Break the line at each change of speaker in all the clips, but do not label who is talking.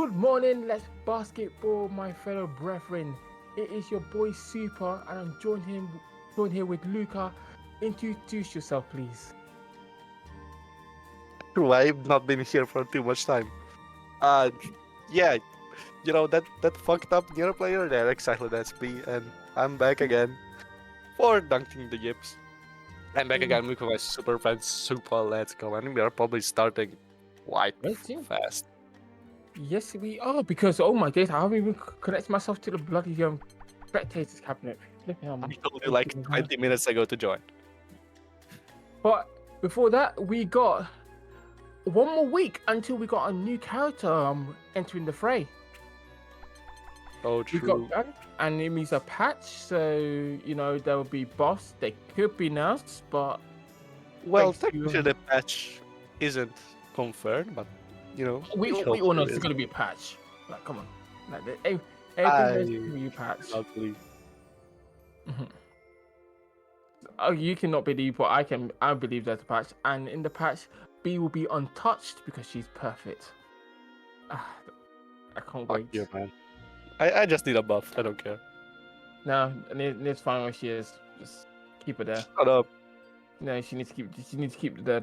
Good morning, let's basketball, my fellow brethren. It is your boy Super, and I'm joined here with Luca. Introduce yourself, please.
True, I've not been here for too much time. Uh, yeah, that fucked up near player there, exactly that's me, and I'm back again for dunking the yips. I'm back again with my super friend Super. Let's go, and we are probably starting quite fast.
Yes, we are, because oh my days, I haven't even connected myself to the bloody spectators cabinet.
I told you like 20 minutes ago to join.
But before that, we got one more week until we got a new character entering the fray.
Oh,
We
true.
got that, and it means a patch, so there will be boss. They could be nerfs, but
Well,
thanks to
technically the patch isn't confirmed, but
we
hope
all know
it
it's
is.
gonna be a patch. Like, come on, like everything
I
is gonna be a patch.
cannot believe.
Oh, you cannot believe, but I can. I believe there's a patch, and in the patch, B will be untouched because she's perfect. Ah, I can't
Fuck
wait.
you, man. I just need a buff. I don't care.
No, and it's fine where she is. Just keep her there.
Shut up.
No, she needs to keep. She needs to keep it there.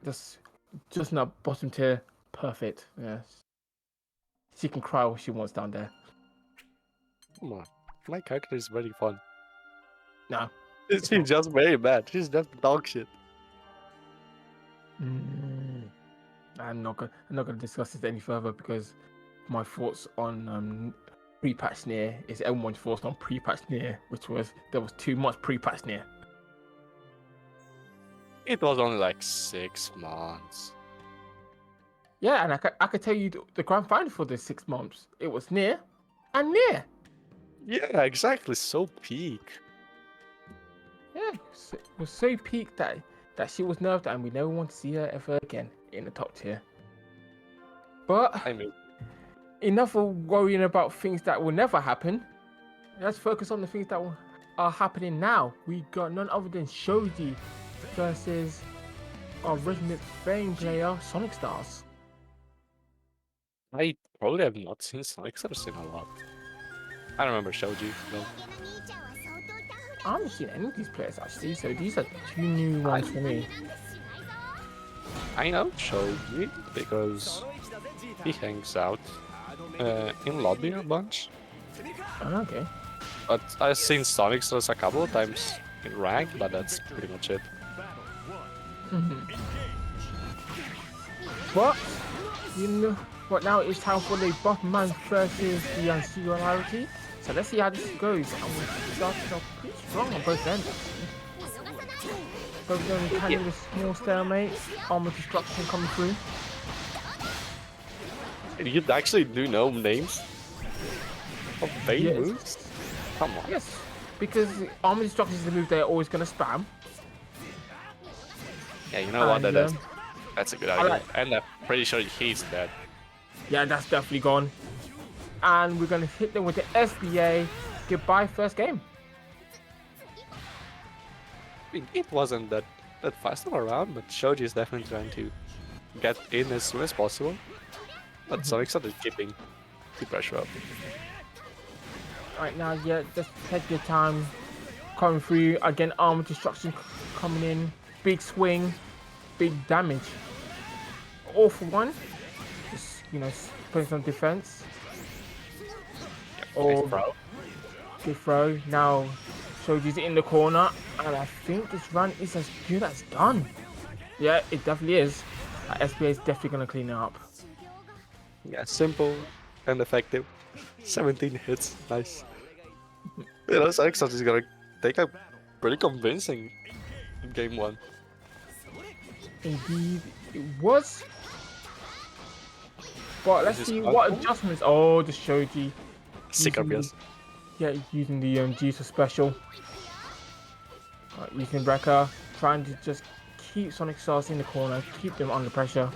Just not bottom tier. Perfect. Yeah. She can cry what she wants down there.
Come on. My character is very fun.
No.
She's just very bad. She's just dog shit.
I'm not gonna discuss this any further because my thoughts on pre-patch near is everyone's thoughts on pre-patch near, which was there was too much pre-patch near.
It was only like 6 months.
Yeah, and I could tell you the grand final for the 6 months. It was near and near.
Yeah, exactly. So peak.
Yeah, it was so peak that she was nerfed and we never want to see her ever again in the top tier. But
I mean,
enough of worrying about things that will never happen. Let's focus on the things that are happening now. We got none other than Shoji versus our Resident Fame player, Sonic Stars.
I probably have not seen Sonic Stars in a lot. I don't remember Shoji, no.
I haven't seen any of these players actually, so these are two new ones for me.
I know Shoji because he hangs out in lobby a bunch.
Oh, okay.
But I've seen Sonic Stars a couple of times in rank, but that's pretty much it.
But you know what? Now it's time for the Botman versus the Singularity. So let's see how this goes. And we're starting off pretty strong on both ends. Both of them kind of a small stalemate. Armor destruction coming through.
You actually do know names of main moves? Come on.
Yes, because armor destruction is the move they're always going to spam.
Yeah, you know what? That's a good idea. And I'm pretty sure he's dead.
Yeah, that's definitely gone. And we're going to hit them with the SBA. Goodbye, first game.
I mean, it wasn't that fast around, but Shoji is definitely trying to get in as soon as possible. But Sonic started keeping the pressure up.
Right now, yeah, just take your time. Coming through again, armor destruction coming in. Big swing, big damage. All for one. Just putting some defense.
Nice throw.
Good throw. Now Shoji's in the corner, and I think this run is as good as done. Yeah, it definitely is. SBA is definitely gonna clean it up.
Yeah, simple and effective. 17 hits, nice. Sonic Stars is gonna take a pretty convincing game 1.
Indeed, it was. But let's see what adjustments. Oh, the Shoji.
Sick yes.
Yeah, using the Jesus special. Using Wrecker, trying to just keep Sonic Stars in the corner, keep them under pressure.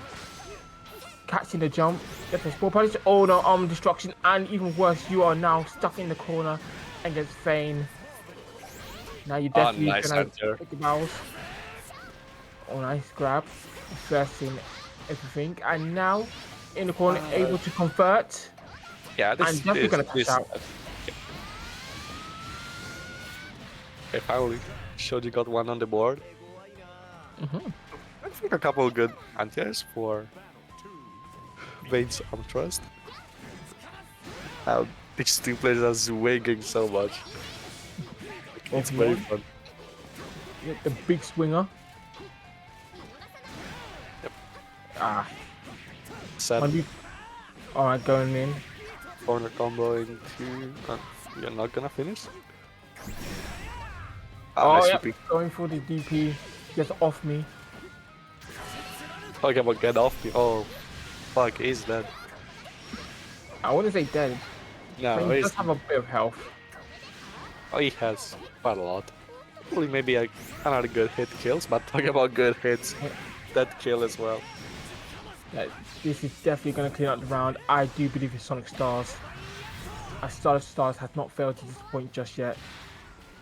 Catching the jump, get the sport punish. Oh no, armor destruction, and even worse, you are now stuck in the corner against Fane. Now you definitely gonna take the mouse. Oh, nice grab, reversing everything, and now in the corner,
Uh,
able to convert,
yeah,
and definitely gonna cash out.
Okay, finally, Shoji got one on the board.
Mhm.
I think a couple of good anti-airs for Vane's Arm Trust. These two players are swinging so much.
Both
It's
of
very
one.
fun.
Get the big swinger.
Yep.
Ah,
Sad
might be. All right, going in.
corner combo into. You're not gonna finish? Ah,
Oh,
nice
yep.
repeat.
Going for the DP. Just off me.
Talking about get off me. Oh, fuck, he's dead.
I wouldn't say dead, but
No,
he
he's.
does have a bit of health.
Oh, he has quite a lot. Probably maybe another good hit kills, but talking about good hits, that kill as well.
Yeah, this is definitely going to clean up the round. I do believe in Sonic Stars. As Star Stars has not failed to disappoint just yet.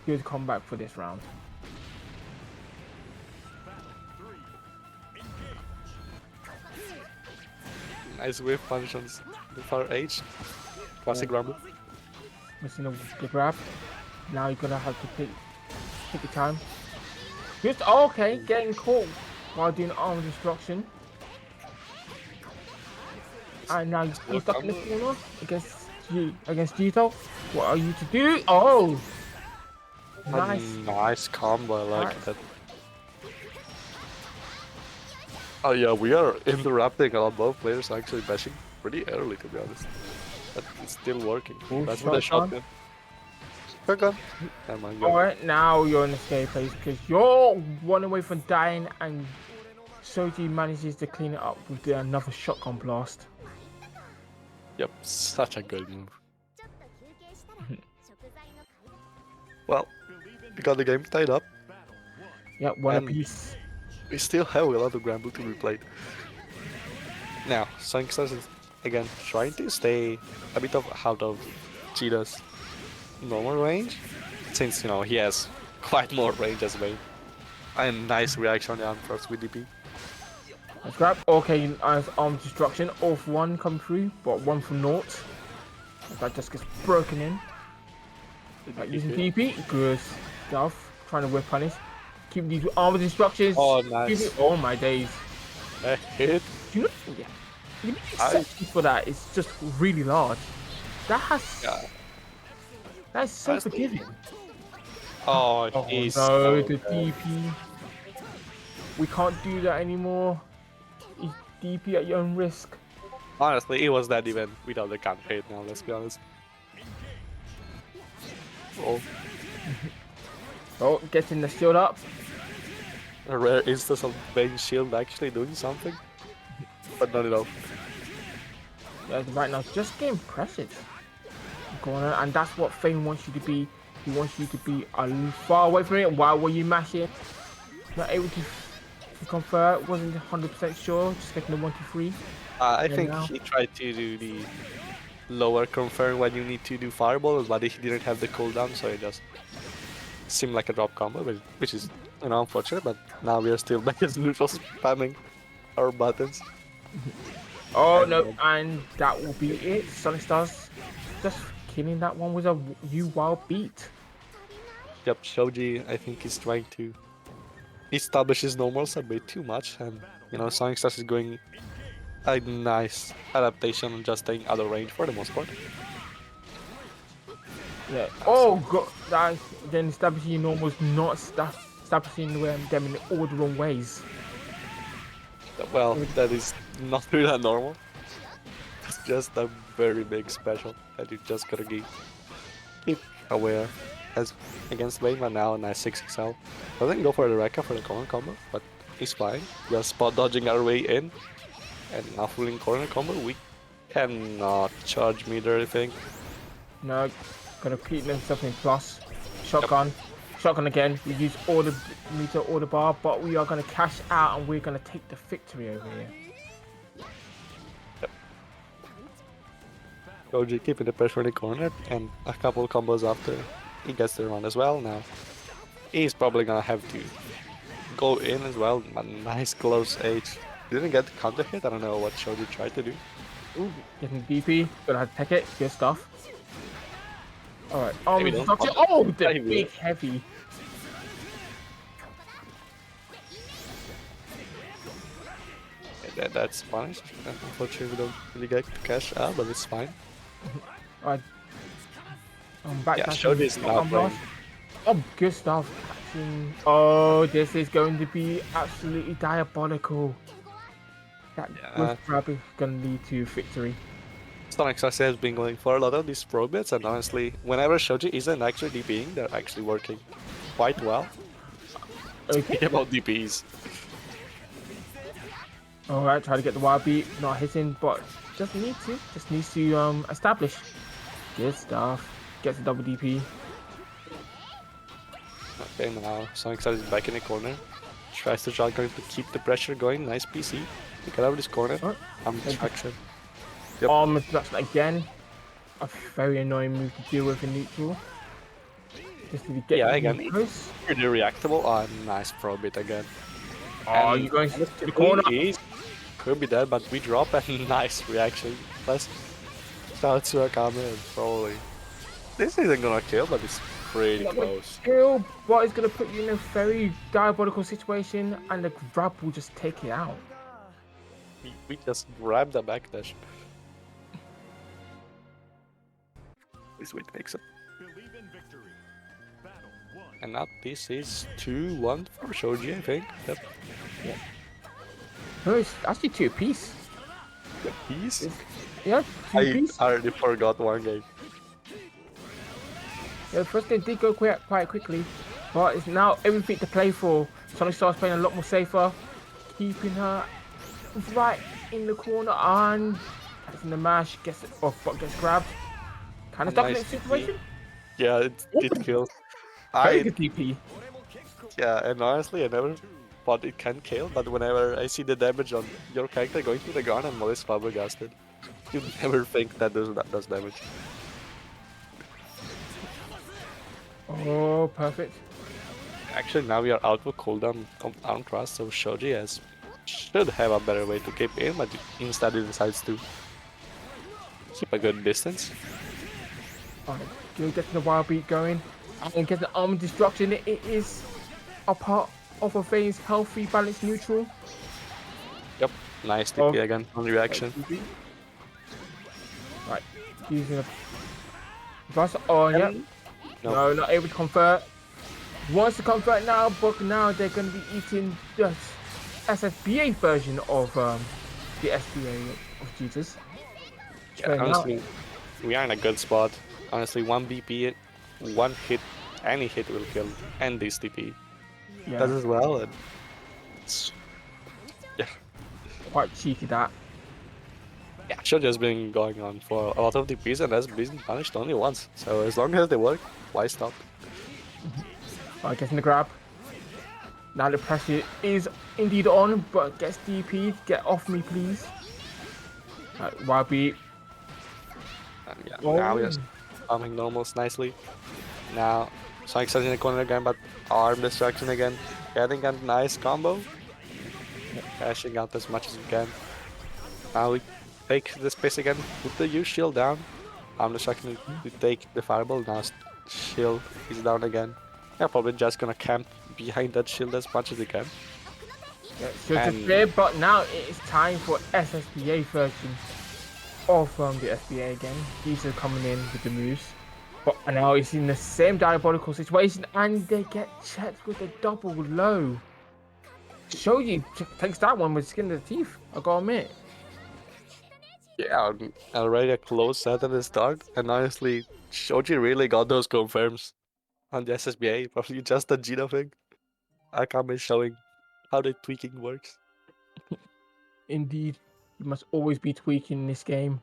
Good comeback for this round.
Nice whiff punch on the far edge. Classic Rumble.
Missing the grab. Now you're going to have to take your time. Just okay, getting caught while doing arm destruction. And now you're stuck in the corner against Gito. What are you to do? Oh, nice.
Nice combo, I like
Nice.
that. Oh yeah, we are interrupting a lot. Both players are actually bashing pretty early, to be honest. But it's still working.
Ooh,
That's with the
shotgun.
Shotgun. Never mind, go.
Alright, now you're in the escape phase because you're one away from dying and Soji manages to clean it up with another shotgun blast.
Yep, such a good move. Well, we got the game tied up.
Yep, one
And-
apiece.
We still have a lot of Granblue to be played. Now, Sonic Stars is again trying to stay a bit out of Cheetah's normal range, since he has quite more range as well. And nice reaction on the arm first with DP.
Let's grab. Okay, nice arm destruction. Off one come through, but one from naught. That just gets broken in. Like using DP, good stuff. Trying to whip punish. Keep these armor destructions.
Oh, nice.
Oh my days.
A hit.
You know, yeah. The exception for that is just really large. That has.
Yeah.
That's so
That's-
forgiving.
Oh,
Oh
he's
no,
so
the
bad.
DP. We can't do that anymore. You DP at your own risk.
Honestly, it was that even without the counter hit now, let's be honest. Oh,
Oh, getting the shield up.
a rare instance of Bane Shield actually doing something. But not enough.
Yeah, right now, just getting pressured. Going on, and that's what Fane wants you to be. He wants you to be far away from it. Why were you mashing? Not able to convert. Wasn't 100% sure. Just getting the 1-3.
I
And
think
now-
he tried to do the lower confirm when you need to do fireballs, but he didn't have the cooldown, so it just seemed like a drop combo, which is unfortunate. But now we are still back as neutral, spamming our buttons.
Oh no, and that will be it. Sonic Stars just killing that one with a wild beat.
Yep, Shoji I think is trying to establish his normals a bit too much, and Sonic Stars is going a nice adaptation and just staying out of range for the most part.
Yeah. Oh god, that then establishing normals, not establishing them in all the wrong ways.
Well, that is not really normal. It's just a very big special that you just gotta keep aware as against Vayne, but now a nice 6XL. Doesn't go for the Rekka for the corner combo, but he's fine. We are spot dodging our way in. And now fooling corner combo, we cannot charge meter, I think.
No, gonna keep themselves in plus. Shotgun. Shotgun again. We use all the meter, all the bar, but we are gonna cash out and we're gonna take the victory over here.
Koji keeping the pressure in the corner, and a couple of combos after he gets the run as well. Now he's probably gonna have to go in as well. But nice close H. Didn't get the counter hit. I don't know what Shoji tried to do.
Ooh, getting DP. Gonna have to take it. Good stuff. All right.
Maybe don't
Destruction.
pop it.
Oh,
Yeah,
the
he will.
big heavy.
That's punished. Unfortunately, we don't really get to cash out, but it's fine.
All right. Back
Yeah,
dash
Shoji
and
is now
shotgun
playing.
blast. Oh, good stuff. Catching. Oh, this is going to be absolutely diabolical. That
Yeah,
whiff grab is going to lead to victory.
Sonic Success has been going for a lot of these pro bits, and honestly, whenever Shoji isn't actually DPing, they're actually working quite well.
Okay.
Speaking about DPs,
All right. Try to get the wild beat. Not hitting, but doesn't need to. Just needs to establish. Good stuff. Gets a double DP.
okay, now Sonic Success is back in the corner. Tries to shotgun to keep the pressure going. Nice PC. Get out of this corner.
Oh,
Distraction. Yep.
arm introduction again. A very annoying move to deal with in neutral. Just to get
Yeah,
you
again,
close.
pretty reactable. Oh, nice pro bit again.
Oh,
And
you're going to the
honestly,
corner.
could be dead, but we drop a nice reaction. Plus, shout out to Akame and probably. This isn't gonna kill, but it's pretty
Not gonna
close.
kill, but it's gonna put you in a very diabolical situation, and the grab will just take it out.
We just grab the backdash. This way takes it. And now this is 2-1 for Shoji, I think. Yep.
No, it's actually two apiece.
The piece?
Yeah, two
I
apiece.
already forgot one game.
Yeah, the first game did go quite quickly, but it's now everything to play for. Sonic Star's playing a lot more safer, keeping her right in the corner, and gets in the mash, gets it off, but gets grabbed. Kind of stuck in
Nice
that situation.
Yeah, it kills.
Very
I
good DP.
Yeah, and honestly, I never thought it can kill, but whenever I see the damage on your character going to the ground, I'm always flabbergasted. You never think that does damage.
Oh, perfect.
Actually, now we are out of cooldown on trust, so Shoji should have a better way to keep in, but instead he decides to keep a good distance.
Alright, Gil gets the wild beat going and gets the arm destruction. It is a part of a Vayne's healthy, balanced neutral.
Yep, nice TP again on reaction.
Right, using a plus. Oh, yep. No, not able to convert. Wants to convert now, but now they're going to be eating the SSBA version of the SBA of Jesus.
Yeah, honestly, we are in a good spot. Honestly, one BP, one hit, any hit will kill, and this TP does as well. And yeah,
quite cheeky that.
Yeah, should has been going on for a lot of DPs and has been punished only once. So as long as they work, why stop?
Alright, getting the grab. Now the pressure is indeed on, but gets DP. Get off me, please. Right, wild beat.
And yeah, now we are farming normals nicely. Now, Sonic starts in the corner again, but arm distraction again. Getting a nice combo. Cashing out as much as we can. Now we take the space again, put the U shield down. Arm distraction to take the fireball. Now shield is down again. Yeah, probably just gonna camp behind that shield as much as we can.
Yeah, shield is clear, but now it is time for SSBA version of the SBA again. These are coming in with the moves. But now it's in the same diabolical situation and they get checked with a double low. Shoji takes that one with skin of the teeth, I gotta admit.
Yeah, already a close set at the start, and honestly, Shoji really got those confirms on the SSBA, probably just a Gina thing. Akame is showing how the tweaking works.
Indeed, you must always be tweaking in this game.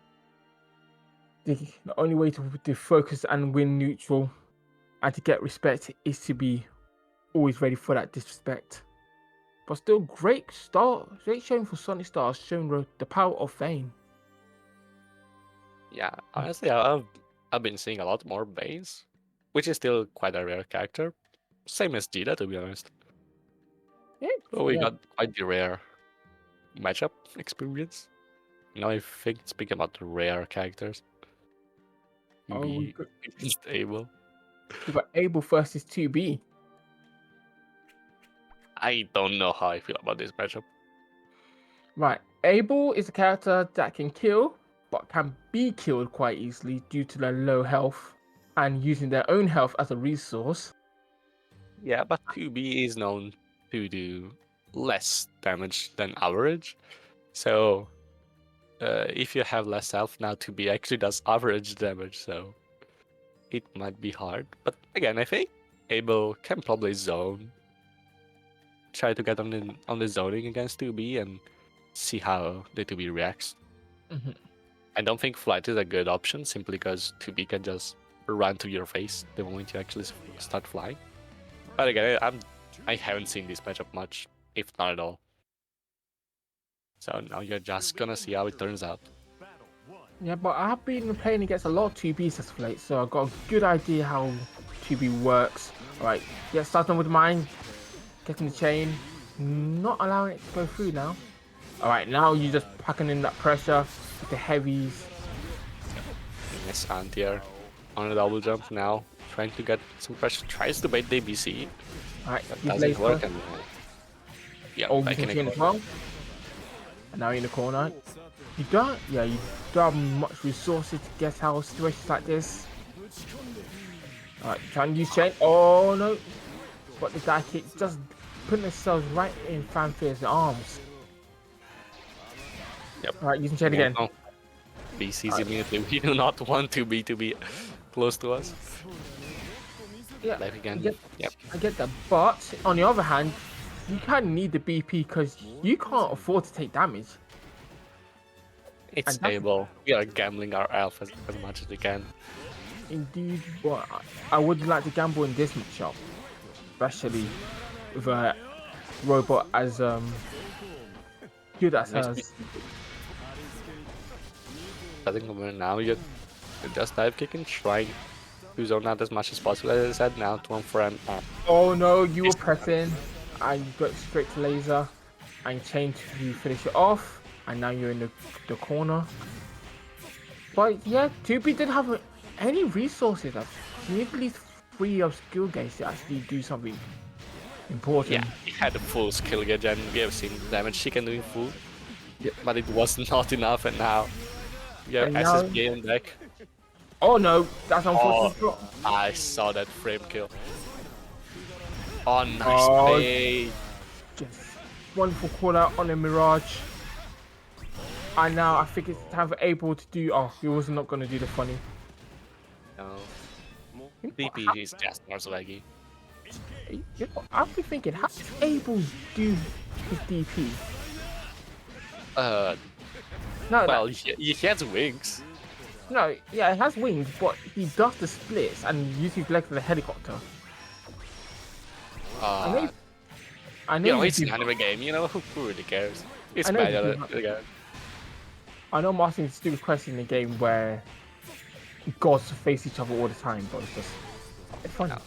The only way to focus and win neutral and to get respect is to be always ready for that disrespect. But still, great start, great showing for Sonic Stars, showing the power of Vayne.
Yeah, honestly, I've been seeing a lot more Banes, which is still quite a rare character. Same as Gita, to be honest.
Yeah,
So we got quite the rare matchup experience. Now I think speaking about the rare characters,
Oh,
be stable.
we got Abel versus 2B.
I don't know how I feel about this matchup.
Right, Abel is a character that can kill, but can be killed quite easily due to their low health and using their own health as a resource.
Yeah, but 2B is known to do less damage than average. So if you have less health now, 2B actually does average damage. So it might be hard. But again, I think Abel can probably zone. Try to get on the zoning against 2B and see how the 2B reacts.
Mm-hmm.
I don't think flight is a good option simply because 2B can just run to your face the moment you actually start flying. But again, I haven't seen this matchup much, if not at all. So now you're just gonna see how it turns out.
Yeah, but I've been playing against a lot of 2Bs as of late, so I've got a good idea how 2B works. Alright, yeah, starting with mine, getting the chain, not allowing it to go through now. Alright, now you're just packing in that pressure with the heavies.
Nice anti-air on a double jump now, trying to get some pressure, tries to bait the BC.
Alright,
That
you
doesn't work.
laser.
And yeah,
Oh, you
back
can
in
chain
the
as
corner.
well. And now you're in the corner. You don't have much resources to get out of situations like this. Alright, trying to use chain. Oh no. But the die kick just putting themselves right in Fanfare's arms.
Yep.
Alright, using chain
Yeah,
again.
no. BC's immediately. We do not want to be close to us.
Yeah,
Life again. Yep.
I get that. But on the other hand, you kind of need the BP because you can't afford to take damage.
It's
And that's-
stable. We are gambling our health as much as we can.
Indeed, but I would like to gamble in this matchup, especially with a robot as good as
Nice.
hers.
I think now you're just dive kicking, trying to zone out as much as possible. As I said, now to one for an
Oh no, you were pressing, and you got straight to laser, and chain to finish it off, and now you're in the corner. But yeah, 2B didn't have any resources. You need at least 3 of skill gauge to actually do something important.
Yeah, he had a full skill gauge and we have seen the damage she can do in full.
Yeah.
But it was not enough and now we have
And now-
SSB on deck.
Oh no, that's unfortunate. drop.
I saw that frame kill. Oh, nice
Oh.
play.
Just wonderful call out on the Mirage. And now I think it's time for Abel to do. Oh, he was not going to do the funny.
No. DP is just more swaggy.
You know, I've been thinking, how does Abel do his DP? No,
Well, he has wings.
no, yeah, it has wings, but he does the splits and uses his legs for the helicopter. I know.
It's an anime game, who really cares? It's
I know
bad
you
at
do
it again.
I know Martin's stupid question in a game where gods face each other all the time, but it's fun.
No.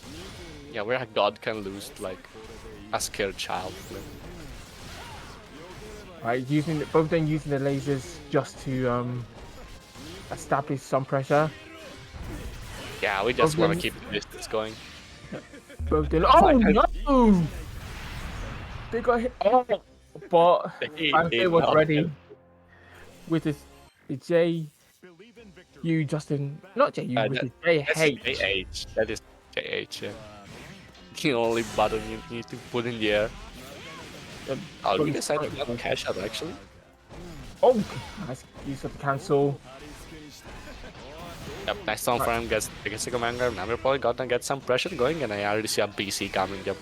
Yeah, where a god can lose like a scared child.
Right, both of them using the lasers just to establish some pressure.
Yeah, we just
Both
want to
them-
keep the distance going.
Both of them. Oh no! They got hit. Oh, but Fanfare was ready with the J. U Justin, not J U, with the JH.
JH. That is JH. Yeah. The only button you need to put in the air. Oh, we decided not to cash out actually.
Oh, nice use of the cancel.
Yep, nice time for him. Gets a commander. Now we're probably gonna get some pressure going, and I already see a BC coming. Yep.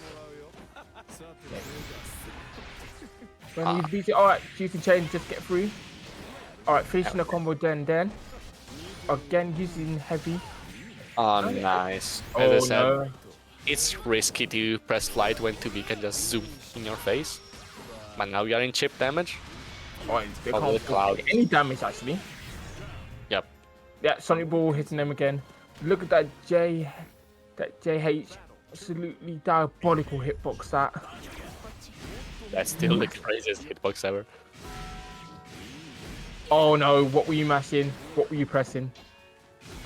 When you beat it, alright, using chain, just get through. Alright, finishing the combo then. Again, using heavy.
Oh, nice. As I
Oh
said,
no.
it's risky to press flight when 2B can just zoom in your face. But now we are in chip damage.
Oh, they
Over
can't
the cloud.
take any damage actually.
Yep.
Yeah, Sonic Ball hitting them again. Look at that JH, absolutely diabolical hitbox that.
That's still the craziest hitbox ever.
Oh no, what were you mashing? What were you pressing?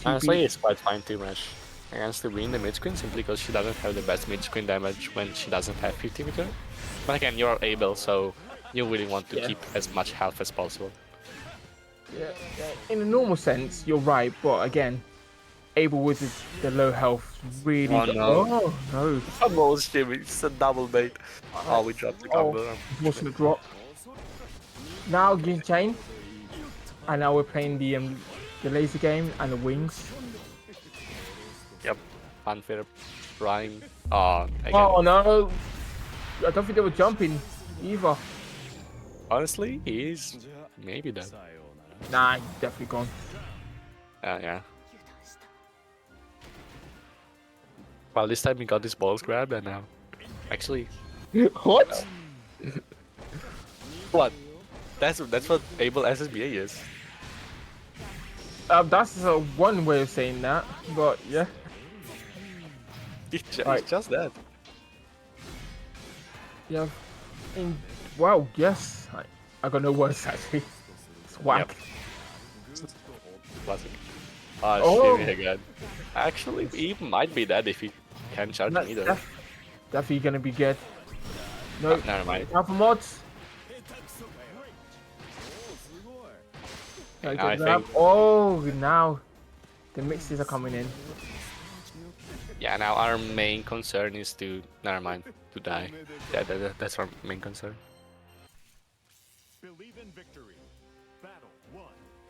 Honestly,
TB.
it's quite fine to match against the win the mid screen simply because she doesn't have the best mid screen damage when she doesn't have 50 meter. But again, you're able, so you really want to
Yeah.
keep as much health as possible.
Yeah, yeah. In a normal sense, you're right, but again, Abel with the low health really.
Oh no.
Oh no!
Almost Jimmy, it's a double bait.
Alright.
Oh, we dropped the
Oh,
combo.
unfortunate drop. Now Gin Chain, and now we're playing the laser game and the wings.
Yep. Unfair trying. Oh, again.
Oh no! I don't think they were jumping either.
Honestly, he's maybe dead.
Nah, he's definitely gone.
Yeah. Well, this time he got his balls grabbed and now. Actually,
What?
what? That's what able SSBA is.
That's one way of saying that, but yeah.
It's
Right.
just that.
Yeah. Wow, yes. I got no words actually. It's whack.
Yep. Classic. Ah,
Oh.
shimmy again. Actually, he might be dead if he can't charge me either.
Definitely gonna be good. No,
Never mind.
alpha mods.
Now
Gotta
I
get that.
think-
Oh, now the mixes are coming in.
Yeah, now our main concern is to... Never mind. To die. Yeah, that's our main concern.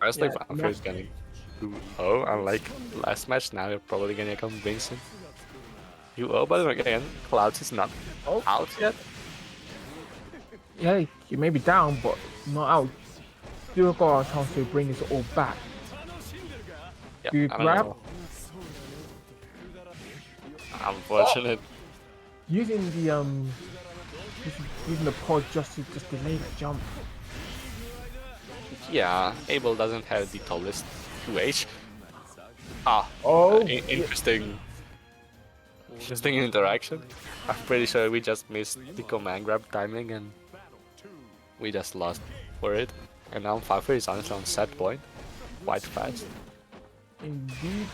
Honestly,
Yeah,
I'm first gonna do oh, unlike last match, now you're probably gonna come Vincent. You oh, but again, Clouds is not out yet.
Yeah, you may be down, but not out. Still got a chance to bring this all back.
Yeah,
Do you
I don't
grab?
know. Unfortunate.
Using the using the pod just to delay the jump.
Yeah, Abel doesn't have the tallest 2H. Ah,
Oh,
interesting. Interesting interaction. I'm pretty sure we just missed the command grab timing and we just lost for it. And now Pfeiffer is honestly on set point. Quite fast.
indeed.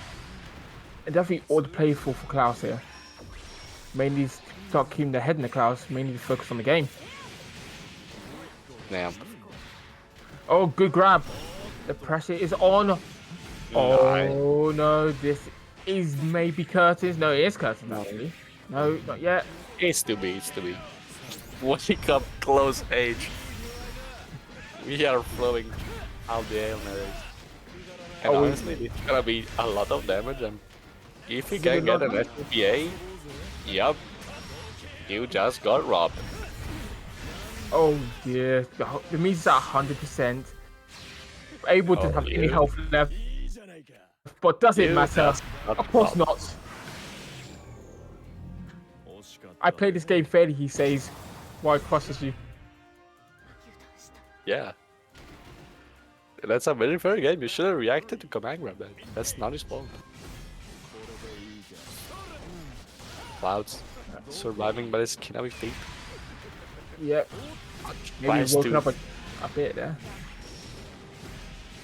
And definitely all the playful for Klaus here. Mainly start keeping their head in the Klaus, mainly to focus on the game.
Yeah.
Oh, good grab. The pressure is on. Oh no, this is maybe curtains. No, it is curtains actually. No, not yet.
It's to be, it's to be. Wake up, close age. We are flowing out the Hail Marys. And
Oh,
honestly, it's gonna be a lot of damage, and if you can get an SPA, yep, you just got robbed.
Oh dear, the means at 100%. Able to have any health left, but does it matter? Of course not. I play this game fairly, he says, while it crosses you.
Yeah. That's a very fair game. You should have reacted to command grab then. That's not his fault. Clouds surviving by the skin of his teeth.
Yep. Maybe
Tries
woken
to-
up a bit there.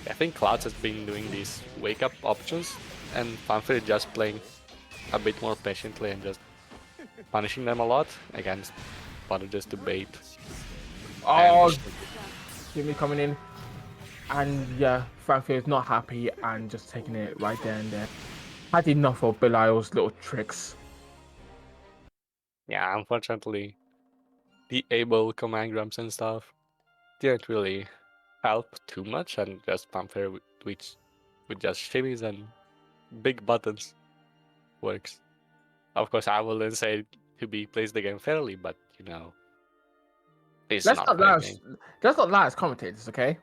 I think Clouds has been doing these wake up options and Fanfare is just playing a bit more patiently and just punishing them a lot against Butter just to bait.
Oh,
And-
Jimmy coming in. And yeah, Fanfare is not happy and just taking it right there and there. Had enough of Belial's little tricks.
Yeah, unfortunately, the able command grabs and stuff didn't really help too much, and just Fanfare with just shimmies and big buttons works. Of course, I wouldn't say to be plays the game fairly, but you know, it's
Let's
not
not
fair
lie.
game.
Let's not lie as commentators, okay?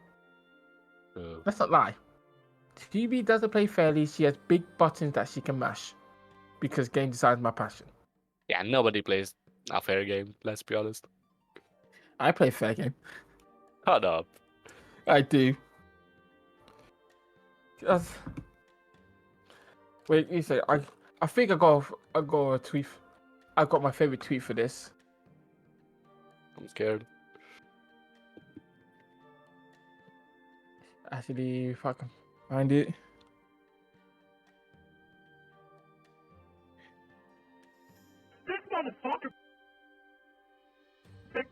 So,
Let's not lie. TB doesn't play fairly. She has big buttons that she can mash. Because game design is my passion.
yeah, nobody plays a fair game. Let's be honest.
I play fair game.
Shut up.
I do. Just... Wait, you say I think I got a tweet. I got my favorite tweet for this.
I'm scared.
Actually, if I can find it.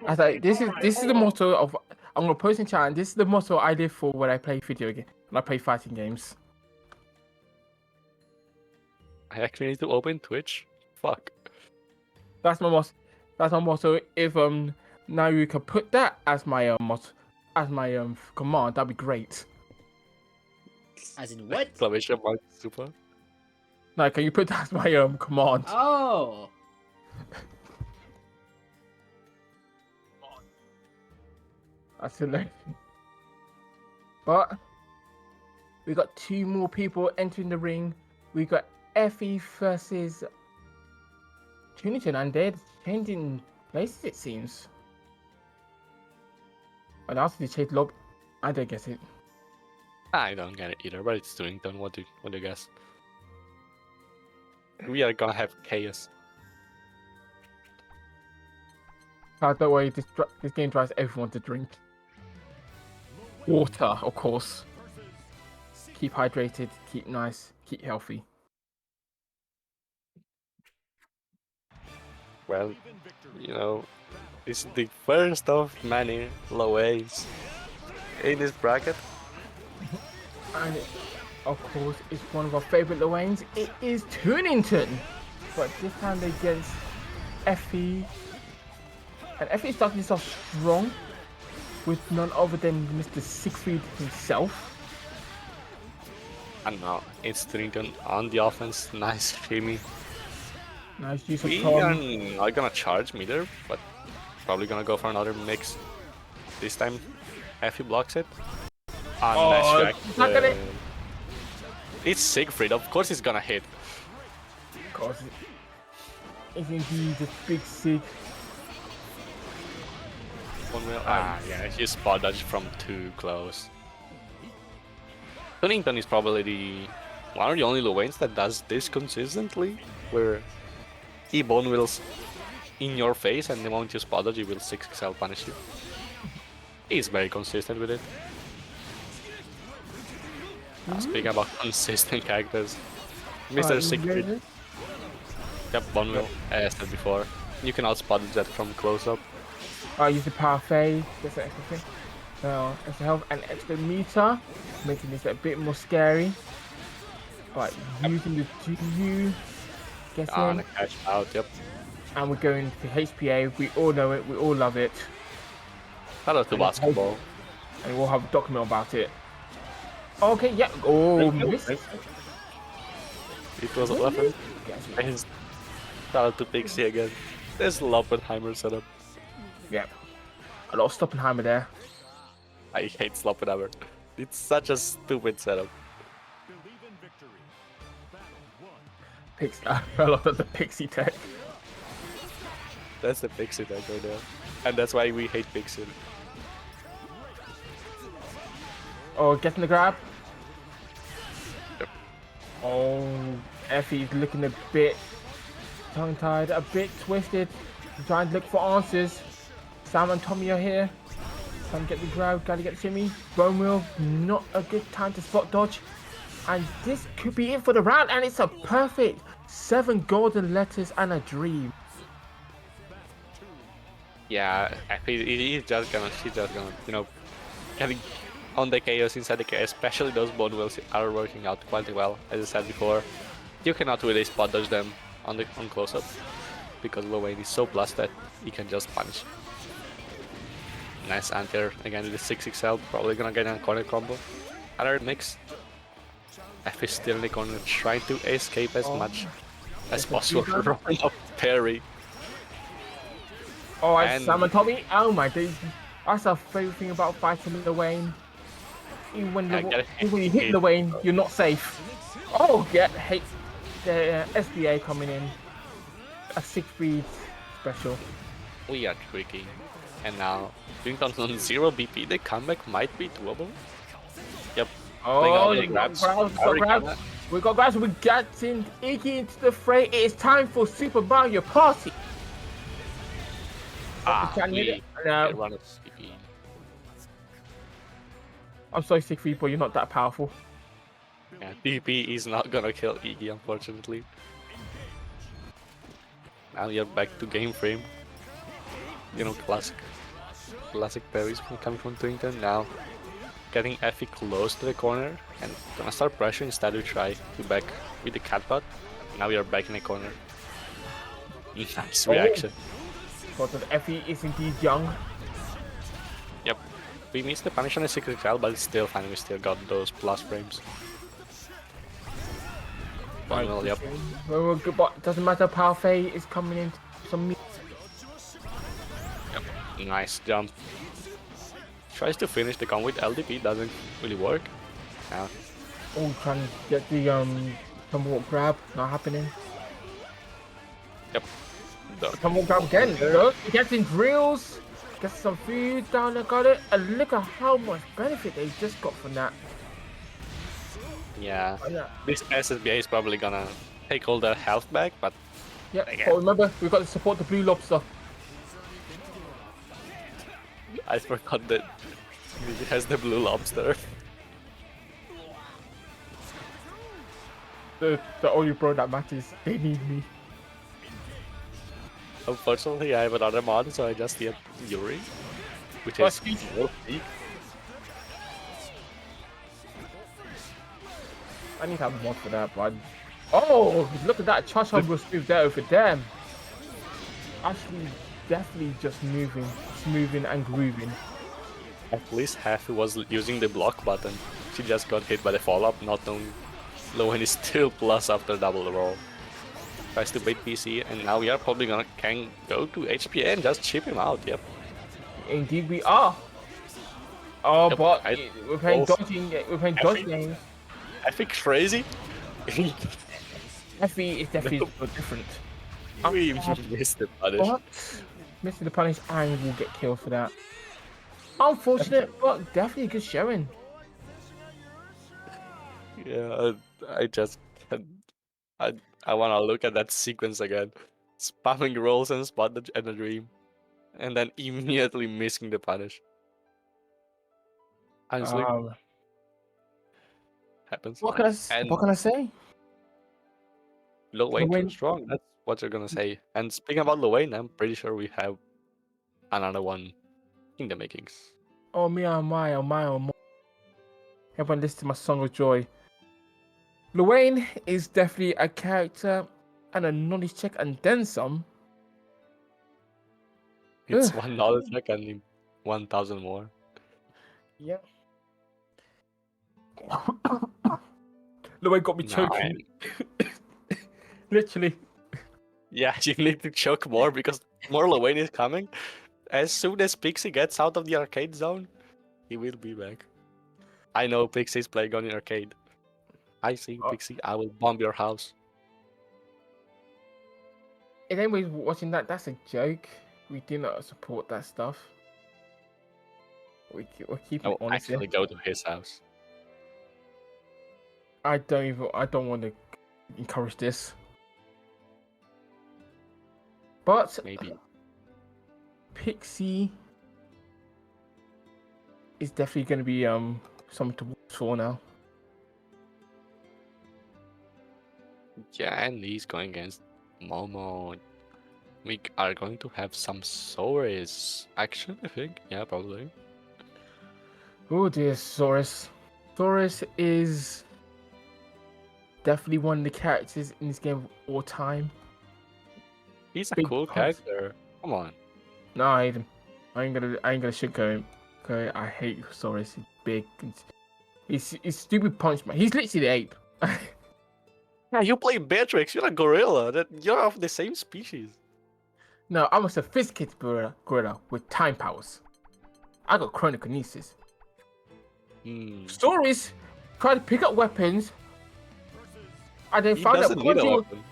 I thought this is the motto of I'm gonna post in chat. And this is the motto I live for when I play video game. When I play fighting games.
I actually need to open Twitch. Fuck.
That's my motto. That's my motto. If now you can put that as my motto, as my command, that'd be great.
As in what?
Exclamation mark super.
Now can you put that as my command?
Oh.
That's hilarious. But we got 2 more people entering the ring. We got Effie versus Tunington, and they're changing places, it seems. And after the chase lob, I don't get it.
I don't get it either, but it's Dunkin'Yips. What do you guess? We are gonna have chaos.
Don't worry, this game drives everyone to drink. Water, of course. Keep hydrated, keep nice, keep healthy.
Well, you know, it's the first of many low A's in this bracket.
And of course, it's one of our favourite Luanes. It is Tunington. But this time against Effie. And Effie starting this off strong with none other than Mr. Siegfried himself.
And now it's Dunkin'Yips on the offense. Nice shimmy.
Nice use of
We
Tom.
are not gonna charge meter, but probably gonna go for another mix. This time, Effie blocks it.
Oh,
Nice
it's not gonna-
It's Siegfried, of course he's gonna hit.
Of course, it's indeed the big Sig.
Yeah, he spot dodged from too close. Dunkin'Yips is probably one of the only Luanes that does this consistently, where he bone wheels in your face and the moment you spot dodge, he will 6XL punish you. He's very consistent with it. Speaking about consistent characters, Mr. Siegfried. Yep, bone wheel, as I said before. You can outspot that from close up.
Use the parfait, just an extra thing. Extra health and extra meter, making this a bit more scary. Right, using the GU, get in,
And catch out, yep.
and we're going to HPA. We all know it, we all love it,
Hello to basketball.
and we'll have a document about it. Okay, yeah. Oh, missed.
It was a weapon.
Yes,
Shout out to Pixie again. There's Loppenheimer setup.
yeah. A lot of Stoppenheimer there.
I hate Sloppenheimer. It's such a stupid setup.
I love that the Pixie tech.
That's the Pixie deck right there. And that's why we hate Pixie.
Oh, getting the grab.
Yep.
Oh, Effie's looking a bit tongue-tied, a bit twisted. Trying to look for answers. Sam and Tommy are here. Sam get the grab, gotta get the shimmy. Bone wheel, not a good time to spot dodge. And this could be it for the round, and it's a perfect 7 golden letters and a dream.
Yeah, she's just gonna, you know, getting on the chaos inside the chaos, especially those bone wheels are working out quite well, as I said before. You cannot really spot dodge them on close up, because Lowain is so blessed that he can just punch. Nice anti-air again with the 6XL, probably gonna get a corner combo. Another mix. F is still in the corner, trying to escape as much as possible from a parry.
Oh,
And-
Sam and Tommy, oh my days. That's our favourite thing about fighting the Wayne. Even when, even when you hit the Wayne, you're not safe. Oh, yeah, hate the SBA coming in. A Siegfried special.
We are tricky. And now, Dunkin'Yips on 0 BP, the comeback might be doable. Yep.
Oh,
the
they got
grabs.
grabs,
Very
grabs.
clever.
We got grabs, we got in Iggy into the fray. It is time for Super Mario Party.
Ah,
Can you
we
hit it? No.
run a CP.
I'm so sick for you, but you're not that powerful.
Yeah, TP is not gonna kill Iggy, unfortunately. Now you're back to game frame. You know, classic parries coming from Twington. Now getting Effie close to the corner and gonna start pressure instead we try to back with the catbot. Now we are back in the corner. Nice reaction.
But the Effie is indeed young.
Yep. We missed the punish on the secret trial, but it's still fine. We still got those plus frames.
Right,
Well, yep.
well, good, but doesn't matter. Power Fade is coming in. Some
Yep. Nice jump. Tries to finish the combo with LDP, doesn't really work. Now,
trying to get the tomahawk grab, not happening.
yep.
Tomahawk grab again. Look, he gets in drills, gets some food down there, got it, and look at how much benefit they just got from that.
Yeah.
Oh, yeah.
This SSBA is probably gonna take all their health back, but
Yeah,
again,
but remember, we've got to support the blue lobster.
I forgot that he has the blue lobster.
The only bro that matters. They need me.
Unfortunately, I have another mod, so I just get Yuri, which
Oh,
is
sweet.
more weak.
I need to have a mod for that, bud. Oh, look at that. Charge hub was moved there over them. Actually, definitely just moving, smoothing and grooving.
At least Happy was using the block button. She just got hit by the follow-up, not knowing Lowen is still plus after double roll. Tries to bait PC, and now we are probably can go to HPA and just chip him out, yep.
Indeed, we are. Oh,
Yep,
but
I-
we're playing
also-
dodging. We're playing dodge
Effie-
games.
I think crazy.
Effie is definitely different.
We missed the punish.
What? Missing the punish and will get killed for that. Unfortunate, but definitely a good showing.
Yeah, I just I wanna look at that sequence again. Spamming rolls and spot the dream. And then immediately missing the punish. Honestly, happens.
What can I
And
say?
Lil Wayne too
Wayne-
strong, that's what you're gonna say. And speaking about Lil Wayne, I'm pretty sure we have another one in the makings.
Oh me, oh my, oh my, oh my. Everyone listen to my song of joy. Luane is definitely a character and a knowledge check and then some.
It's
Ugh.
$1 check and 1,000 more.
Yeah. Luane got me
Nah,
choking. Literally.
Yeah, you need to choke more because more Lil Wayne is coming. As soon as Pixie gets out of the arcade zone, he will be back. I know Pixie's playing on the arcade. I see,
Oh.
Pixie, I will bomb your house.
If anybody's watching that, that's a joke. We do not support that stuff. We're keeping
I
it
will
honest.
actually go to his house.
I don't want to encourage this. But
Maybe.
Pixie is definitely going to be something to watch for now.
Yeah, and he's going against Momo. We are going to have some Soris action, I think. Yeah, probably.
Oh dear, Saurus. Saurus is definitely one of the characters in this game of all time.
He's a
Big
cool
punch.
character. Come on.
No, I hate him. I ain't gonna sugarcoat him. Okay, I hate Saurus. He's big. He's stupid punch man. He's literally the ape.
Yeah, you play Beatrix. You're a gorilla. You're of the same species.
No, I'm a sophisticated gorilla with time powers. I got chronokinesis. Stories try to pick up weapons. And then
He
found out
doesn't need a
punching.
weapon.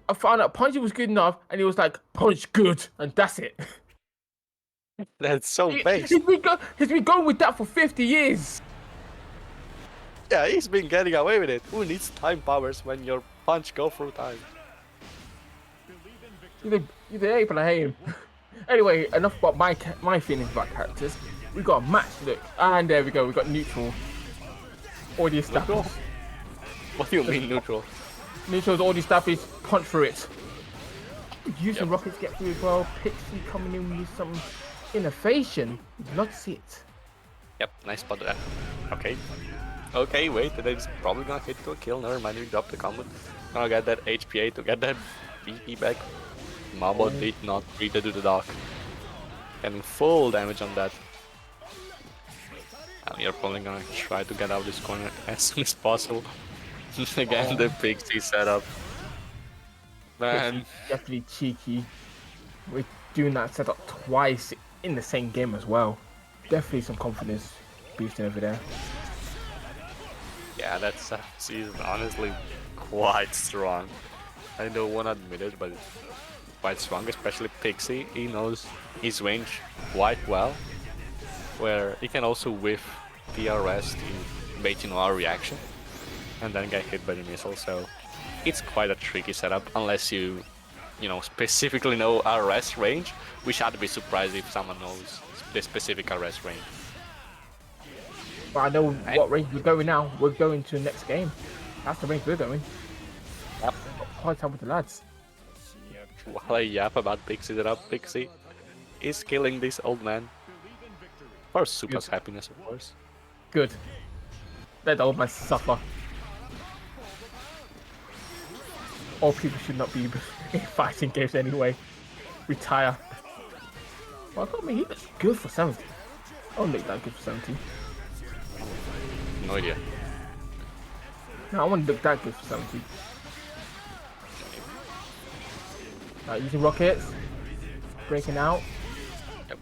I found out punching was good enough, and he was like, "Punch good," and that's it.
That's so base.
He's been going with that for 50 years.
Yeah, he's been getting away with it. Who needs time powers when your punch go through time?
He's the ape, and I hate him. Anyway, enough about my feelings about characters. We got a match, look, and there we go. We got neutral. Already
Neutral?
established.
What do you mean neutral?
Neutral's already established. Punch through it. Using
Yep.
rockets get through as well. Pixie coming in with some innovation. Love to see it.
Yep, nice spot there. Okay. Okay, wait, that is probably gonna hit to a kill. Never mind, we dropped the combo. Gonna get that HPA to get that BP back. Mambo did not read to the dock. Getting full damage on that. And you're probably gonna try to get out of this corner as soon as possible. Again, the Pixie setup. Man,
Definitely cheeky. We're doing that setup twice in the same game as well. Definitely some confidence boosting over there.
yeah, that season honestly quite strong. I don't wanna admit it, but it's quite strong, especially Pixie. He knows his range quite well, where he can also whiff TRS to bait our reaction and then get hit by the missile. So it's quite a tricky setup unless you specifically know RS range, which I'd be surprised if someone knows the specific RS range.
But I know what range we're going now. We're going to the next game. That's the range we're going.
Yep.
Quite time with the lads.
While I yap about Pixie setup, Pixie is killing this old man. For Supa's happiness, of course.
Good. Let the old man suffer. All people should not be in fighting games anyway. Retire. Well, I mean, he looks good for 70. I don't look that good for 70.
No idea.
No, I want to look that good for 70. Using rockets. Breaking out.
Yep.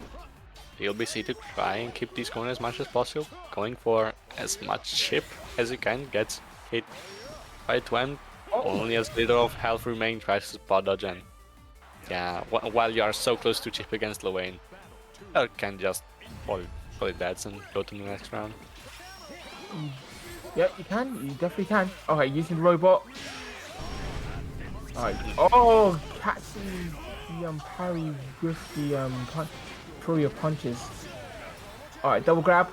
LBC to try and keep these corners as much as possible. Going for as much chip as you can. Gets hit by Twen. Only as little of health remains. Tries to spot dodge and yeah, while you are so close to chip against Lowain, you can just call it bats and go to the next round.
Yeah, you can. You definitely can. Okay, using the robot. Alright. Oh, catching the parry with the throw your punches. Alright, double grab.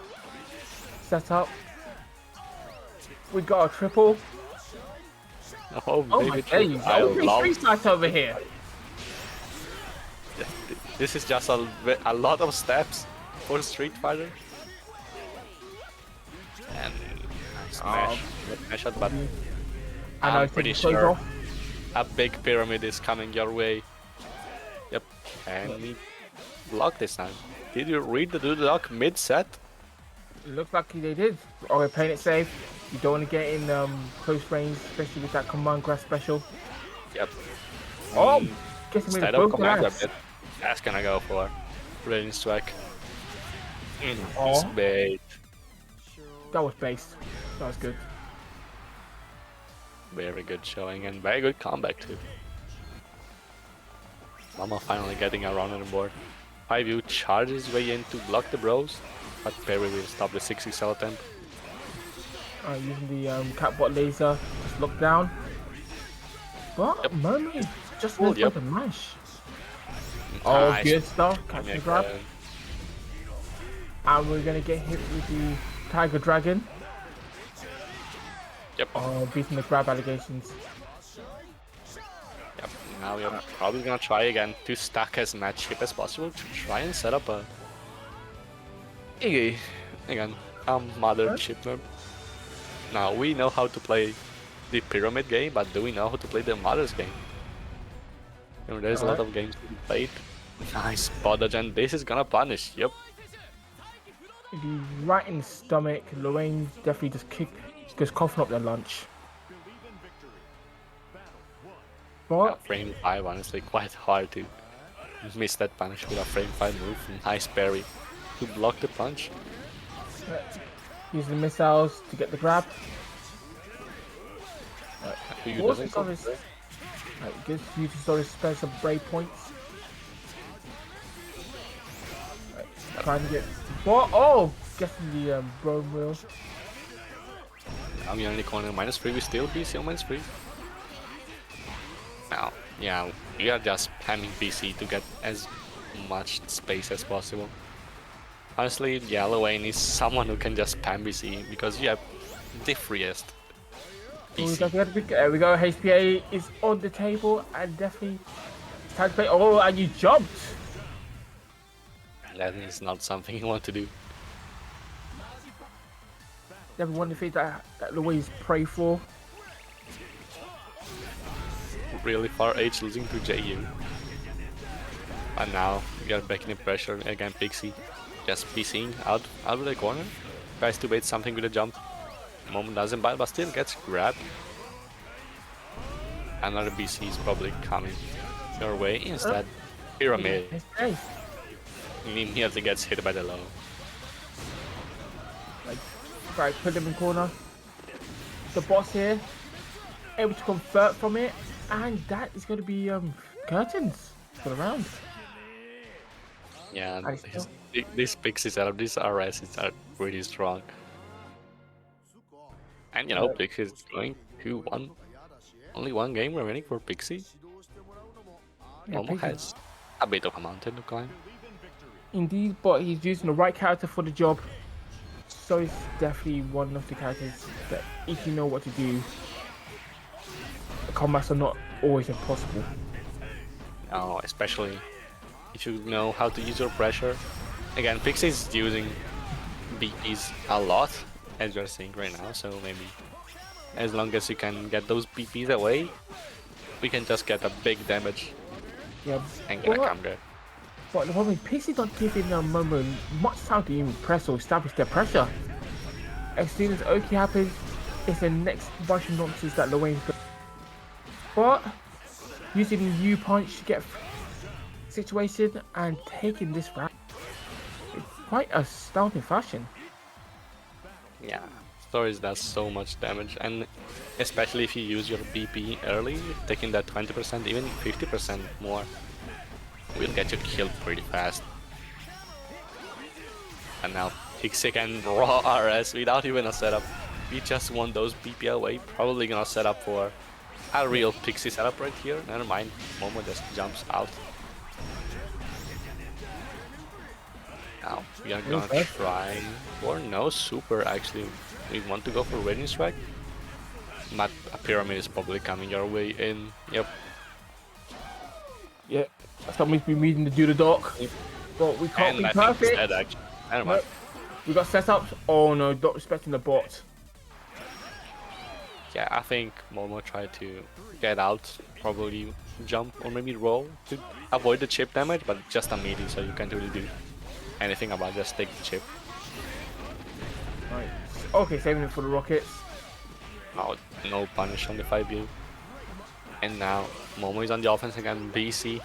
Set up. We got a triple.
Oh
my
baby,
days.
I
Every
love.
street fight over here.
This is just a lot of steps for Street Fighter. And smash, smash it, but I'm pretty sure a big pyramid is coming your way. Yep, and he blocked this time. Did you read the Doodlock mid-set?
Looks like they did. Oh, we're playing it safe. You don't want to get in close range, especially with that command grab special.
Yep.
Oh, guessing with
Instead of
both
command grab,
grabs.
that's gonna go for Radiant Strike.
Oh.
It's bait.
That was base. That was good.
Very good showing and very good comeback too. Mama finally getting around on the board. 5U charges way in to block the bros, but Perry will stop the 60 cell attempt.
Using the catbot laser, just lock down. But
Yep.
Mermaid just
Oh,
missed
yep.
with a mash. Oh,
Nice.
good stuff. Catch
Yeah,
the grab. And we're gonna get hit with the Tiger Dragon.
Yep.
Oh, beating the grab allegations.
Yep. Now we are probably gonna try again to stack as much chip as possible to try and set up a again mother chip map. Now we know how to play the pyramid game, but do we know how to play the mother's game? You know, there's a lot of games to be played. Nice spot dodge, and this is gonna punish. Yep.
The right in the stomach. Lorraine definitely just coughing up their lunch. But
Frame 5, honestly, quite hard to miss that punish with a frame 5 move. Nice parry to block the punch.
use the missiles to get the grab.
Who
Also
doesn't go?
gives you to sort of spend some brave points. Trying to get what? Oh, guessing the Rome wheel.
Now we're in the corner -3, we still BC on -3. Now, yeah, we are just spamming BC to get as much space as possible. Honestly, Yellowwane is someone who can just spam BC because, yeah, the freest
Oh,
PC.
there we go. HPA is on the table and definitely it's time to play. Oh, and you jumped.
That is not something you want to do.
Never one of the things that Louise pray for.
Really far H losing to JU. And now we are back in the pressure again. Pixie just PCing out of the corner. Tries to bait something with a jump. Moment doesn't bite, but still gets grabbed. Another BC is probably coming your way. Instead, Pyramid
Hey,
immediately gets hit by the low.
like, right, put them in corner. The boss here, able to convert from it, and that is going to be curtains for the round.
Yeah,
I still-
these Pixie setup, these RSs are pretty strong. And you know, Pixie is going 2-1. Only one game remaining for Pixie.
Yeah,
Momo
Pixie-
has a bit of a mountain to climb.
Indeed, but he's using the right character for the job. So it's definitely one of the characters that if you know what to do, the combats are not always impossible.
No, especially if you know how to use your pressure. Again, Pixie is using BPs a lot, as you're seeing right now, so maybe as long as you can get those BPs away, we can just get a big damage
Yeah,
and get a
but,
counter.
but the problem is Pixie's not giving Momo much time to even press or establish their pressure. As soon as Oki happens, it's the next bunch of nonsense that Luane's got. But using the U punch to get situation and taking this round in quite astounding fashion.
Yeah, Stories does so much damage, and especially if you use your BP early, taking that 20%, even 50% more, will get you killed pretty fast. And now Pixie can raw RS without even a setup. We just want those BP away, probably gonna set up for a real Pixie setup right here. Never mind, Momo just jumps out. Now we are gonna try for no super actually. We want to go for Raging Strike. But a Pyramid is probably coming your way in. Yep.
Yeah, somebody's been needing to do the dock, but we can't
And
be
I think
perfect.
he's dead actually. Never mind.
Nope. We got setups. Oh no, not respecting the bot.
Yeah, I think Momo tried to get out, probably jump or maybe roll to avoid the chip damage, but just a melee, so you can't really do anything about just take the chip.
Right. Okay, saving it for the rockets.
Oh, no punish on the 5U. And now Momo is on the offense again. BC,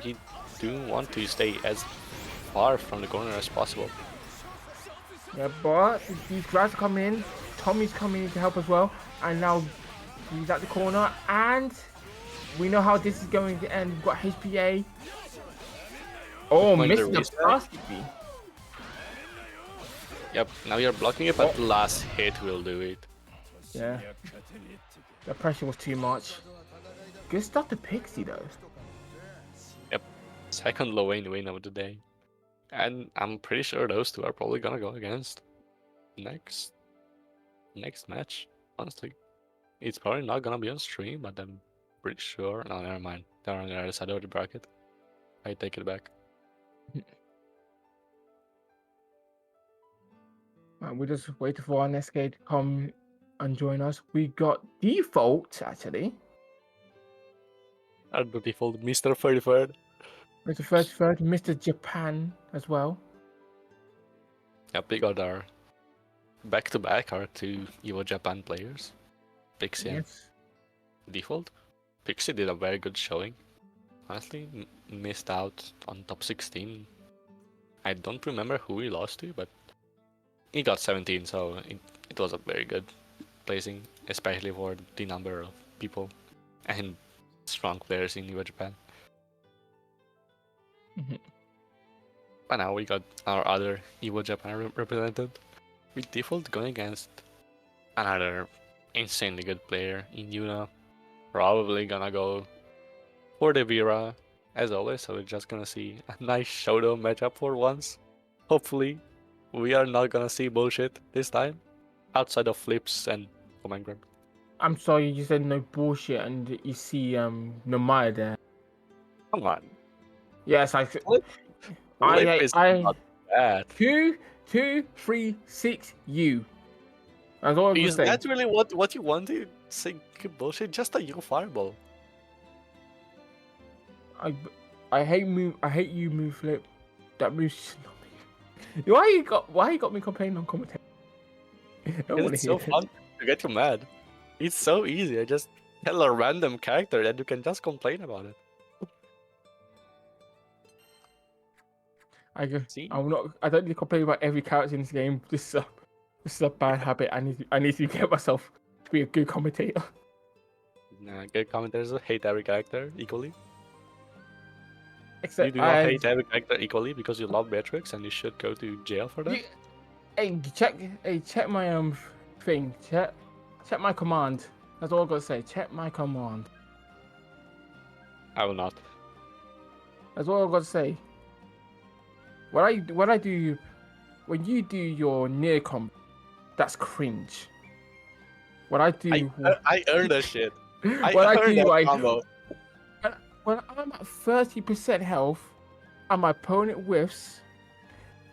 you do want to stay as far from the corner as possible.
Yeah, but these guys come in. Tommy's coming in to help as well, and now he's at the corner, and we know how this is going to end. We've got HPA. Oh,
Going
missed
to
the
restart.
basket.
Yep, now you're blocking it, but last hit will do it.
Yeah, the pressure was too much. Good stuff to Pixie though.
Yep, second low lane win of the day. And I'm pretty sure those two are probably gonna go against next match, honestly. It's probably not gonna be on stream, but I'm pretty sure. No, never mind. They're on the other side of the bracket. I take it back.
We're just waiting for our next guy to come and join us. We got Default actually.
Our beautiful Mr. 33rd.
Mr. 33rd, Mr. Japan as well.
Yep, we got our back-to-back our two Evo Japan players. Pixie and
Yes.
Default. Pixie did a very good showing. Honestly, missed out on top 16. I don't remember who he lost to, but he got 17, so it was a very good placing, especially for the number of people and strong players in Evo Japan. But now we got our other Evo Japan represented, with Default going against another insanely good player in Yuna. Probably gonna go for the Vera as always, so we're just gonna see a nice showdown matchup for once. Hopefully, we are not gonna see bullshit this time. outside of flips and command grab.
I'm sorry, you said no bullshit, and you see Nomaya there.
Come on.
Yes,
Flip
I
is
I
not bad.
2-2-3-6 U. That's all I'm gonna
Is
say.
that really what you want to say? Good bullshit. Just a U fireball.
I hate you move flip. That move should not be. Why you got me complaining on commentary? I don't
Because
want
it's
to
so
hear
fun to get you mad. It's so easy. I just tell a random character and you can just complain about it. See?
I don't need to complain about every character in this game. This is a bad habit. I need to get myself to be a good commentator.
Nah, good commentators hate every character equally. You
Except
do not hate every character equally because you love Beatrix and you should go to jail for that.
check my thing. Check my command. That's all I gotta say. Check my command.
I will not.
That's all I gotta say. What I do when you do your near combo, that's cringe. What I do
I earned that shit. I
what I
earned
do
that combo.
when I'm at 30% health and my opponent whiffs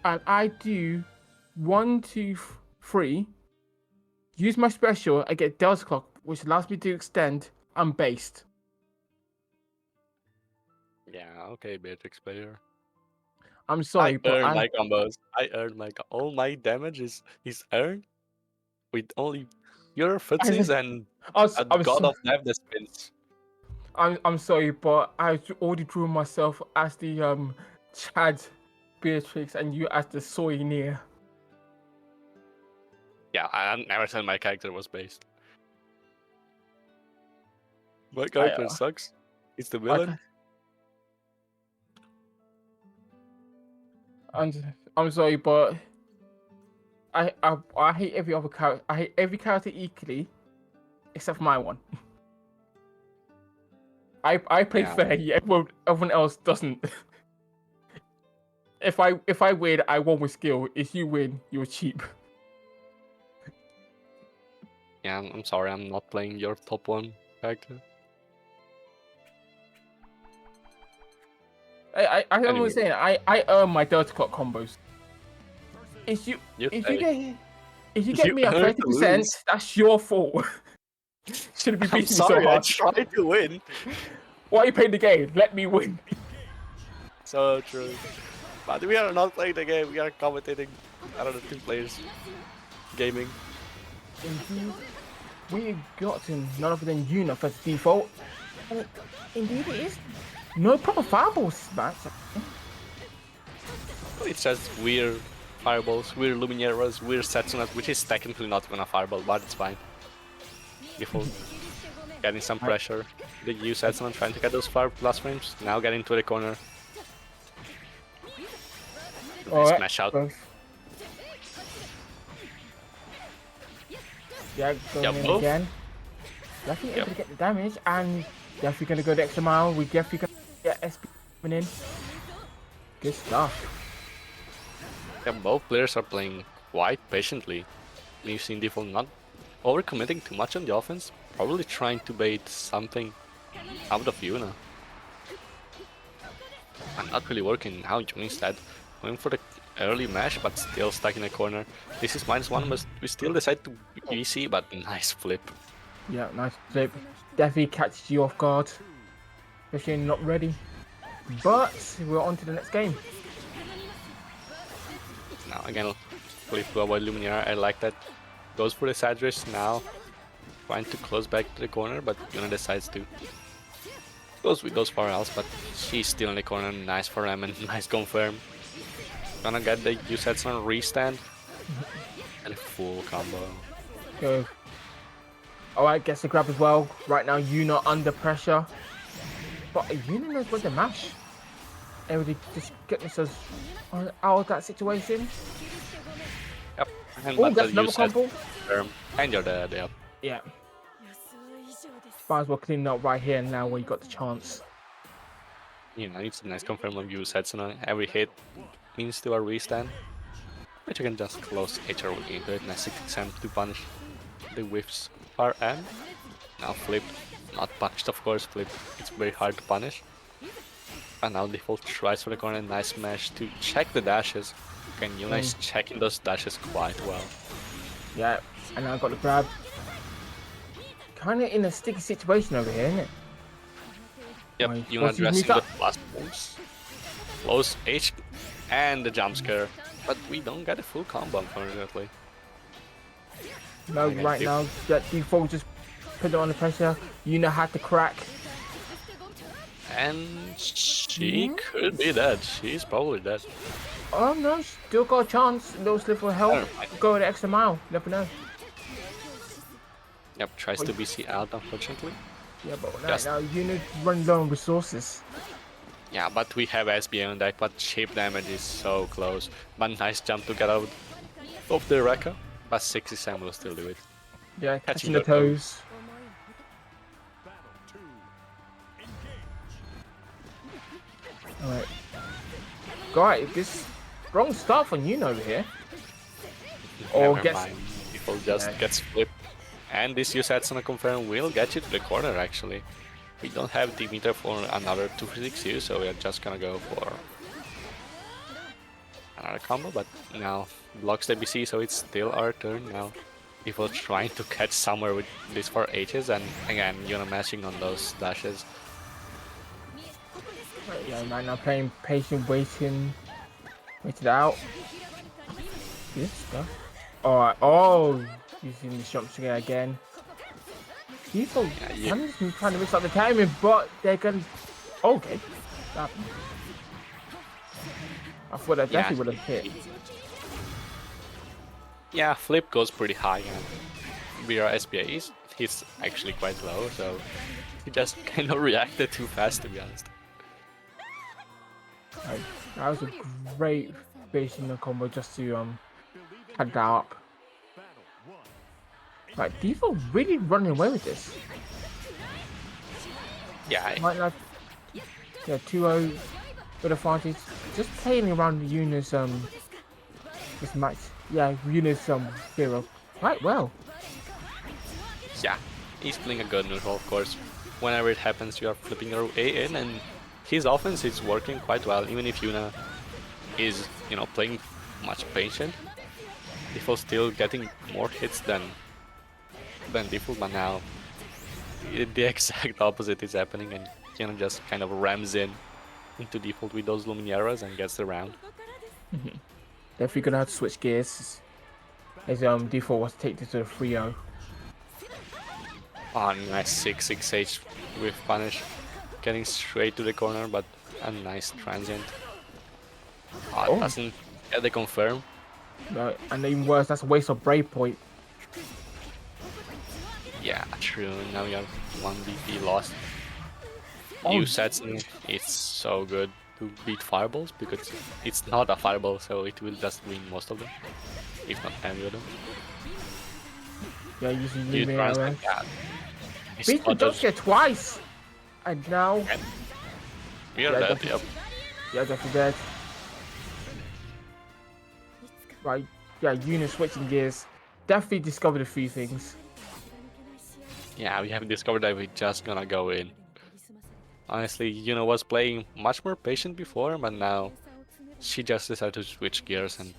and I do 1, 2, 3, use my special, I get Delta Clock, which allows me to extend, I'm based.
Yeah, okay, Beatrix player.
I'm sorry,
I
but
earned my combos. I earned my all my damage is earned with only pure footsies and a god of knife that spins.
I'm sorry, but I already drew myself as the Chad Beatrix and you as the Soy near.
Yeah, I never said my character was based. My character sucks. It's the villain.
I'm sorry, but I hate every other character. I hate every character equally, except for my one. I play fair, yeah. Everyone else doesn't. If I win, I won with skill. If you win, you're cheap.
Yeah, I'm sorry, I'm not playing your top one character.
I don't want to say I earn my Delta Clock combos. If you get me at 30%, that's your fault. Shouldn't be beating me so hard.
I tried to win.
Why are you playing the game? Let me win.
So true. But we are not playing the game, we are commentating another two players gaming.
Indeed, we've gotten none other than Yuna for default. Indeed it is. No proper fireballs, man.
It's just weird fireballs, weird Lumineras, weird Setsunas, which is technically not even a fireball, but it's fine. Default. Getting some pressure. The U Setsuna trying to get those 5+ frames. Now getting to the corner. Smash out.
Yeah, going in again. Definitely able to get the damage, and definitely gonna go the extra mile. We definitely gonna get SP coming in. Good stuff.
Yeah, both players are playing quite patiently. You've seen Default not overcommitting too much on the offense, probably trying to bait something out of Yuna. And not really working now. Yuna instead going for the early mash, but still stuck in a corner. This is -1, but we still decide to EC, but nice flip.
Yeah, nice flip. Definitely catches you off guard, especially when you're not ready. But we're on to the next game.
Now again, flip to avoid Lumineer. I like that. Goes for the side risk now, trying to close back to the corner, but Yuna decides to goes with those far outs, but she's still in the corner. Nice for them and nice confirm. Gonna get the Yusetsun restand and a full combo.
Go. Alright, gets the grab as well. Right now, Yuna under pressure. But Yuna knows where to mash. Able to just get themselves out of that situation.
Yep. And
Oh, that's another combo.
And you're dead, yep.
Yeah. Might as well clean it up right here and now where you got the chance.
You know, it's a nice confirm of Yusetsun. Every hit means to a restand. Which you can just close HR into it, nice attempt to punish the whiffs far end. Now flip, not punished of course, flip, it's very hard to punish. And now default tries for the corner, nice smash to check the dashes. Okay, Yuna is checking those dashes quite well.
Yeah, and I got the grab. Kind of in a sticky situation over here, isn't it?
Yep,
Nice.
Yuna
What's his
addressing
meter?
the last moves. Close H and the jump scare. But we don't get a full combo unfortunately.
No,
Okay,
right now, that default just put it under pressure. Yuna had to crack.
And she could be dead. She's probably dead.
Oh no, still got a chance. Little slip of help.
Never mind.
Go the extra mile. Never know.
Yep, tries to BC out unfortunately.
Yeah, but
Just-
now Yuna run low on resources.
Yeah, but we have SBA on deck, but chip damage is so close. But nice jump to get out of the Rekka. But 67 will still do it.
Yeah,
Catching
catching the
the toes.
toes. Alright. Alright, this wrong start from Yuna over here. Or
Never
gets
mind. People just
Yeah.
gets flipped. And this Usats on a confirm will get you to the corner actually. We don't have Demeter for another 2-6 so we are just gonna go for another combo, but now blocks the BC, so it's still our turn now. People trying to catch somewhere with these 4 H's, and again, Yuna mashing on those dashes.
yeah, right now playing patient, waiting it out. Good stuff. Alright, oh, using the jump scare again. People,
Yeah,
I'm just trying to mix up the timing, but they're gonna. Okay. That- I thought that definitely would have hit.
Yeah, flip goes pretty high, and VR SBA he's actually quite low, so he just kind of reacted too fast to be honest.
Right, that was a great finishing the combo just to head that up. Right, Devo really running away with this.
Yeah,
Might not. Yeah, 2-0 with advantage. Just playing around Yuna's this match. Yeah, Yuna's hero. Right, well.
yeah, he's playing a good neutral, of course. Whenever it happens, you are flipping your A in, and his offense is working quite well, even if Yuna is, playing much patient. Default still getting more hits than Default, but now the exact opposite is happening, and Yuna just kind of rams into Default with those Lumineras and gets the round.
Definitely gonna have to switch gears. As Default was to take this to the 3-0.
Oh, nice 6-6H with punish, getting straight to the corner, but a nice transient.
Oh.
Doesn't get the confirm.
No, and even worse, that's a waste of brave point.
Yeah, true. Now you have 1 BP lost.
Oh.
You sets it's so good to beat fireballs because it's not a fireball, so it will just win most of them, if not any of them.
Yeah, using
You
Lumiere.
translate that. It's
Beat the
not
jump
just-
scare twice! And now,
We are
Yeah,
dead,
definitely.
yep.
yeah, definitely dead. Right, yeah, Yuna switching gears. Definitely discovered a few things.
Yeah, we have discovered that we're just gonna go in. Honestly, Yuna was playing much more patient before, but now she just decided to switch gears and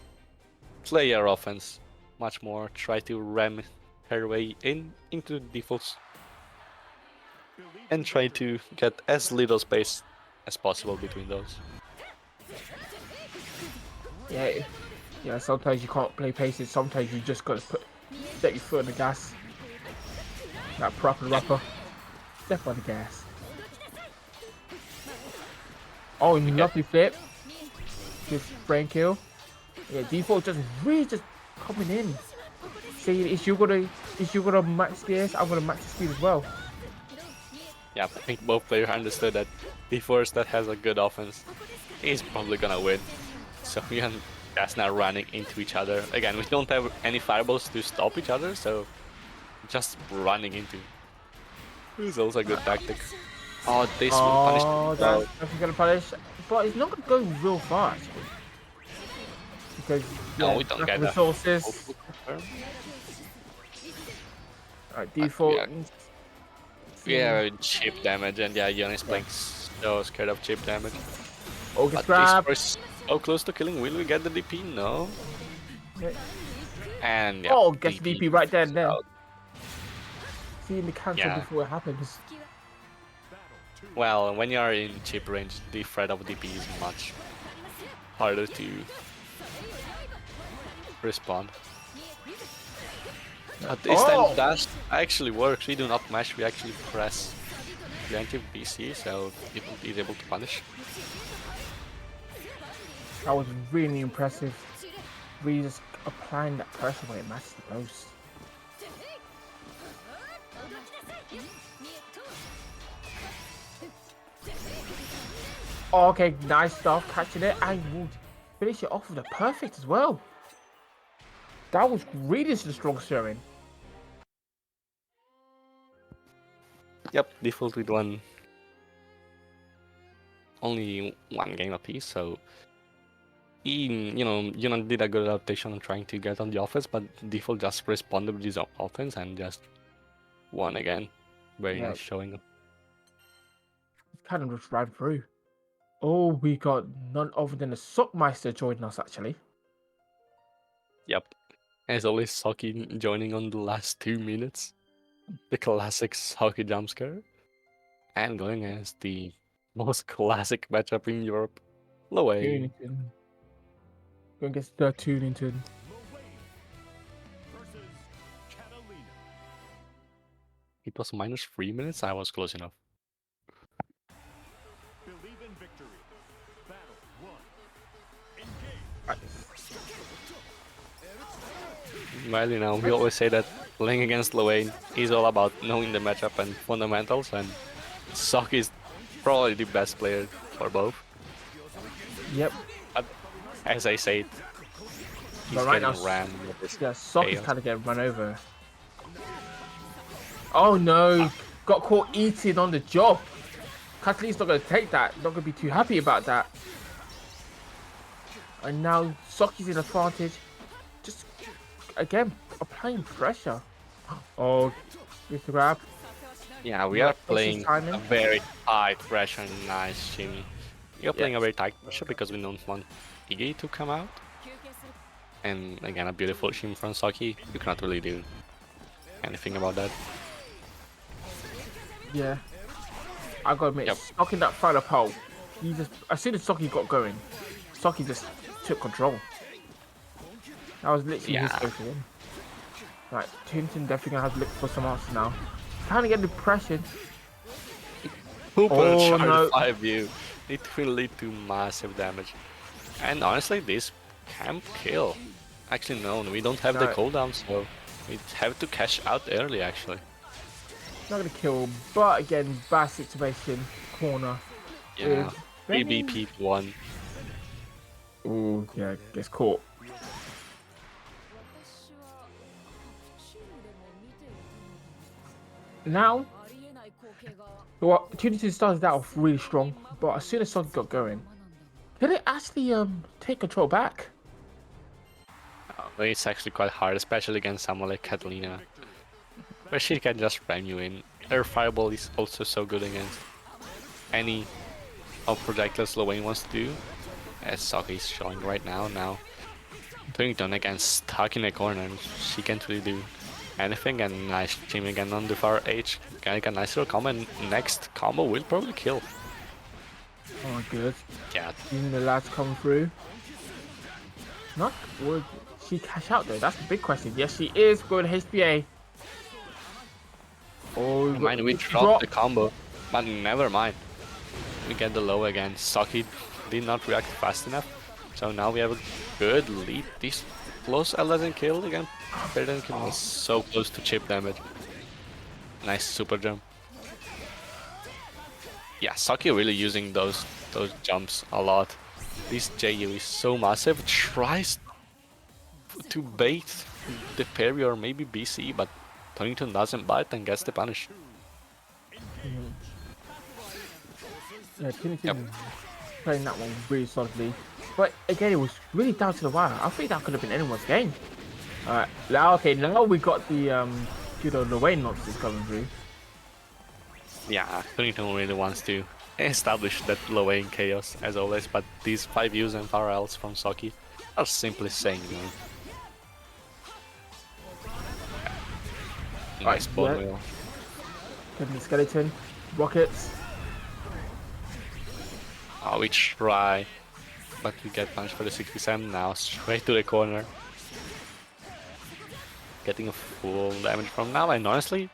play her offense much more, try to ram her way into defaults and try to get as little space as possible between those.
Yeah, yeah, sometimes you can't play patient, sometimes you just gotta set your foot on the gas. That proper rapper. Step on the gas. Oh, lovely flip. Good brain kill. Yeah, default just really just coming in. See, is you gonna max gears? I'm gonna max the speed as well.
Yeah, I think both players understood that the force that has a good offense is probably gonna win. So we are just now running into each other. Again, we don't have any fireballs to stop each other, so just running into is also a good tactic. Oh, this will punish
Oh,
me.
that's definitely gonna punish. But it's not gonna go real far actually. because
No,
yeah,
we don't
lack
get
of
a
resources.
full confirm.
Alright,
But
default.
yeah, chip damage, and yeah, Yon is
Yeah.
playing so scared of chip damage.
Oh, gets
But this
grabbed.
was so close to killing. Will we get the DP? No.
Yeah.
And yeah,
Oh, gets
DP.
VP right there and then.
out.
Seeing the cancel
Yeah.
before it happens.
Well, when you are in chip range, the threat of DP is much harder to respond. But this time dash actually works. We do not mash, we actually press the anti-BC, so it is able to punish.
That was really impressive. Really just applying that pressure when it matches the most. Oh, okay, nice stuff, catching it, and we'll finish it off with a perfect as well. That was really just a strong showing.
Yep, default with only one game apiece, so Yuna did a good adaptation on trying to get on the offense, but default just responded with his offense and just won again. Very nice showing up.
Kind of just ran through. Oh, we got none other than the Sockmeister joining us actually.
Yep. As always, Saki joining on the last 2 minutes. The classic Saki jump scare. And going as the most classic matchup in Europe. Loay.
Tunington. Go against the Tunington.
It was minus 3 minutes, I was close enough. Well, we always say that playing against Loay is all about knowing the matchup and fundamentals, and Saki is probably the best player for both.
Yep.
But as I said, he's
right
getting
now,
rammed with this
yeah, Sock is
chaos.
kind of getting run over. Oh no, got caught eating on the job. Catalina's not going to take that, not going to be too happy about that. And now Soki's in advantage. Just, again, applying pressure. Oh, with the grab.
Yeah, we are playing
timing.
a very tight pressure. Nice, Jimmy. We are playing a very tight pressure because we don't want Iggy to come out. And again, a beautiful shim from Saki. You cannot really do anything about that.
Yeah. I gotta admit, Socky that final pole, he just, as soon as Socky got going, Socky just took control. That was literally his go to win. Right, Tintin definitely gonna have to look for some answers now. Trying to get the pressure.
Hooper charge 5 view. It will lead to massive damage. And honestly, this can kill. Actually, no, we don't have the cooldown, so we have to cash out early, actually.
Not gonna kill, but again, bad situation. Corner.
Yeah, BBP 1.
Ooh, yeah, gets caught. Now, well, Trinity started that off really strong, but as soon as Socky got going, did it actually take control back?
It's actually quite hard, especially against someone like Catalina, where she can just ram you in. Her fireball is also so good against any of projectiles Lowain wants to do, as Saki is showing right now. Now, Turrington again stuck in a corner, and she can't really do anything. And nice team again on the far edge, getting a nice little combo. And next combo will probably kill.
Oh, good.
Yeah.
Using the lads coming through. Not would she cash out though? That's the big question. Yes, she is going to HBA. Oh,
mind we dropped the combo, but never mind. We get the low again. Saki did not react fast enough, so now we have a good lead. This close L kill again. Better kill was so close to chip damage. Nice super jump. Yeah, Saki really using those jumps a lot. This JU is so massive. Tries to bait the parry or maybe BC, but Torrington doesn't bite and gets the punish.
Yeah, Trinity playing that one really solidly. But again, it was really down to the wire. I think that could have been anyone's game. Alright, now okay, now we got the the way nonsense coming through.
Yeah, Dunkin'Yips really wants to establish that low lane chaos as always, but these 5 U's and RLs from Saki are simply saying no. Nice bone
yeah.
wheel.
Getting the skeleton, rockets.
Oh, we try, but we get punished for the 67 now, straight to the corner. Getting a full damage from now, and honestly,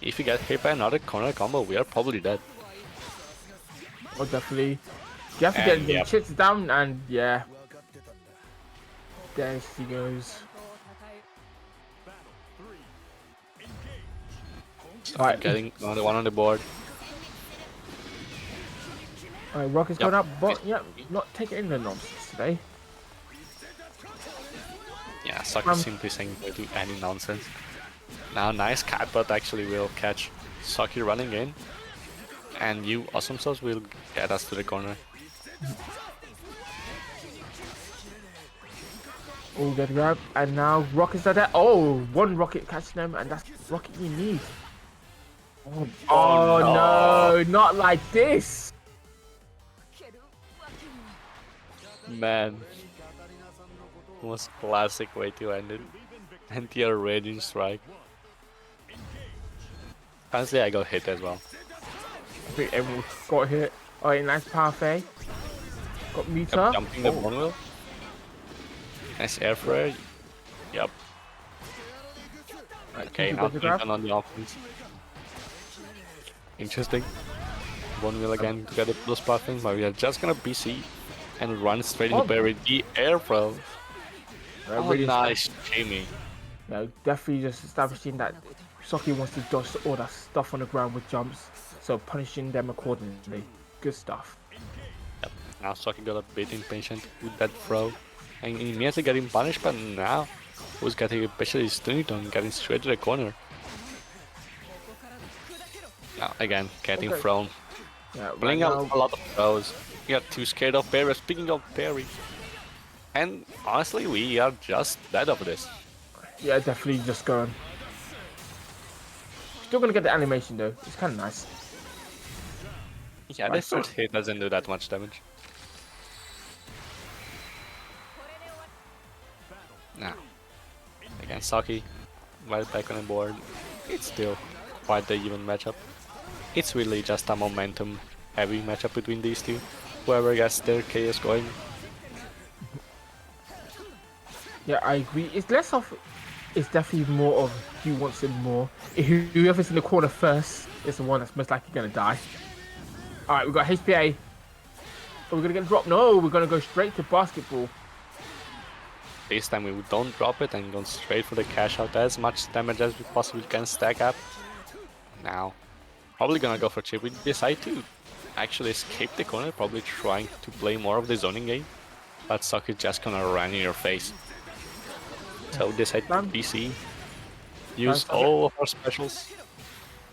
if we get hit by another corner combo, we are probably dead.
Oh, definitely. You have to
And,
get the
yep.
chits down, and yeah. There she goes. Alright.
Getting another one on the board.
Alright, rockets
Yep.
going up, but yeah, not taking in the nonsense today.
Yeah, Saki simply saying no to any nonsense. Now, nice cat, but actually will catch Saki running in. And you awesome sauce will get us to the corner.
Oh, get grabbed, and now rockets are there. Oh, one rocket catching them, and that's the rocket you need. Oh, no, not like this.
Man. Most classic way to end it. Anti-air raging strike. Honestly, I got hit as well.
I think everyone got hit. Alright, nice parfait. Got meter.
Yep, jumping the bone wheel. Nice air flare. Yep. Okay, now Ethan on the offense. Interesting. Bone wheel again to get the plus buffing, but we are just gonna BC and run straight into parry the air flow. Oh,
really
nice, Jamie.
Yeah, definitely just establishing that Saki wants to dodge all that stuff on the ground with jumps, so punishing them accordingly. Good stuff.
Yep. Now Saki got a bit impatient with that throw and immediately getting punished, but now who's getting especially Dunkin'Yips getting straight to the corner. Now again, getting thrown.
Yeah,
Pulling out a lot of throws. We are too scared of parry. Speaking of parry. And honestly, we are just dead of this.
Yeah, definitely just going. Still gonna get the animation though. It's kind of nice.
Yeah, the first hit doesn't do that much damage. Now, again, Saki, right back on the board. It's still quite the even matchup. It's really just a momentum heavy matchup between these two. Whoever gets their chaos going.
Yeah, I agree. It's less of. It's definitely more of who wants it more. Whoever's in the corner first is the one that's most likely gonna die. All right, we got HPA. Are we gonna get dropped? No, we're gonna go straight to basketball.
This time we don't drop it and go straight for the cash out. As much damage as we possibly can stack up. Now, probably gonna go for chip. We decide to actually escape the corner, probably trying to play more of the zoning game. But Saki just gonna run in your face. So decide to BC. Use all of our specials.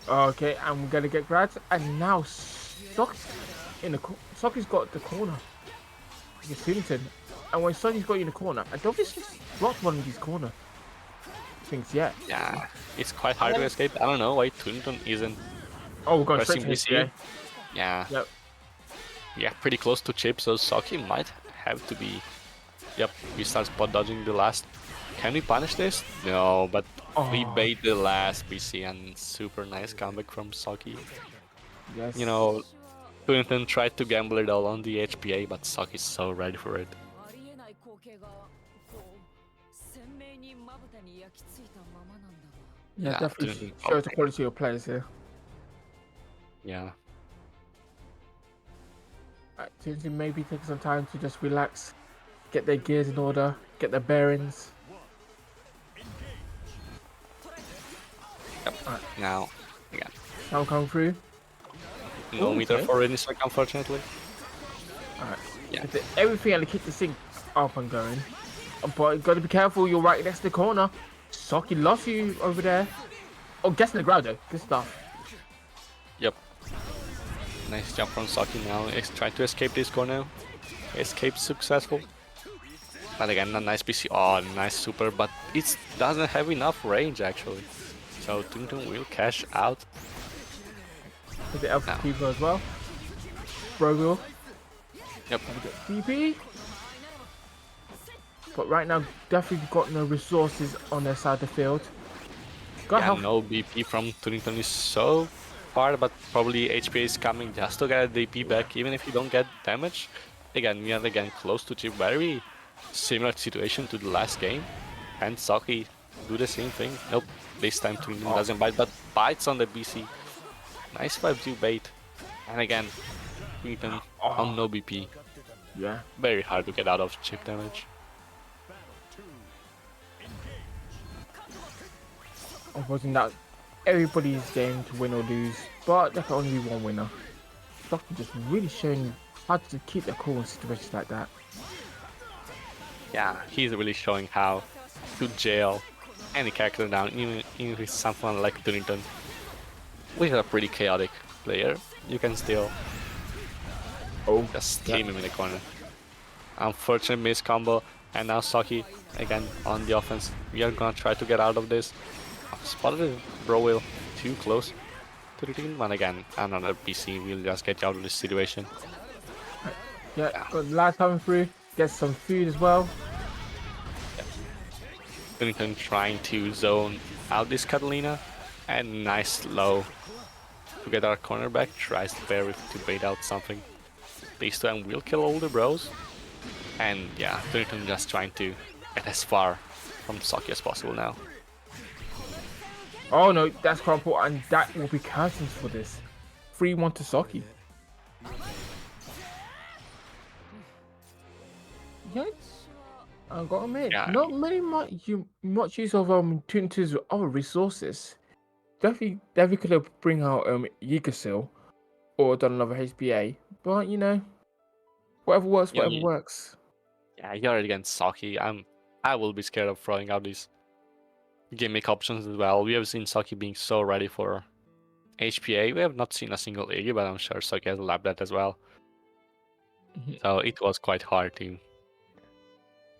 Okay, and we're gonna get grabbed. And now Saki's got the corner. It's Huntington. And when Saki's got you in the corner, I don't think he's blocked one of these corner things yet.
Yeah, it's quite hard to escape. I don't know why Huntington isn't.
Oh, we're going straight
pressing
to
BC. Yeah.
Yep.
Yeah, pretty close to chip, so Saki might have to be. Yep, we start spot dodging the last. Can we punish this? No, but we bait the last BC and super nice comeback from Saki.
Yes.
You know, Huntington tried to gamble it all on the HPA, but Saki's so ready for it.
Yeah, definitely shows the quality of players here.
Yeah.
Tunzi maybe take some time to just relax, get their gears in order, get their bearings.
Yep. Now, again.
Now come through.
No meter for any sec, unfortunately.
Alright.
Yeah.
Everything and keep the sync up and going. But gotta be careful, you're right next to the corner. Saki lost you over there. Oh, guessing the ground though. Good stuff.
Yep. Nice jump from Saki now. He's trying to escape this corner. Escape successful. But again, a nice PC. Oh, nice super, but it doesn't have enough range actually. So Dunkin will cash out.
With the Alpha
now.
Keeper as well. Brogul.
Yep.
DP. But right now, definitely got no resources on their side of the field. Got
Yeah,
help.
no BP from Turington is so far, but probably HP is coming just to get a DP back, even if you don't get damage. Again, we are again close to chip. Very similar situation to the last game. And Saki do the same thing. Nope, this time Turington doesn't bite, but bites on the BC. Nice 5-2 bait. And again, Turington on no BP.
Yeah.
Very hard to get out of chip damage.
Unfortunately, that everybody's game to win or lose, but there can only be one winner. Doctor just really showing how to keep their cool in situations like that.
Yeah, he's really showing how to jail any character down, even with someone like Turington, which is a pretty chaotic player. You can still just team him in the corner. Unfortunate miss combo, and now Saki again on the offense. We are gonna try to get out of this. Spotted Bro Will too close to the team, and again another PC will just get you out of this situation.
Yeah, got lad coming through. Get some food as well.
Turington trying to zone out this Catalina, and nice low to get our cornerback. Tries to parry to bait out something. These two will kill all the bros, and yeah, Turington just trying to get as far from Saki as possible now.
Oh no, that's crumple, and that will be curtains for this. 3-1 to Saki. Yeah, I gotta admit, not many much use of Tuntu's other resources. Definitely could have bring out Yggdrasil or done another HBA, but you know, whatever works, whatever works.
Yeah, you're against Saki. I will be scared of throwing out these gimmick options as well. We have seen Saki being so ready for HPA. We have not seen a single Iggy, but I'm sure Saki has labbed that as well. So it was quite hard to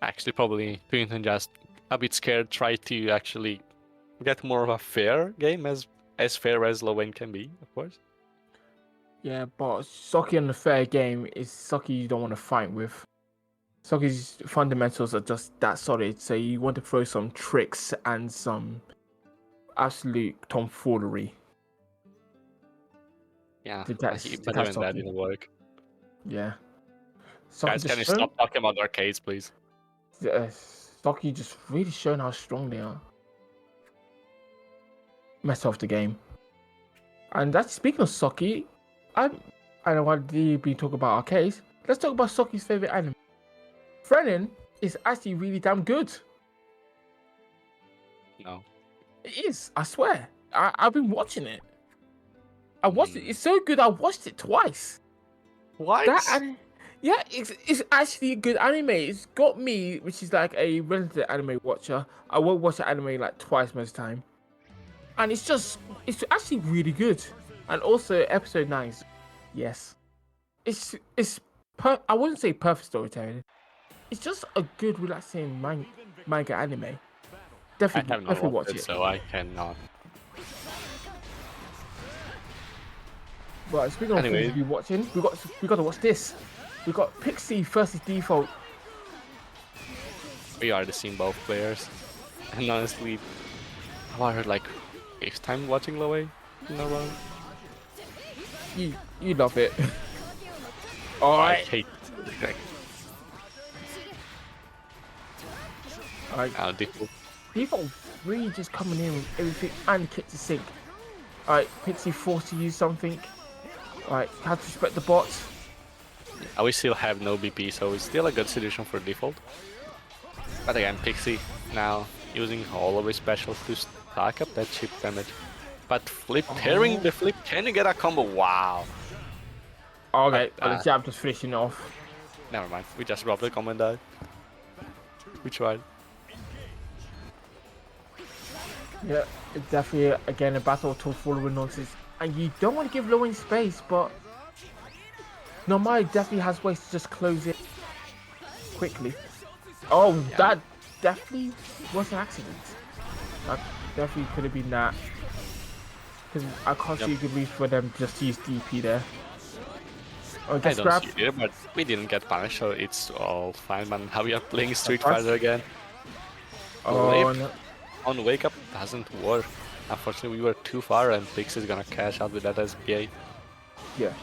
actually probably Turington just a bit scared, try to actually get more of a fair game, as fair as low end can be, of course.
Yeah, but Saki in the fair game is Saki you don't want to fight with. Saki's fundamentals are just that solid, so you want to throw some tricks and some absolute tomfoolery.
Yeah,
to
but
catch
even that
Saki.
didn't work.
Yeah.
Guys, can you stop talking about arcades, please?
Saki just really showing how strong they are. Mess off the game. And that's speaking of Saki, I don't want to be talking about arcades. Let's talk about Saki's favorite anime. Frenin is actually really damn good.
No.
It is, I swear. I've been watching it. I watched it. It's so good. I watched it twice.
What?
Yeah, it's actually a good anime. It's got me, which is like a relative anime watcher. I will watch the anime like twice most time, and it's actually really good. And also episode 9, yes, it's I wouldn't say perfect storytelling. It's just a good, relaxing manga anime. Definitely watch it.
So I cannot.
But speaking of things to be watching, we got to watch this. We got Pixie versus Default.
We are the same both players, and honestly, I like 8th time watching Low A in a row.
You love it. Alright.
I hate it.
Alright.
Now Default.
Default really just coming in with everything and kick to sink. Alright, Pixie forced to use something. Alright, had to spread the bots.
We still have no BP, so it's still a good situation for Default. But again, Pixie now using all of his specials to stack up that chip damage. But pairing the flip, can you get a combo? Wow.
Okay, the jab just finishing off.
Never mind, we just robbed the combo and died. We tried.
Yeah, it's definitely again a battle to follow nonsense. And you don't want to give Low End space, but Nomai definitely has ways to just close it quickly. Oh,
Yeah.
that definitely was an accident. That definitely could have been that. Because I can't
Yep.
see a good reason for them to just use DP there. Oh,
I
gets
don't see
grabbed.
it, but we didn't get punished, so it's all fine, man. How we are playing Street
That's
Fighter again. Flip
Oh, no.
on Wake Up doesn't work. Unfortunately, we were too far, and Pixie's gonna cash out with that SBA.
Yeah.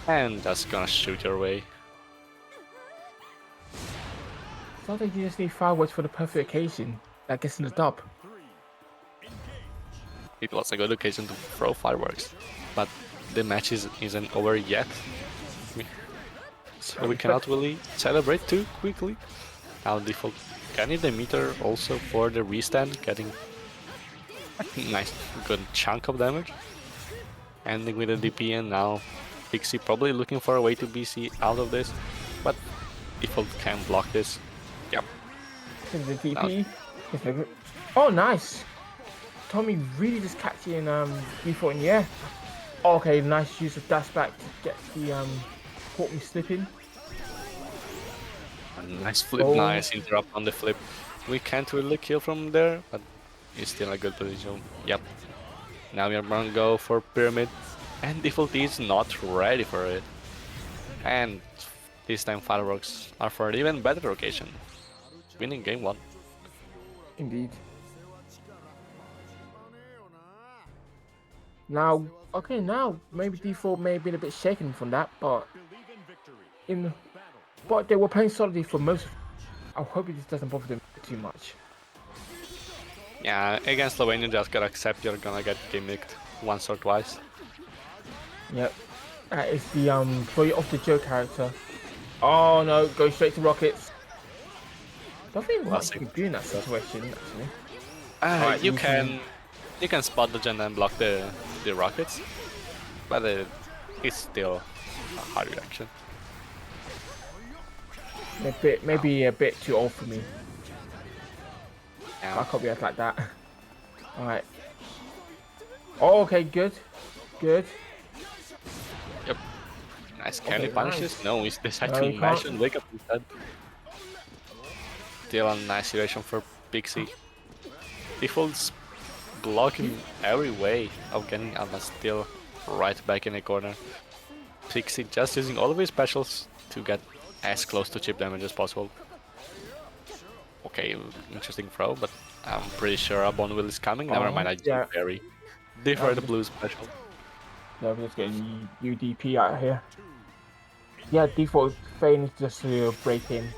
And that's gonna shoot your way.
Sometimes you just need fireworks for the perfect occasion. That gets in the dub.
It was a good occasion to throw fireworks, but the match isn't over yet. So we cannot really celebrate too quickly. Now default can hit the meter also for the restand, getting a nice good chunk of damage. Ending with a DP, and now Pixie probably looking for a way to BC out of this, but default can block this. Yep.
The DP. Oh, nice. Tommy really just catching default in the air. Okay, nice use of dash back to get the caught me slipping.
A nice flip,
Oh.
nice interrupt on the flip. We can't really kill from there, but it's still a good position. Yep. Now we're gonna go for pyramid, and default is not ready for it. And this time fireworks are for an even better occasion. Winning game 1.
Indeed. Now, okay, now maybe default may have been a bit shaken from that, but but they were playing solidly for most. I hope this doesn't bother them too much.
Yeah, against Slovenia, just gotta accept you're gonna get gimmicked once or twice.
Yep. That is the for you off the Joe character. Oh no, go straight to rockets. I don't think much you can do in that situation actually. Alright,
You
easy.
can spot the gen and block the rockets, but it's still a hard reaction.
Maybe a bit too old for me. I
Yeah.
can't react like that. Alright. Oh, okay, good. Good.
Yep. Nice. Can he
Okay,
punish
nice.
this? No, he's decided
No,
to
he
mash
can't.
and wake up instead. Still a nice situation for Pixie. Default's blocking every way of getting out, but still right back in the corner. Pixie just using all of his specials to get as close to chip damage as possible. Okay, interesting throw, but I'm pretty sure a Bone Will is coming. Never mind, I
Yeah.
very different
just-
blue special.
No, we're just getting UDP out of here. Yeah, default feigning just to break in.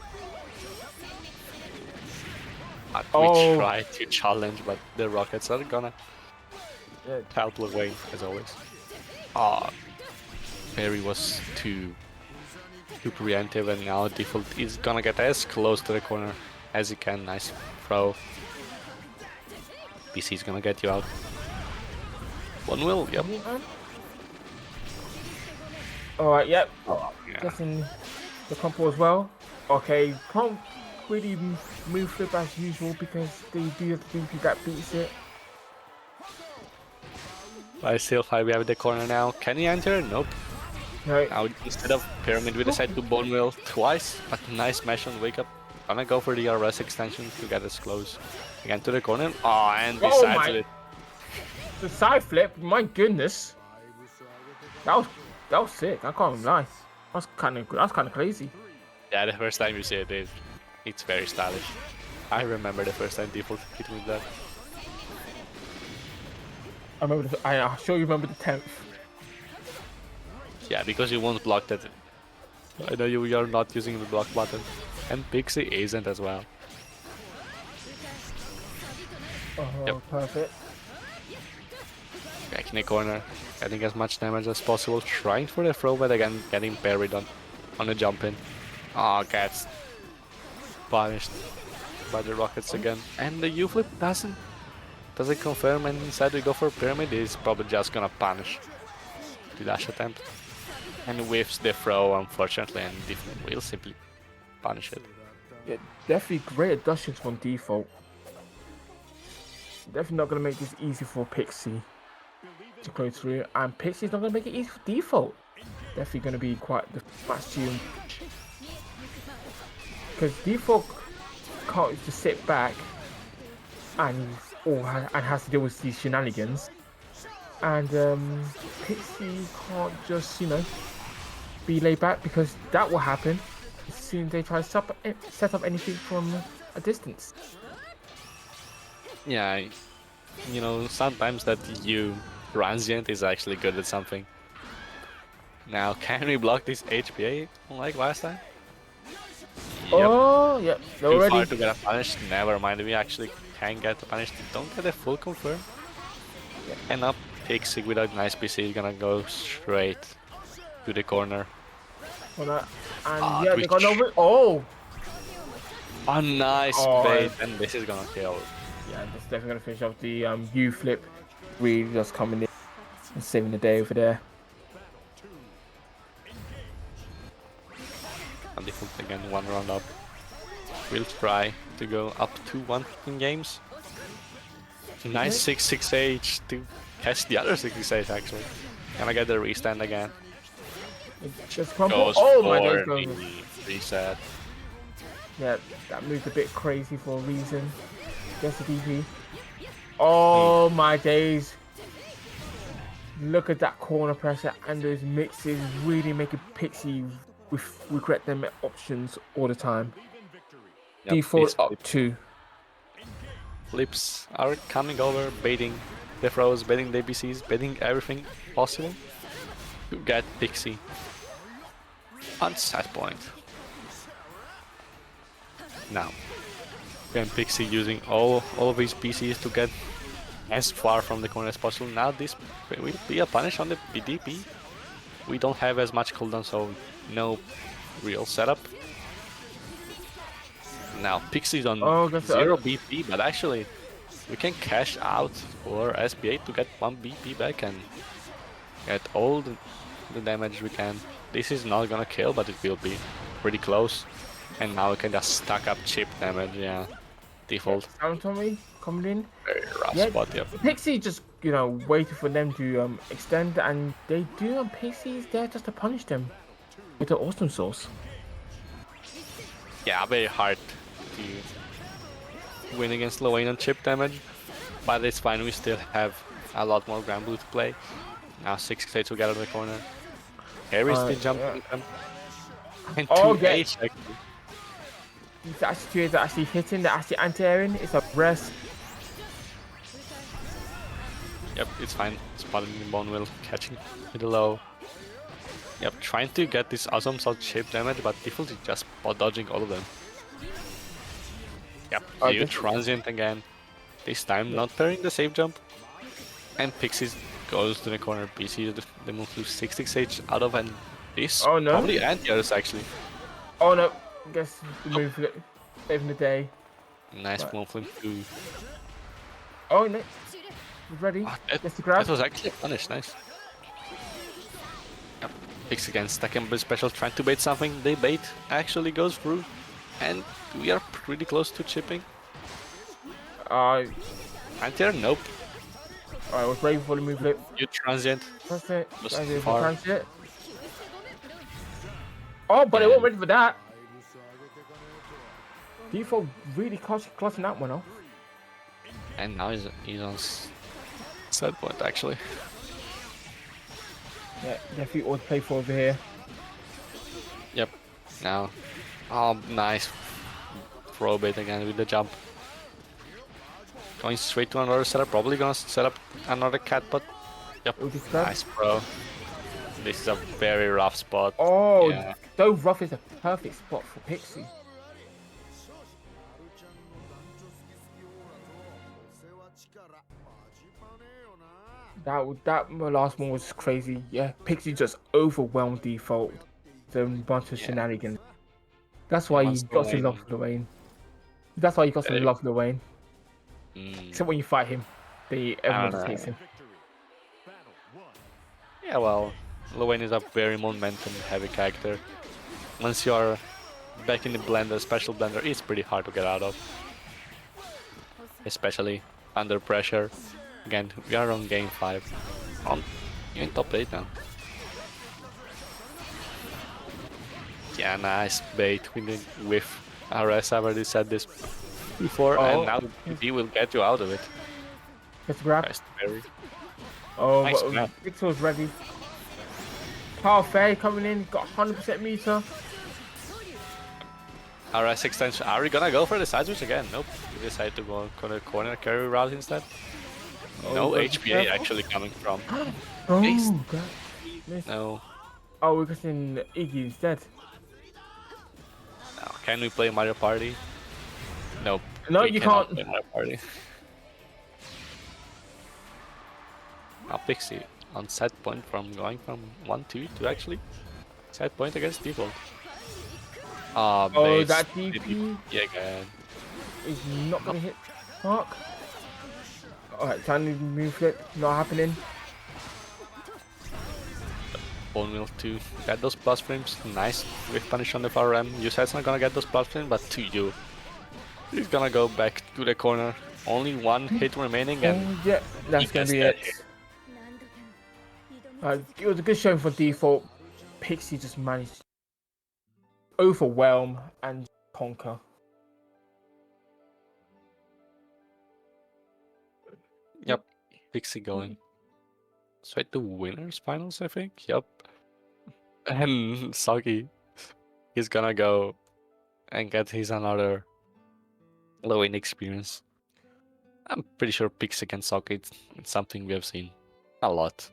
But
Oh.
we try to challenge, but the rockets are gonna
Yeah.
help away as always. Ah, Perry was too preemptive, and now default is gonna get as close to the corner as he can. Nice throw. PC is gonna get you out. One will, yep.
Alright, yep.
Oh, yeah.
Guessing the compo as well. Okay, can't really move flip as usual because they do have the DP that beats it.
I still 5 the corner now. Can he enter? Nope.
No,
Now instead of pyramid, we decide to bone wheel twice, but nice mesh on wake up. Gonna go for the RS extension to get us close again to the corner. Oh, and
Oh
besides
my-
it,
the side flip, my goodness. That was sick, I can't even lie. That's kind of crazy.
yeah, the first time you see it, it's very stylish. I remember the first time default hit with that.
I'm sure you remember the 10th.
Yeah, because you won't block that. I know you are not using the block button, and Pixie isn't as well.
Oh,
Yep.
perfect.
Back in the corner, getting as much damage as possible, trying for the throw, but again getting parried on the jump in. Oh, gets punished by the rockets again, and the U flip doesn't confirm, and instead we go for pyramid. He's probably just gonna punish the dash attempt, and whiffs the throw unfortunately, and default will simply punish it.
Yeah, definitely great additions from default. Definitely not going to make this easy for Pixie to go through, and Pixie's not going to make it easy for default. Definitely going to be quite the match tune. because default can't just sit back and and has to deal with these shenanigans, and Pixie can't just be laid back, because that will happen as soon as they try to set up anything from a distance.
Yeah, sometimes that you transient is actually good at something. Now, can we block this HPA like last time? Yep.
Oh, yeah, they're
Too far
already.
to get a punish. Never mind, we actually can get the punish. Don't get a full confirm. And up Pixie with a nice PC is gonna go straight to the corner.
And
Ah,
yeah, they got no. Oh,
a nice
Oh,
bait, and this is gonna kill.
yeah, that's definitely gonna finish off the U flip. Really just coming in and saving the day over there.
And default again, one round up. We'll try to go up 2-1 in games. Nice 6-6H to catch the other 6-6H actually. Can I get the restand again?
Just crumple.
Goes
Oh my
for
days,
the reset.
yeah, that moved a bit crazy for a reason. Gets the DP. Oh my days. Look at that corner pressure and those mixes really making Pixie regret them options all the time.
Yep,
Default
these
up 2.
flips are coming over, baiting the throws, baiting the ABCs, baiting everything possible to get Pixie on set point. Now, again, Pixie using all of his PCs to get as far from the corner as possible. Now this will be a punish on the BDP. We don't have as much cooldown, so no real setup. Now Pixie's on 0 BP, but actually we can cash out for SB8 to get 1 BP back and get all the damage we can. This is not gonna kill, but it will be pretty close. And now we can just stack up chip damage, yeah. Default.
Anatomy coming in.
Very rough spot, yep.
Pixie just, waited for them to extend, and they do, and Pixie's there just to punish them with the awesome sauce.
Yeah, very hard to win against Lowain on chip damage, but it's fine, we still have a lot more Grand Blue to play. Now 6 states will get out of the corner. Here is the jump. Yeah. And 2H actually.
These actually are actually hitting, they're actually anti-airing. It's a rest.
Yep, it's fine. Spotting the Bone Wheel, catching with the low. Yep, trying to get this awesome salt chip damage, but default is just spot dodging all of them. Yep, you transient again. This time not pairing the safe jump. And Pixies goes to the corner. PC the move to 6-6H out of, and this probably anti-airs actually.
Oh no, guess the move saving the day.
Nice move flip too.
Oh no, he's ready. Gets the grab.
That was actually punished, nice. Yep. Pix again, stacking with special, trying to bait something. They bait, actually goes through. And we are pretty close to chipping. Anti-air, nope.
I was ready for the move flip.
You transient.
That's it. Transient. Oh, but they weren't ready for that. Default really clutching that one off.
And now he's on set point actually.
Yeah, definitely all to play for over here.
Yep. Now, nice throw bait again with the jump. Going straight to another setup. Probably gonna set up another cat, but yep. Nice bro. This is a very rough spot.
Oh, yeah. So rough is a perfect spot for Pixie. That last one was crazy. Yeah, Pixie just overwhelmed default. A bunch of shenanigans. That's why you got to love Lowain. That's why you got to love Lowain. Except when you fight him, everyone just hates him.
Yeah, well, Lowain is a very momentum-heavy character. Once you are back in the blender, special blender, it's pretty hard to get out of. Especially under pressure. Again, we are on game 5. You're in top 8 now. Yeah, nice bait with the whiff. RS already said this before, and now he will get you out of it.
Let's grab.
Nice parry.
Oh,
Nice
but
grab.
Victor's ready. Parfait coming in, got 100% meter.
RS extension. Are we gonna go for the side switch again? Nope. We decided to go on the corner carry route instead. No
but be
HPA
careful.
actually coming from.
Oh, God. Missed.
No.
Oh, we're getting Iggy instead.
Now, can we play Mario Party? Nope.
No,
we
you
cannot
can't.
play Mario Party. Now Pixie on set point from going from 1-2 to actually set point against default.
Oh,
Base.
that DP
Yeah, again.
is not going to hit Mark. Alright, tiny move flip, not happening.
Bone Wheel 2. Get those plus frames. Nice. With punish on the far ram. You said it's not gonna get those plus frames, but to you. He's gonna go back to the corner. Only one hit remaining and
Oh, yeah, that's going to be it. It was a good showing for default. Pixie just managed to overwhelm and conquer.
Yep. Pixie going. Straight to winners finals, I think. Yep. And Soggy, he's gonna go and get his another low-in experience. I'm pretty sure Pixie can Soggy. It's something we have seen a lot.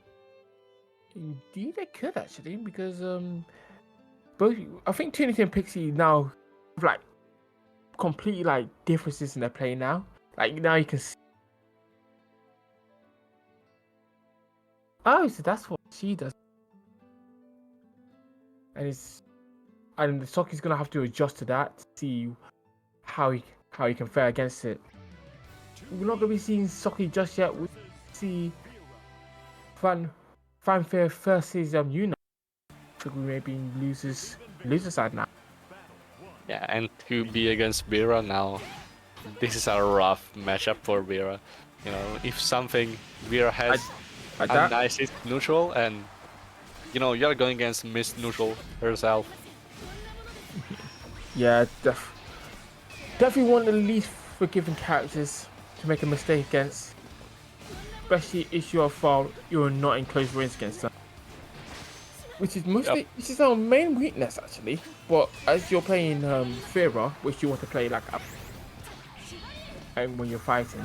Indeed, they could actually, because both I think Trinity and Pixie now have like completely like differences in their play now. Like now you can see. Oh, so that's what she does, and the Soki's gonna have to adjust to that to see how he can fare against it. We're not gonna be seeing Soki just yet. We see Fanfare versus Yuna. I think we may be in loser side now.
Yeah, and to be against Vera now, this is a rough matchup for Vera. You know, if something Vera has a nice hit neutral, and you know you're going against Miss Neutral herself.
Yeah, definitely one of the least forgiving characters to make a mistake against. Especially if you're not in close range against them. Which is our main weakness actually. But as you're playing Fira, which you want to play like up and when you're fighting,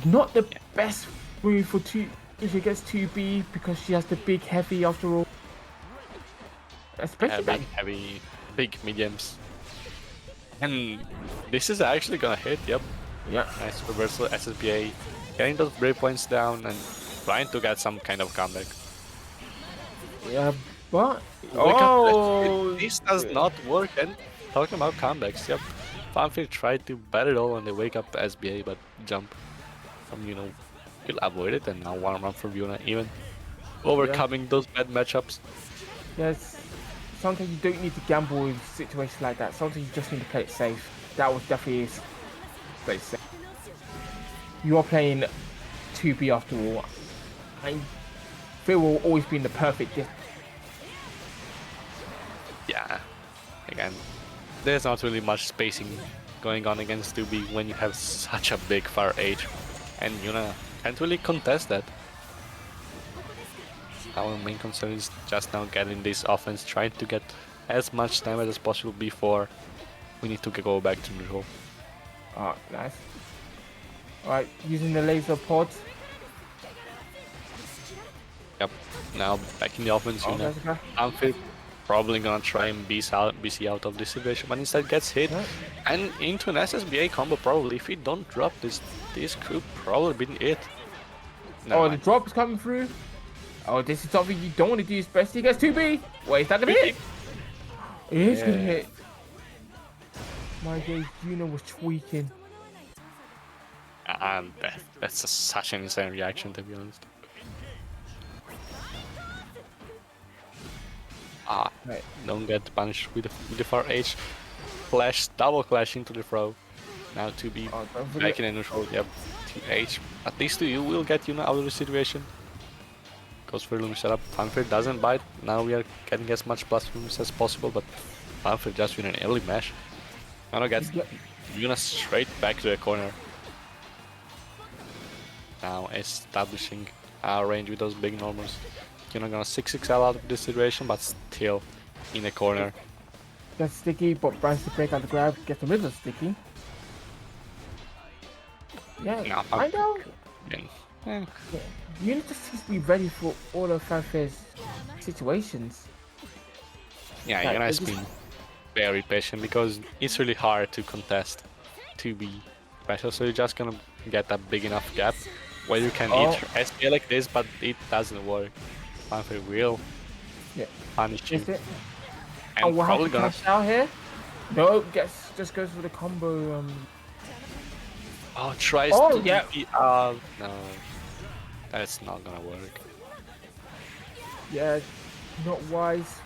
not the best move for if she gets 2B because she has the big heavy after all. Especially
big, heavy, big mediums. And this is actually gonna hit, yep.
Yeah.
Nice reversal, SSBA. Getting those breakpoints down and trying to get some kind of comeback.
Yeah, but
this does not work. And talking about comebacks, yep. Fanfare tried to bat it all on the wake up SBA, but jump from will avoid it, and now one run from Yuna, even overcoming those bad matchups.
Yes, sometimes you don't need to gamble in situations like that. Sometimes you just need to play it safe. That was definitely play it safe. You are playing 2B after all. And Phil will always be in the perfect gift.
Yeah, again, there's not really much spacing going on against 2B when you have such a big far H, and Yuna can't really contest that. Our main concern is just now getting this offense, trying to get as much damage as possible before we need to go back to neutral.
Ah, nice. Alright, using the laser pod.
Yep, now back in the offense, Yuna. Fanfare probably gonna try and BC out of this situation, but instead gets hit and into an SSBA combo probably. If we don't drop this could probably be it.
No, the drop is coming through. Oh, this is something you don't want to do, especially against 2B. Wait, is that gonna hit? It is gonna hit. My days, Yuna was tweaking.
And that's such an insane reaction, to be honest. Don't get punished with the far H. Flash, double clash into the throw. Now 2B back in a neutral. Yep, 2H. At least you will get Yuna out of the situation. Goes for Loom setup. Fanfare doesn't bite. Now we are getting as much plus rooms as possible, but Fanfare just with an early mash. Now gets
Yeah.
Yuna straight back to the corner. Now establishing our range with those big normals. Yuna gonna 6XL out of this situation, but still in the corner.
Gets sticky, but Brian's to break out the grab, gets the middle sticky. Yeah,
Now,
I know.
again,
Yeah. You need to just be ready for all of Fanfare's situations.
yeah,
Like,
Yuna has
it just-
been very patient because it's really hard to contest to be special, so you're just gonna get a big enough gap where you can
Oh.
eat SPL like this, but it doesn't work. Fanfare will
Yeah.
punish you.
Is it?
And
Oh, we'll have
probably
to
gonna
cash out here. No, just goes for the combo.
tries
Oh,
to
yeah.
TP. No, that's not gonna work.
Yeah, not wise.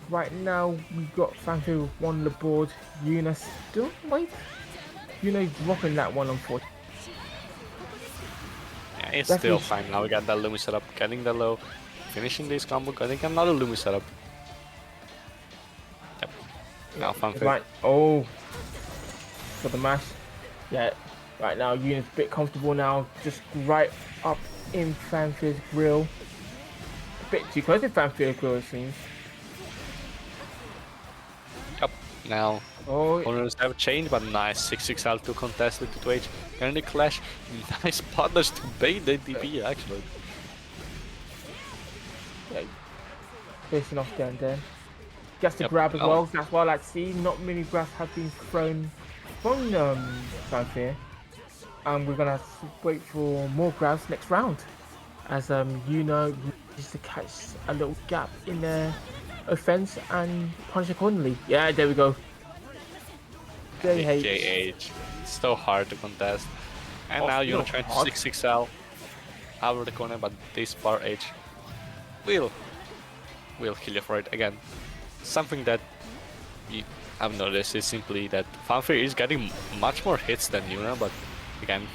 Right now, we got Fanfare with one on the board. Yuna still wait. Yuna's dropping that one, unfortunately.
Yeah, it's
That's
still
me.
fine. Now we got that Lumi setup, getting the low, finishing this combo, getting another Lumi setup. Yep. Now Fanfare.
Right. Oh, for the mash. Yeah. Right now, Yuna's a bit comfortable now. Just right up in Fanfare's grill. A bit too close to Fanfare's grill, it seems.
Yep. Now
Oh,
corners have changed, but nice 6-6 L2 contested to H. Getting the clash. Nice partners to bait the DP actually.
yeah. Facing off there and then. Gets the
Yep.
grab as
Oh.
well. That's what I like to see. Not many grabs have been thrown from Fanfare. And we're gonna have to wait for more grabs next round. As Yuna needs to catch a little gap in their offense and punish accordingly. Yeah, there we go. JH.
JH. It's so hard to contest. And
Oh,
now you're
still
trying to
hard.
6-6L out of the corner, but this bar H will kill you for it again. Something that I've noticed is simply that Fanfare is getting much more hits than Yuna, but again,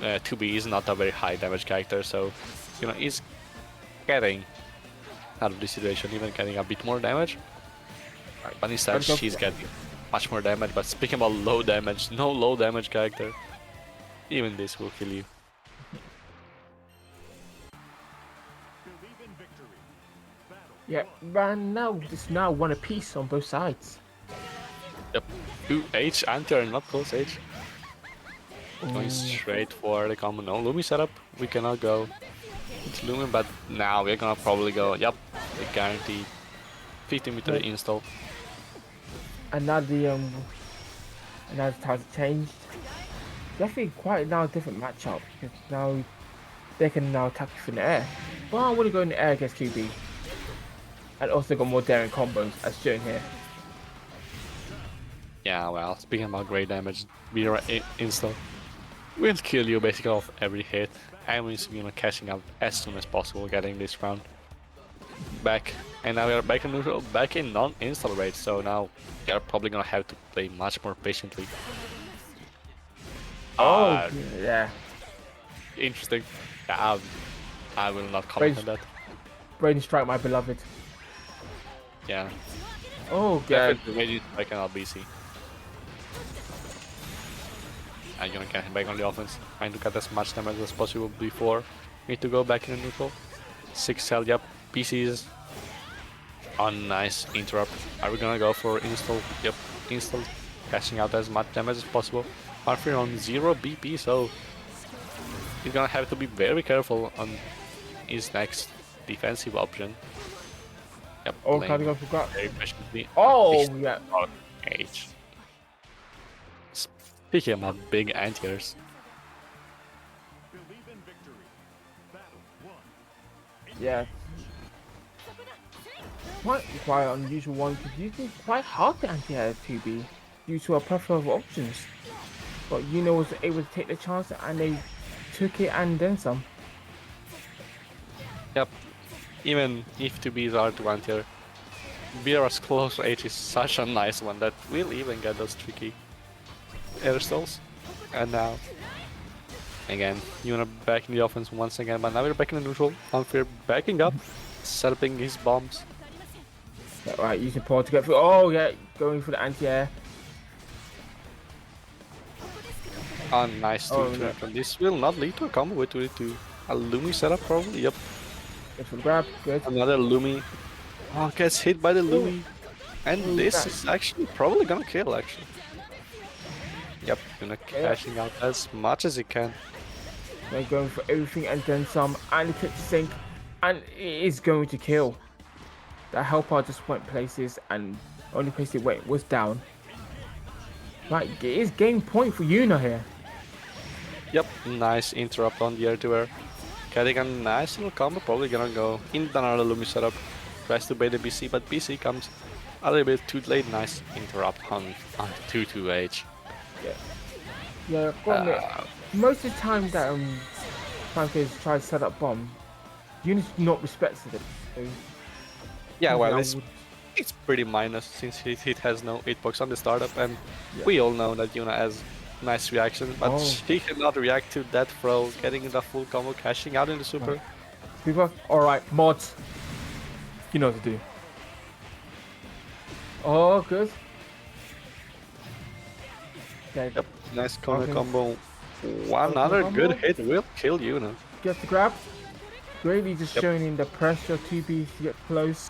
2B is not a very high damage character, so Yuna is getting out of this situation, even getting a bit more damage. But instead,
Let's go.
she's getting much more damage. But speaking about low damage, no low damage character, even this will kill you.
Yeah, right now it's now one apiece on both sides.
Yep, 2H, anti-air, not close H. Going
Ooh.
straight for the combo. No Lumi setup, we cannot go. It's Lumi, but now we're gonna probably go, yep, we guarantee 50-meter
Right.
install.
And now the time's changed. Definitely quite now a different matchup because now they can now attack you from the air. But I want to go in the air against QB. And also got more daring combos as shown here.
Yeah, well, speaking about great damage, Vera install will kill you basically off every hit, and we're catching up as soon as possible, getting this round back. And now we are back in neutral, back in non-install rate, so now we are probably gonna have to play much more patiently.
Oh, yeah.
Interesting. Yeah, I will not comment on that.
Brain strike, my beloved.
Yeah,
Oh, yeah.
definitely made it like an LBC. I'm gonna get him back on the offense, trying to get as much damage as possible before need to go back in the neutral. 6L, yep, PCs. Oh, nice interrupt. Are we gonna go for install? Yep, install. Cashing out as much damage as possible. Fanfare on 0 BP, so he's gonna have to be very careful on his next defensive option. Yep,
Oh,
playing
can't go for grab.
very patiently.
Oh, yeah.
H. Speaking about big anti-airs,
Yeah. Quite unusual one because usually it's quite hard to anti-air 2B due to a plethora of options. But Yuna was able to take the chance and they took it and then some.
yep, even if 2Bs are to anti-air, Vera's close H is such a nice one that will even get those tricky air stalls. And now, again, Yuna back in the offense once again, but now we're back in the neutral. Fanfare backing up, setting his bombs.
Yeah, right, using Paul to get through. Oh yeah, going for the anti-air.
Oh, nice
Oh
2
no,
turn. This will not lead to a combo. It will lead to a Lumi setup probably. Yep,
it's for the grab. Good.
another Lumi. Oh, gets hit by the
Oh,
Lumi. And
oh,
this
that.
is actually probably gonna kill actually. Yep, gonna
Yeah,
cashing out as much as he can.
they're going for everything and then some. And the kick to sink, and it is going to kill. That helper just went places, and only place it went was down. Right, it is game point for Yuna here.
Yep, nice interrupt on the air to air. Getting a nice little combo, probably gonna go in another Lumi setup. Tries to bait the BC, but BC comes a little bit too late. Nice interrupt on 2-2H.
Yeah, yeah. I've got to admit, most of the time that Franco's tried to set up bomb, Yuna's not respected it. So,
Yeah,
something
well,
I
it's
would-
it's pretty minus since it has no hitbox on the startup, and
Yeah.
we all know that Yuna has nice reaction, but
Oh.
she cannot react to that throw, getting the full combo, cashing out in the super.
People, all right, mods. You know what to do. Oh, good. Okay,
Yep, nice counter
Okay.
combo. One other good
combo.
hit will kill Yuna.
get the grab. Greatly just
Yep.
showing in the pressure to be to get close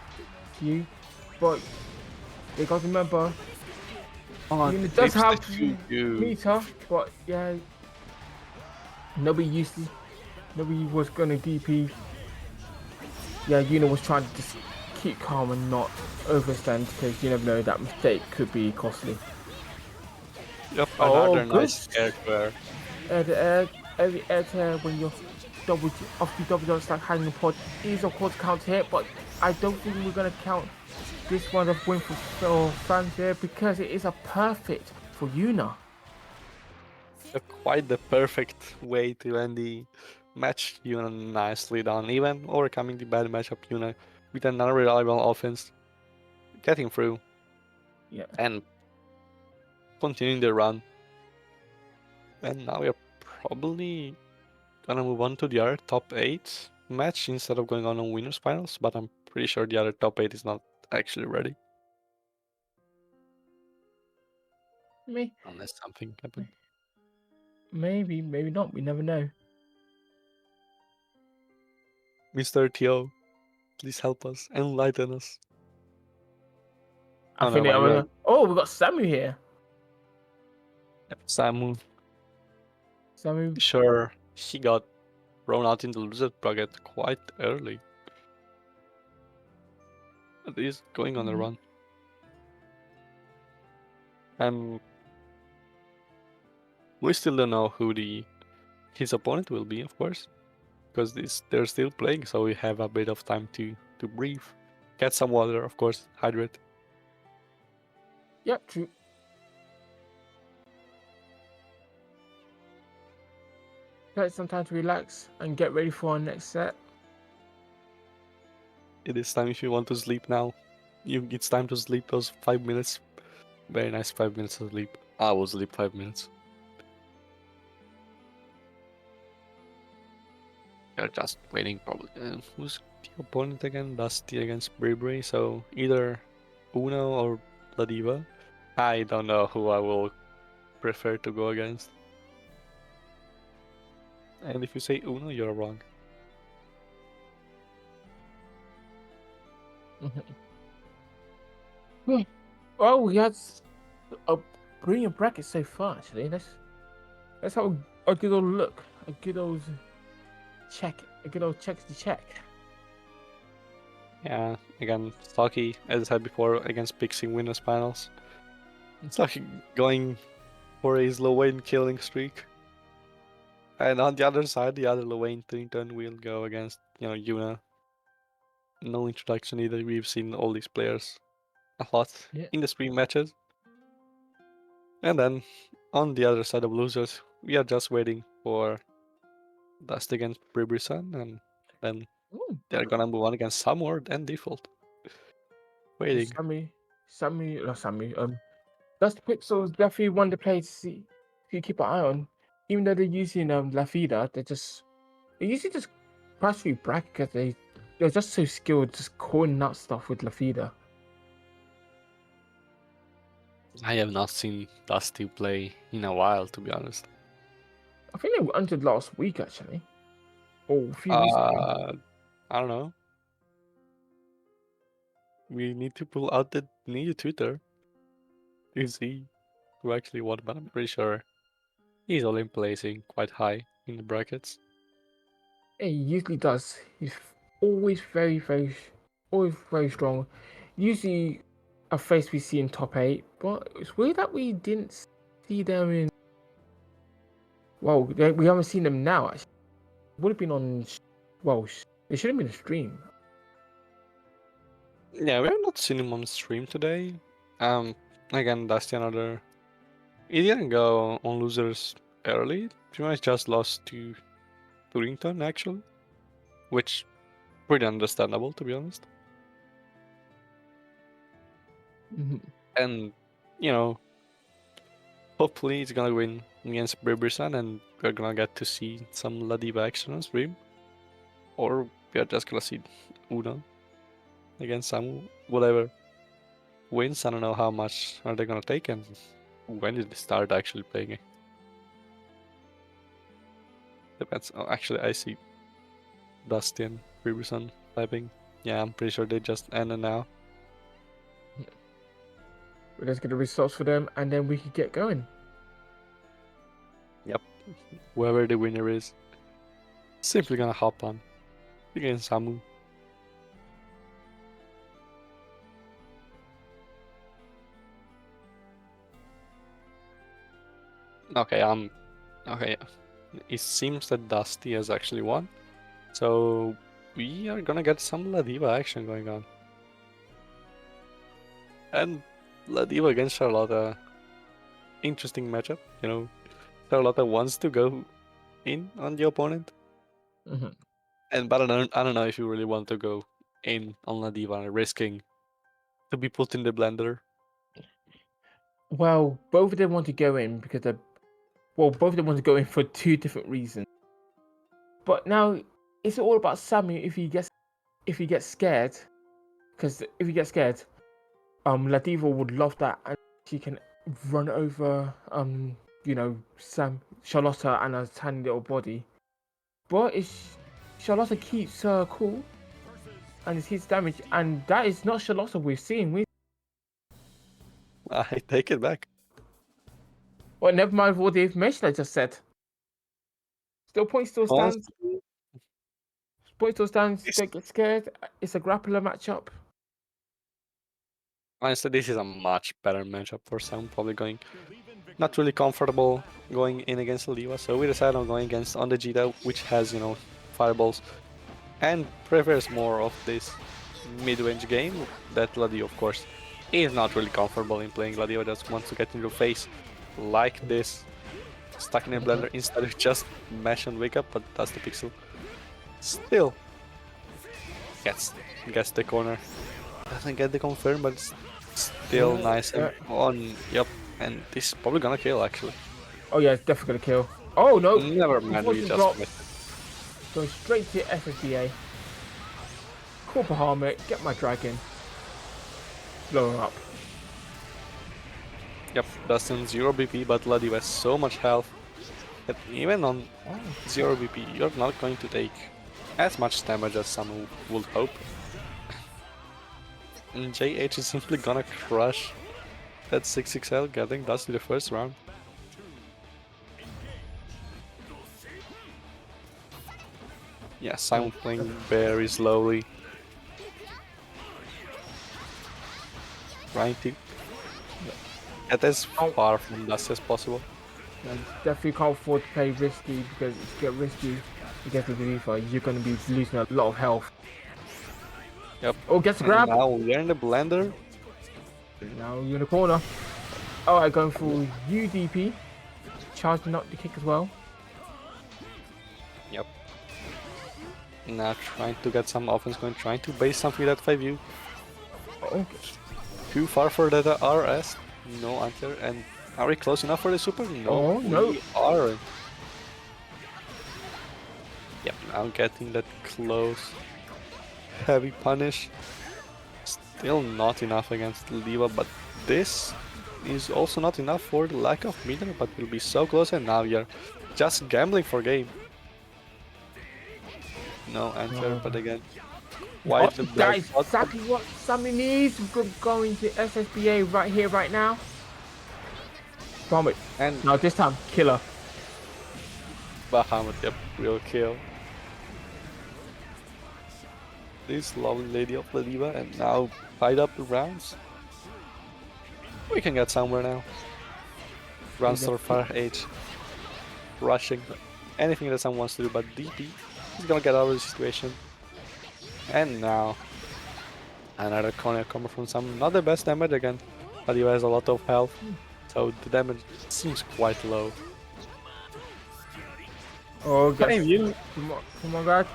to you, but they got to remember. Yuna does have meter, but yeah, nobody used to. Nobody was gonna DP. Yeah, Yuna was trying to just keep calm and not overstand because you never know that mistake could be costly.
Yep,
Oh,
another
good.
nice air to air.
Every air to air when you're off the double don't start hanging pod is of course count hit, but I don't think we're gonna count this one of win for fans here because it is a perfect for Yuna.
Quite the perfect way to end the match. Yuna nicely done, even overcoming the bad matchup. Yuna with another reliable offense, getting through
Yeah.
and continuing the run. And now we're probably gonna move on to the other top 8 match instead of going on winners finals, but I'm pretty sure the other top 8 is not actually ready.
Me,
Unless something happened.
maybe not. We never know.
Mr. Tio, please help us, enlighten us.
I
Oh,
think
never mind.
oh, we got Samu here.
Samu,
Samu.
sure, he got thrown out in the loser bracket quite early. But he's going on a run. And we still don't know who his opponent will be, of course, because they're still playing, so we have a bit of time to breathe, get some water, of course, hydrate.
Yep, true. Take some time to relax and get ready for our next set.
It is time if you want to sleep now. It's time to sleep those 5 minutes. Very nice 5 minutes of sleep. I will sleep 5 minutes. They're just waiting probably. Who's the opponent again? Dusty against Bravery. So either Uno or Ladiva. I don't know who I will prefer to go against. And if you say Uno, you're wrong.
Well, we had a brilliant bracket so far. Actually, let's have a good old look, a good old check, a good old check to check.
Yeah, again, Saki, as I said before, against Pixie winners finals. Saki going for his Lowain killing streak. And on the other side, the other Lowain Trinton will go against, Yuna. No introduction either. We've seen all these players a lot in the stream matches. And then on the other side of losers, we are just waiting for Dust against Bribrisan, and then they're gonna move on against Samward and Default. Waiting.
Sammy. Dust Pixels definitely one to play to see if you keep an eye on. Even though they're using Lafida, they usually just pass through bracket because they're just so skilled just calling out stuff with Lafida.
I have not seen Dusty play in a while, to be honest.
I think they entered last week actually, or a few weeks ago.
I don't know. We need to pull out the new Twitter to see who actually won, but I'm pretty sure he's only placing quite high in the brackets.
He usually does. He's always always very strong. Usually a face we see in top 8, but it's weird that we didn't see them in. Well, we haven't seen them now. Actually, would have been on. Well, it should have been a stream.
Yeah, we have not seen him on stream today. Again, Dusty another. He didn't go on losers early. Pretty much just lost to Turington actually, which pretty understandable to be honest.
Mm-hmm.
And you know, hopefully he's gonna win against Briberson, and we're gonna get to see some Ladiva action on stream, or we're just gonna see Uno against Samu, whatever wins. I don't know how much are they gonna take, and when did they start actually playing it? Depends. Oh, actually, I see Dusty and Briberson typing. Yeah, I'm pretty sure they just ended now.
Let's get the results for them, and then we can get going.
Yep. Whoever the winner is, simply gonna hop on against Samu. Okay, okay. It seems that Dusty has actually won, so we are gonna get some Ladiva action going on. And Ladiva against Charlotta, interesting matchup. You know, Charlotta wants to go in on the opponent,
Mm-hmm.
but I don't know if you really want to go in on Ladiva, risking to be put in the blender.
Well, both of them want to go in because they're. Well, both of them want to go in for two different reasons. But now it's all about Samu if he gets scared. Because if he gets scared, Ladiva would love that, and she can run over Charlotta and her tiny little body. But if Charlotta keeps her cool and it hits damage, and that is not Charlotta we've seen.
I take it back.
Well, never mind what the information I just said. Point still stands. Point still stands. Don't get scared. It's a grappler matchup.
Honestly, this is a much better matchup for Sam. Probably going not really comfortable going in against Ladiva, so we decided on going against on the Jita, which has, you know, fireballs and prefers more of this mid-range game that Ladiva, of course, is not really comfortable in playing. Ladiva just wants to get into your face like this, stuck in a blender instead of just mash and wake up, but that's the pixel. Still gets the corner. Doesn't get the confirm, but it's still nice and on. Yep, and this is probably gonna kill actually.
Oh yeah, it's definitely gonna kill. Oh no!
Never mind, we just missed it.
Go straight to FFBA. Corporate Helmet, get my dragon. Blow her up.
Yep, Dustin 0 BP, but Ladiva has so much health that even on 0 BP, you're not going to take as much damage as some would hope. And JH is simply gonna crush that 6XL, getting Dusty the first round. Yeah, Simon playing very slowly. Trying to get as far from Dusty as possible.
And definitely can't afford to play risky, because if you get risky against the Reaper, you're gonna be losing a lot of health.
Yep.
Oh, gets the grab.
Now we're in the blender.
Now you're in the corner. Alright, going for UDP. Charging up the kick as well.
Yep. Now trying to get some offense going, trying to base something with that 5U.
Okay.
Too far for that RS. No answer. And are we close enough for the super? No.
Oh, no.
We aren't. Yep, now getting that close. Heavy punish. Still not enough against Ladiva, but this is also not enough for the lack of meter, but will be so close, and now you're just gambling for game. No answer, but again, why the
That
black
is
bot?
exactly what Sammy needs. Going to SSBA right here, right now. Vomit.
And
Now this time, killer.
Bahamut, yep, real kill. This lovely lady of Ladiva, and now tied up the rounds. We can get somewhere now. Rounds for far H. Rushing. Anything that someone wants to do, but DP is gonna get out of the situation. And now another corner coming from some, not the best damage again, but he has a lot of health, so the damage seems quite low.
Oh, guess.
Hey, you.
Come on, guys.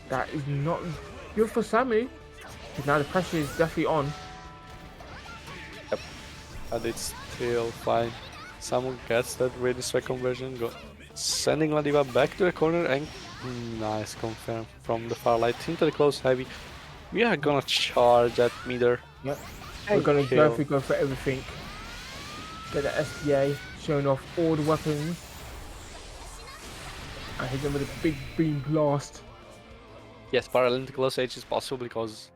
That is not good for Sammy. Because now the pressure is definitely on.
Yep, but it's still fine. Someone gets that ready strike conversion, sending Ladiva back to the corner, and nice confirm from the far light into the close heavy. We are gonna charge that meter.
Yep.
And
We're gonna
kill.
go for everything. Get the SPA, showing off all the weapons. And hit them with a big beam blast.
Yes, parallel to close edge is possible because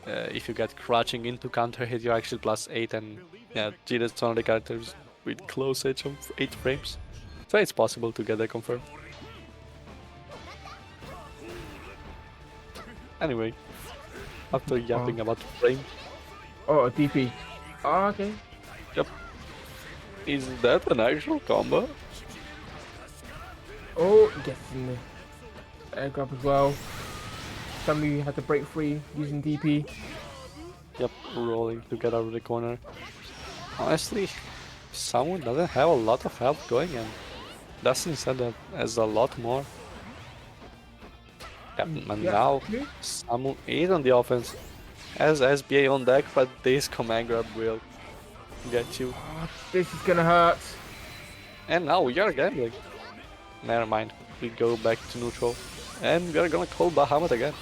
if you get crouching into counter hit, you're actually +8, and yeah, Jida's one of the characters with close edge of 8 frames. So it's possible to get that confirmed. Anyway, after yapping about frame,
Oh, a DP. Oh, okay.
yep. Is that an actual combo?
Oh, gets in the air grab as well. Sammy had to break free using DP.
Yep, rolling to get out of the corner. Honestly, someone doesn't have a lot of help going, and Dustin said that has a lot more. Yep, and
Yeah.
now Samu is on the offense. Has SBA on deck, but this command grab will get you.
Oh, this is gonna hurt.
And now we are gambling. Never mind, we go back to neutral. And we are gonna call Bahamut again.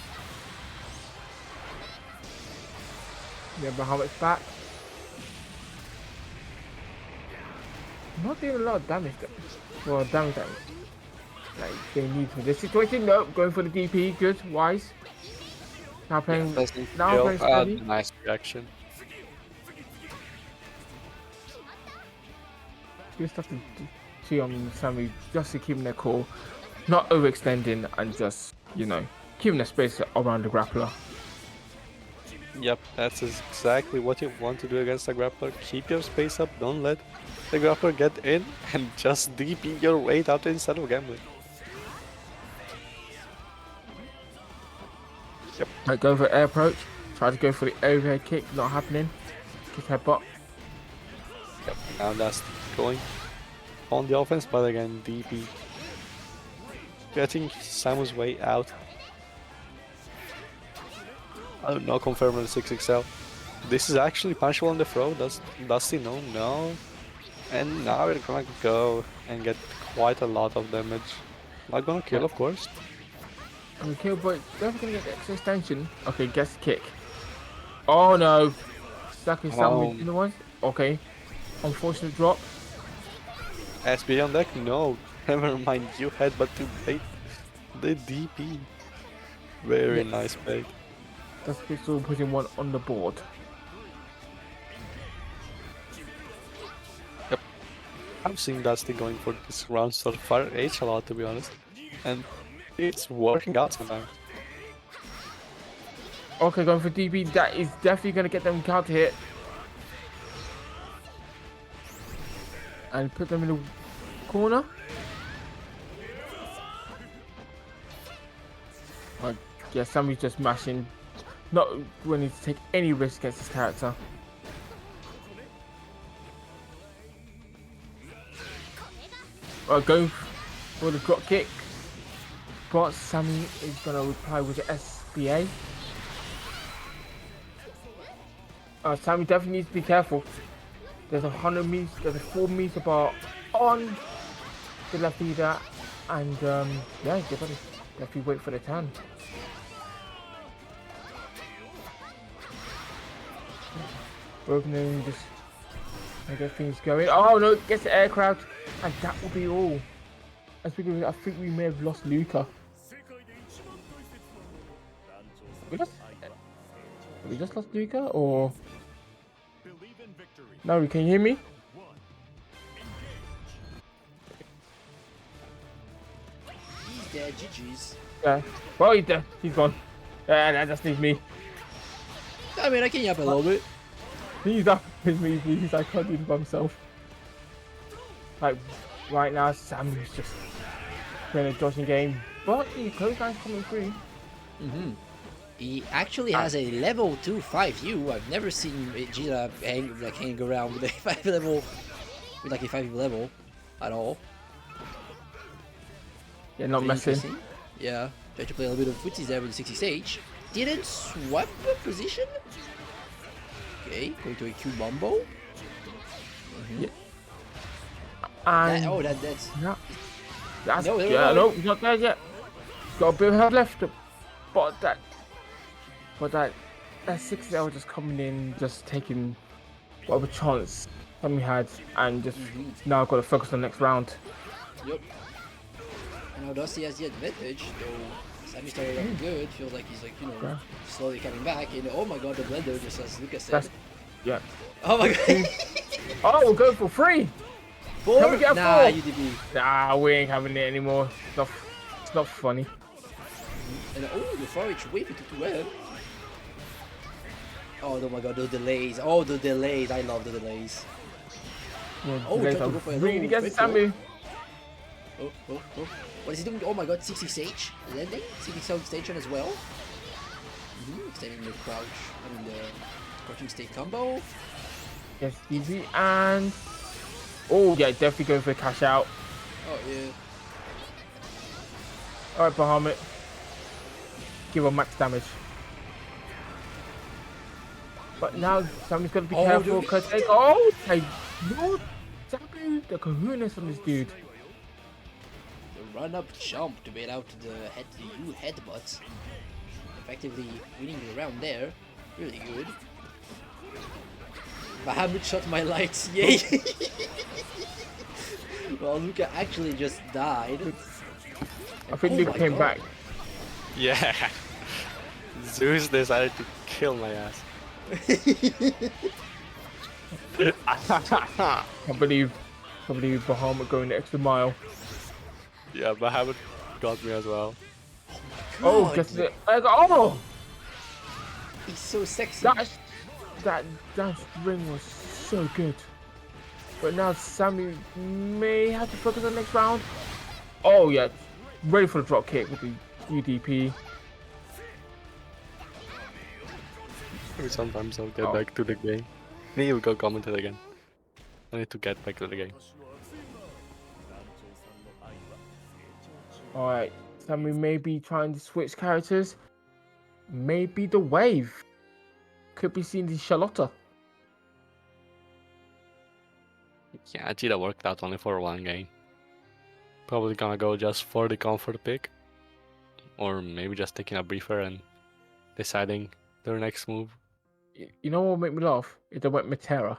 Yeah, Bahamut's back. Not doing a lot of damage though. Well, damage that like they need for this situation. Nope, going for the DP. Good, wise. Now playing. Now playing steady.
Nice reaction.
Good stuff to Sammy just to keep them their cool, not overextending and just keeping the space around the grappler.
Yep, that's exactly what you want to do against a grappler. Keep your space up, don't let the grappler get in, and just DP your way out instead of gambling. Yep.
Right, go for air approach. Try to go for the overhead kick, not happening. Kick headbutt.
Yep, now that's going on the offense, but again, DP. Getting Samu's way out. Oh, no confirm on the 6XL. This is actually punchable on the throw. Does he know? No. And now we're gonna go and get quite a lot of damage. Not gonna kill, of course.
Okay, but definitely gonna get extra extension. Okay, guess kick. Oh no! Stuck in Sam with the ones. Okay. Unfortunate drop.
SB on deck? No. Never mind, you headbutt to bait the DP. Very nice bait.
That's Pistol putting one on the board.
Yep. I've seen Dusty going for this round so far H a lot, to be honest. And it's working out sometimes.
Okay, going for DP. That is definitely gonna get them counter hit. And put them in the corner. I guess somebody's just mashing. Not willing to take any risk against his character. Going for the drop kick. But Sammy is gonna reply with the SBA. Sammy definitely needs to be careful. There's a 100 meters, there's a 4-meter bar on the left leader, and yeah, you gotta definitely wait for the turn. Both of them just I get things going. Oh no, gets the aircraft, and that will be all. As we go, I think we may have lost Luca. We just, we just lost Luca, or no? Can you hear me?
He's dead. GG's.
Yeah. Well, he's dead. He's gone. Yeah, that just leaves me.
I mean, I can yap a little bit.
He's up with me, please. I can't do this by himself. Like, right now, Samu's just playing a dodging game. But the close line's coming through.
Mm-hmm. He actually has a level 2 5U. I've never seen Vegeta hang around with a 5 level, with like a 5 level at all.
Yeah, not
Very
messing.
interesting. Yeah, tried to play a little bit of footsies there with the 60 stage. Didn't swap the position. Okay, going to a Q Mambo.
Yeah. And
That's
yeah, that's
No,
yeah, no, he's not there yet. Got a bit of health left, but that 6L just coming in, just taking whatever chance we had, and just now got to focus on the next round.
Yep. And now Dusty has the advantage, though Sammy started off good, feels like he's like,
Yeah.
slowly coming back, and oh my god, the blender just as Lucas said.
That's yeah.
Oh my god.
Oh, we're going for free.
Four?
Can we get a
nah,
four?
UDB.
Nah, we ain't having it anymore. It's not funny.
And oh, the forage wave into 2M. Oh my god, those delays. Oh, the delays. I love the delays.
Yeah,
Oh,
today's
trying to
a
go for a
really
low
gets
critical.
Samu.
Oh. What is he doing? Oh my god, 60 stage. Landing. 60 sound station as well. Extending the crouch. I mean, the crouching state combo.
Yes, easy and oh yeah, definitely going for a cash out.
Oh yeah.
All right, Bahamut, give her max damage. But now Sammy's got to be careful because my lord, Samu, the kahunas on this dude.
The run up jump to bail out the U headbutts. Effectively winning the round there. Really good. Bahamut shot my lights. Yay! Well, Luca actually just died.
I think
Oh
Luke
my
came
God.
back.
Yeah. Zeus decided to kill my ass.
I believe Bahamut going the extra mile.
Yeah, Bahamut got me as well.
Oh,
God.
just it. Oh,
He's so sexy.
that ring was so good. But now Sammy may have to focus on the next round. Oh yeah, ready for the drop kick with the UDP.
Maybe sometimes I'll get back to the game. Maybe we'll go commentate again. I need to get back to the game.
Alright, Sammy may be trying to switch characters. Maybe the wave. Could be seeing the Charlotta.
Yeah, Cheetah worked out only for one game. Probably gonna go just for the comfort pick. Or maybe just taking a briefer and deciding their next move.
You know what would make me laugh? If they went Matera.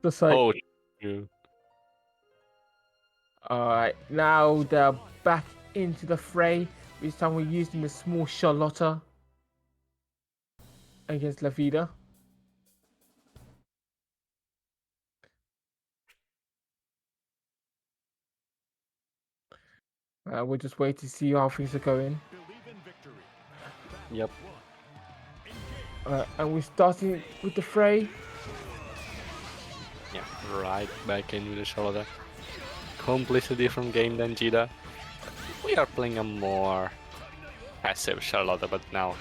Just like,
Oh, you.
alright, now they're back into the fray. This time we're using the small Charlotta against La Vida. We'll just wait to see how things are going.
Yep.
And we're starting with the fray.
Yeah, right back in with the Charlotte. Completely different game than Cheetah. We are playing a more passive Charlotte, but now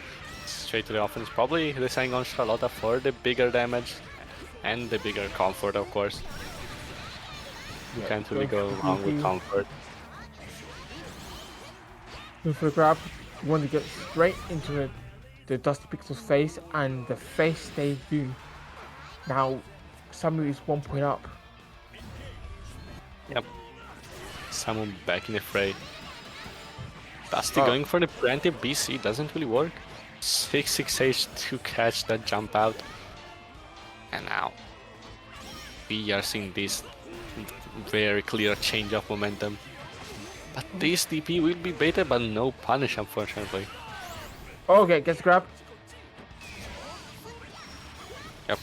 straight to the offense. Probably deciding on Charlotte for the bigger damage and the bigger comfort, of course. You can't really go wrong with comfort.
Go for the grab. You want to get straight into the Dusty Pixel's face, and the face they do. Now, Samu is 1 point up.
Yep. Someone back in the fray. Dusty going for the preemptive BC doesn't really work. 6-6H to catch that jump out. And now we are seeing this very clear change of momentum. But this TP will be baited, but no punish, unfortunately.
Okay, gets grabbed.
Yep.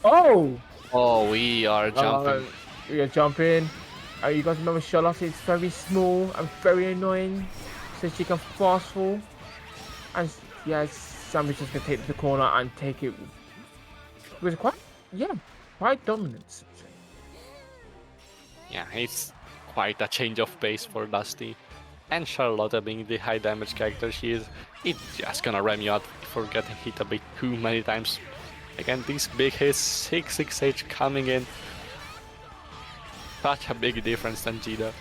Oh!
Oh, we are jumping.
We are jumping. You guys remember Charlotte is very small and very annoying, so she can fast fall. And yeah, Sammy's just gonna take the corner and take it with quite dominance.
Yeah, it's quite a change of pace for Dusty. And Charlotte, being the high damage character she is, it's just gonna ram you out for getting hit a bit too many times. Again, these big hits, 6-6H coming in. Such a big difference than Jida.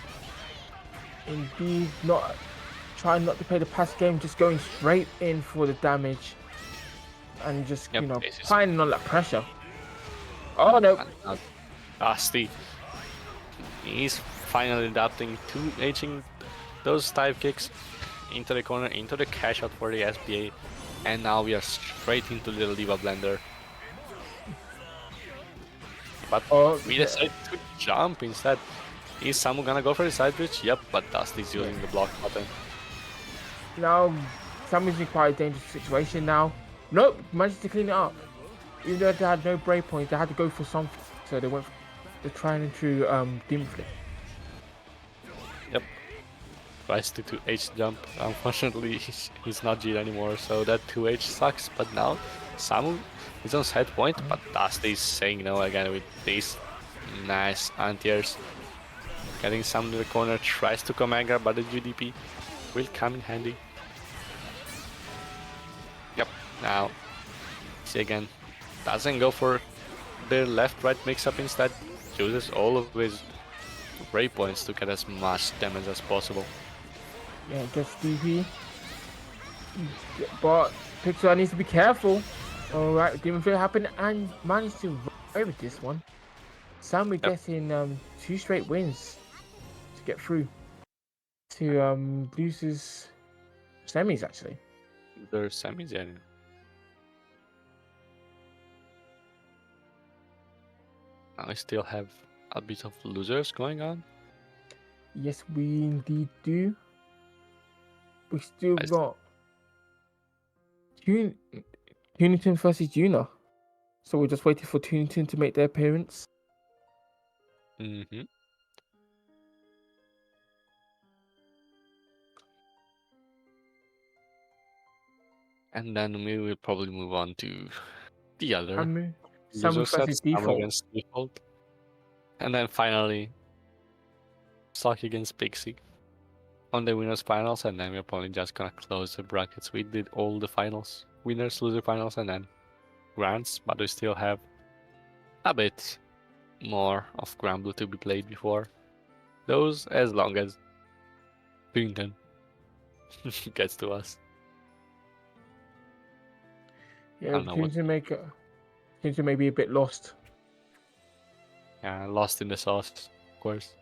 Indeed, trying not to play the pass game, just going straight in for the damage. And just, piling on that pressure. Oh no!
Dusty. He's finally adapting to aging those dive kicks into the corner, into the cash out for the SBA. And now we are straight into the Diva Blender. But we decided to jump instead. Is Samu gonna go for the side bridge? Yep, but Dusty's using the block button.
Now, Samu's in quite a dangerous situation now. Nope, managed to clean it up. Even though they had no break point, they had to go for something. So they went for the tried and true Demon Flip.
Yep. Tries to 2H jump. Unfortunately, he's not G anymore, so that 2H sucks. But now, Samu is on set point, but Dusty is saying no again with these nice anti-airs. Getting Samu to the corner, tries to command grab, but the GDP will come in handy. Yep, now, see again, doesn't go for the left-right mix-up instead, uses all of his break points to get as much damage as possible.
Yeah, gets DP. But Pixar needs to be careful. Alright, Demon Flip happened and managed to run over this one. Samu getting 2 straight wins to get through to loses semis actually.
There's semis, yeah. Now we still have a bit of losers going on.
Yes, we indeed do. We still got Tunington versus Juna. So we're just waiting for Tunington to make their appearance.
Mm-hmm. And then we will probably move on to the other
Samu versus Default.
Against Default. And then finally, Stock against Pixie on the winners finals, and then we're probably just gonna close the brackets. We did all the finals, winners, loser finals, and then grands, but we still have a bit more of Grand Blue to be played before those, as long as Duncan gets to us.
Yeah, Tunington may be a bit lost.
Yeah, lost in the sauce, of course.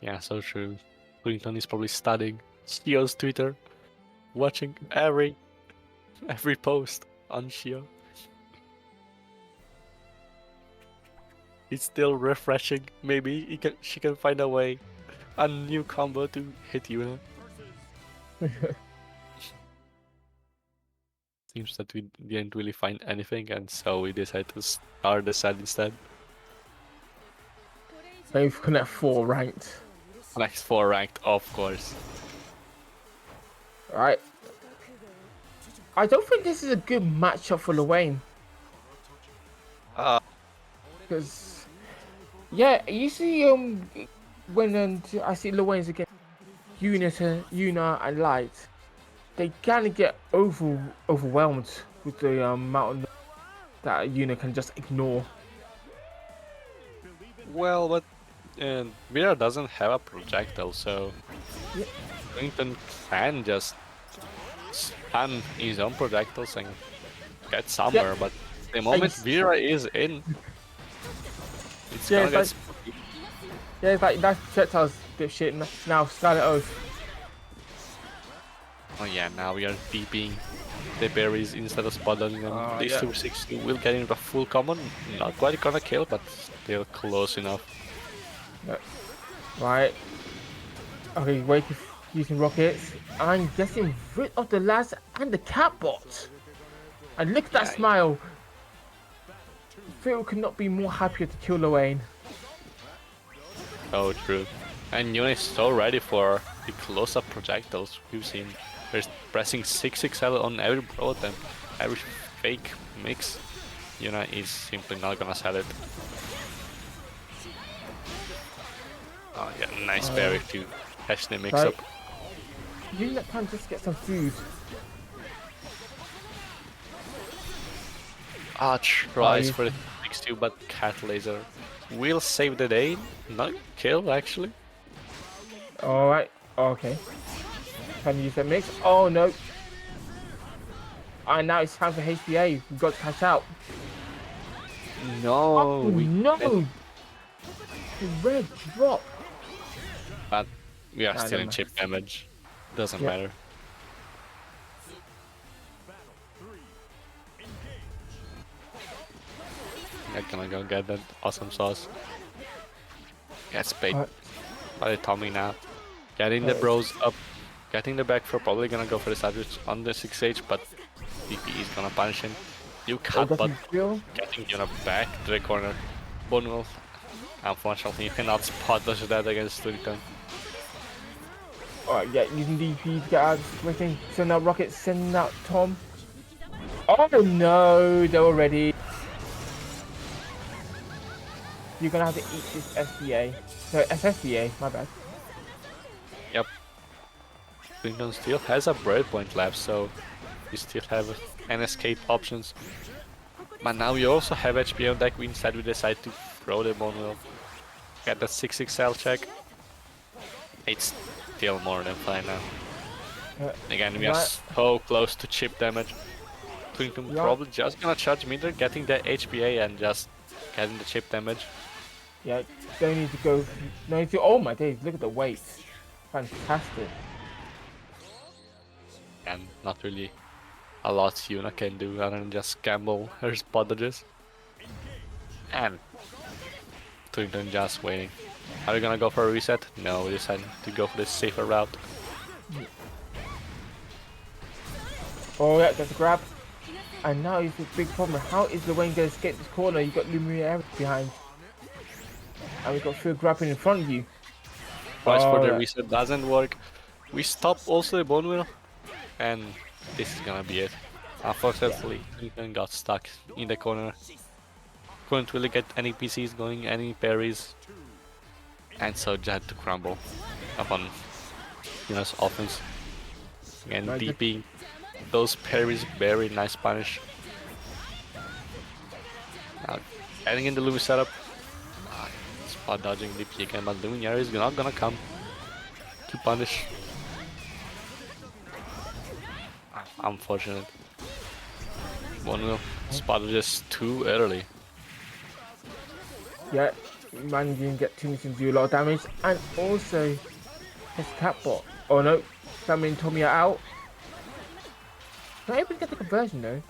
Yeah, so true. Clinton is probably studying Shio's Twitter, watching every post on Shio. It's still refreshing. Maybe she can find a way, a new combo to hit Yuna. Seems that we didn't really find anything, and so we decided to start the set instead.
They've Connect 4 ranked.
Connect 4 ranked, of course.
Right. I don't think this is a good matchup for Luane. Because, yeah, you see, when I see Luane's against Yuna and Light, they kind of get overwhelmed with the amount that Yuna can just ignore.
Well, but Vera doesn't have a projectile, so Clinton can just spam his own projectiles and get somewhere, but the moment Vera is in, it's gonna get spooky.
Yeah, it's like that projectile's dipshit now. Scarlet Oath.
Oh yeah, now we are deeping the berries instead of spot dodging them. These
yeah.
260 will get into a full common. Not quite gonna kill, but still close enough.
Yeah. Right. Okay, wait, using rockets. I'm getting rid of the lads and the catbot. And look at that
Yeah,
smile. Phil could not be more happier to kill Luane.
so true. And Yuna is so ready for the close-up projectiles we've seen. They're pressing 6XL on every pro attempt, every fake mix. Yuna is simply not gonna sell it. Oh yeah, nice berry to catch the mix-up.
Using that time just to get some food.
Ah, tries for the 6-2, but Cat Laser will save the day. Not kill, actually.
Alright, okay. Can you use that mix? Oh no. And now it's time for HPA. We've got to catch out.
No,
Oh no! The red drop.
But we are still in chip damage. Doesn't matter. I'm gonna go get that awesome sauce. Gets bait by the Tommy now. Getting the bros up. Getting the back for probably gonna go for the sandwich on the 6H, but DP is gonna punish him. You cut, but getting back to the corner. Bonewell. Unfortunately, you cannot spot dodge that against Turrican.
Alright, yeah, using DP to get out of the situation. Send out rockets, sending out Tom. Oh no, they're already. You're gonna have to eat this SBA. No, SSBA, my bad.
Yep. Turrican still has a breakpoint left, so you still have an escape options. But now we also have HP on deck. We instead we decide to throw the Bonewell. Get that 6XL check. It's still more than fine now. Again, we are so close to chip damage. Turrican probably just gonna charge meter, getting the HPA and just getting the chip damage.
Yeah, don't need to go. No need to. Oh my days! Look at the weight. Fantastic.
And not really a lot Yuna can do other than just gamble her spot dodges. And Turrican just waiting. Are we gonna go for a reset? No, we decided to go for the safer route.
Oh yeah, that's a grab. And now it's a big problem. How is Luane gonna escape this corner? You got Lumiere behind. And we got Phil grabbing in front of you.
Twice for the reset doesn't work. We stop also the Bonewell. And this is gonna be it. Unfortunately, Turrican got stuck in the corner. Couldn't really get any PCs going, any parries. And so just had to crumble upon Yuna's offense. Again, DP those parries, very nice punish. Now, adding in the Lumi setup. Spot dodging DP again, but Lumiere is not gonna come to punish. Unfortunate. Bonewell spotted just too early.
Yeah, managing to get Tunisia to do a lot of damage, and also his catbot. Oh no, Sammy and Tommy are out. Not able to get the conversion though.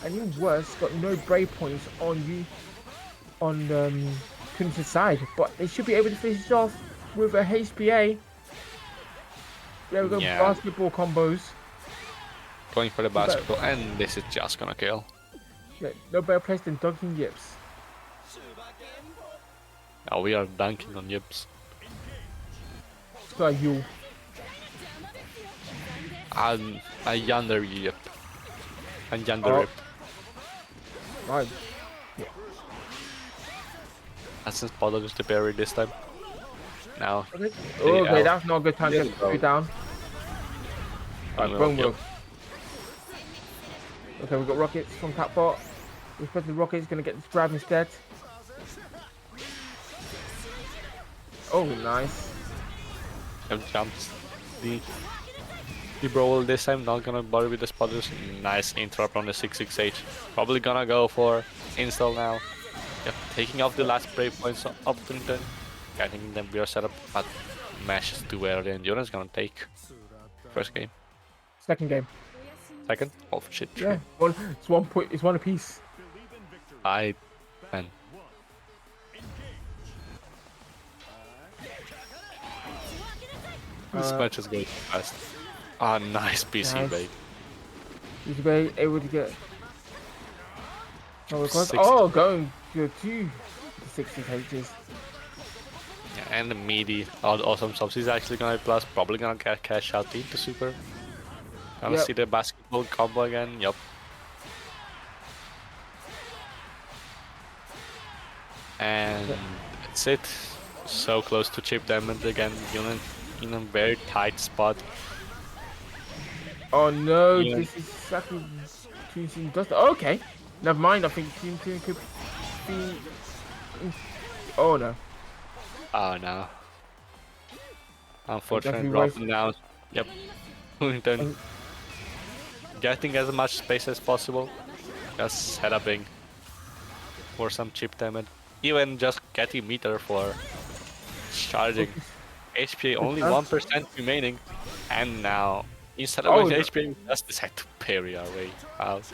And even worse, got no brave points on you on Tunisia's side, but they should be able to finish it off with a HPA. There we go, basketball combos.
Going for the basketball, and this is just gonna kill.
Yeah, no better place than Dunkin'Yips.
Now we are dunking on Yips.
So you.
And a yonder Yip. And yonder Rip.
Right. Yeah.
That's spot dodge the parry this time. Now.
Okay. Okay, that's not a good time to get you down. Alright, Bonewell. Okay, we've got rockets from Catbot. We expect the rocket's gonna get this grab instead. Oh, nice.
Jumps. The Brawl this time, not gonna bother with the spotters. Nice interrupt on the 668. Probably gonna go for install now. Yep, taking off the last brave points of Turrican. Getting them beer setup, but mashes too early, and Jonas gonna take first game.
Second game.
Second? Oh shit,
Yeah,
true.
it's 1 point. It's one apiece.
I man. This match is going fast. Ah, nice PC
Nice.
bait.
He's very able to get. Oh, because
60.
going to 60 H's.
Yeah, and the meaty, awesome subs. He's actually gonna plus, probably gonna get cash out into super. Gonna
Yep.
see the basketball combo again. Yup. And that's it. So close to chip damage again. In a very tight spot.
Oh no,
Yeah.
this is exactly Team Team does. Okay, never mind. I think Team Team could be. Oh no.
Oh no. Unfortunately,
definitely
dropping down. Yep. Wellington getting as much space as possible. Just head upping for some chip damage. Even just getting meter for charging. HP only 1% remaining. And now, instead of
Oh,
going
no.
HP, we just decide to parry our way out.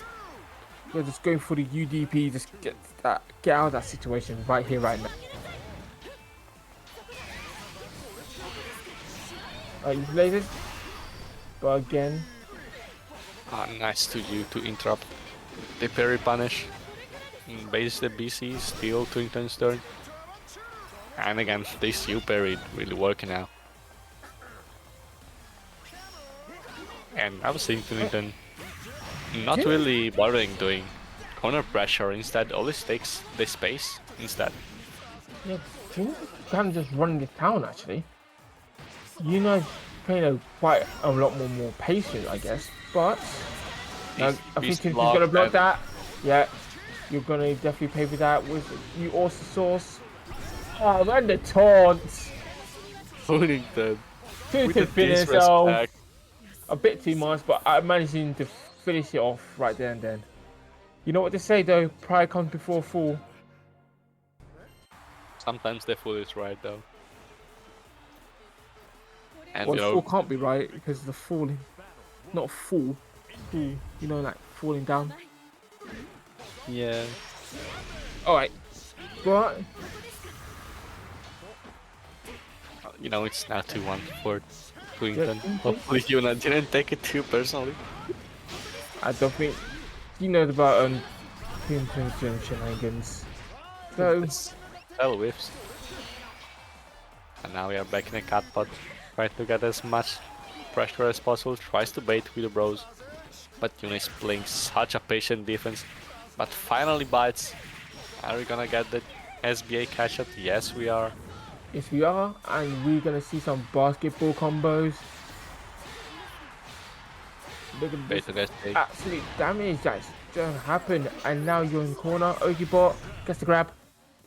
We're just going for the UDP. Just get out of that situation right here, right now. You played it, but again.
Nice to you to interrupt the parry punish. Base the BC, steal Twington's turn. And again, this U parry really working out. And I was seeing Twington not really bothering doing corner pressure, instead always takes the space instead.
Yeah, Tina kind of just running this town actually. You know, playing quite a lot more patient, I guess. But I think he's gonna block that. Yeah, you're gonna definitely pay for that. With you also source. Oh man, the taunts.
Twington.
To finish off. A bit too much, but I managed to finish it off right there and then. You know what they say though, pride comes before a fall.
Sometimes the fool is right though. And
Well,
you
the
know,
fall can't be right because the falling, not a fall, you know, like falling down.
yeah.
Alright, but
You know, it's now 2-1 for Twington.
Yeah,
Hopefully you didn't take it too personally.
I don't think you know about Team shenanigans. So
Hell whiffs. And now we are back in a cat pot. Trying to get as much pressure as possible. Tries to bait with the bros. But Yuna is playing such a patient defense. But finally bites. Are we gonna get the SBA catch up? Yes, we are.
yes, we are, and we're gonna see some basketball combos. Look at this absolute damage that's gonna happen, and now you're in the corner. Ogibot gets the grab,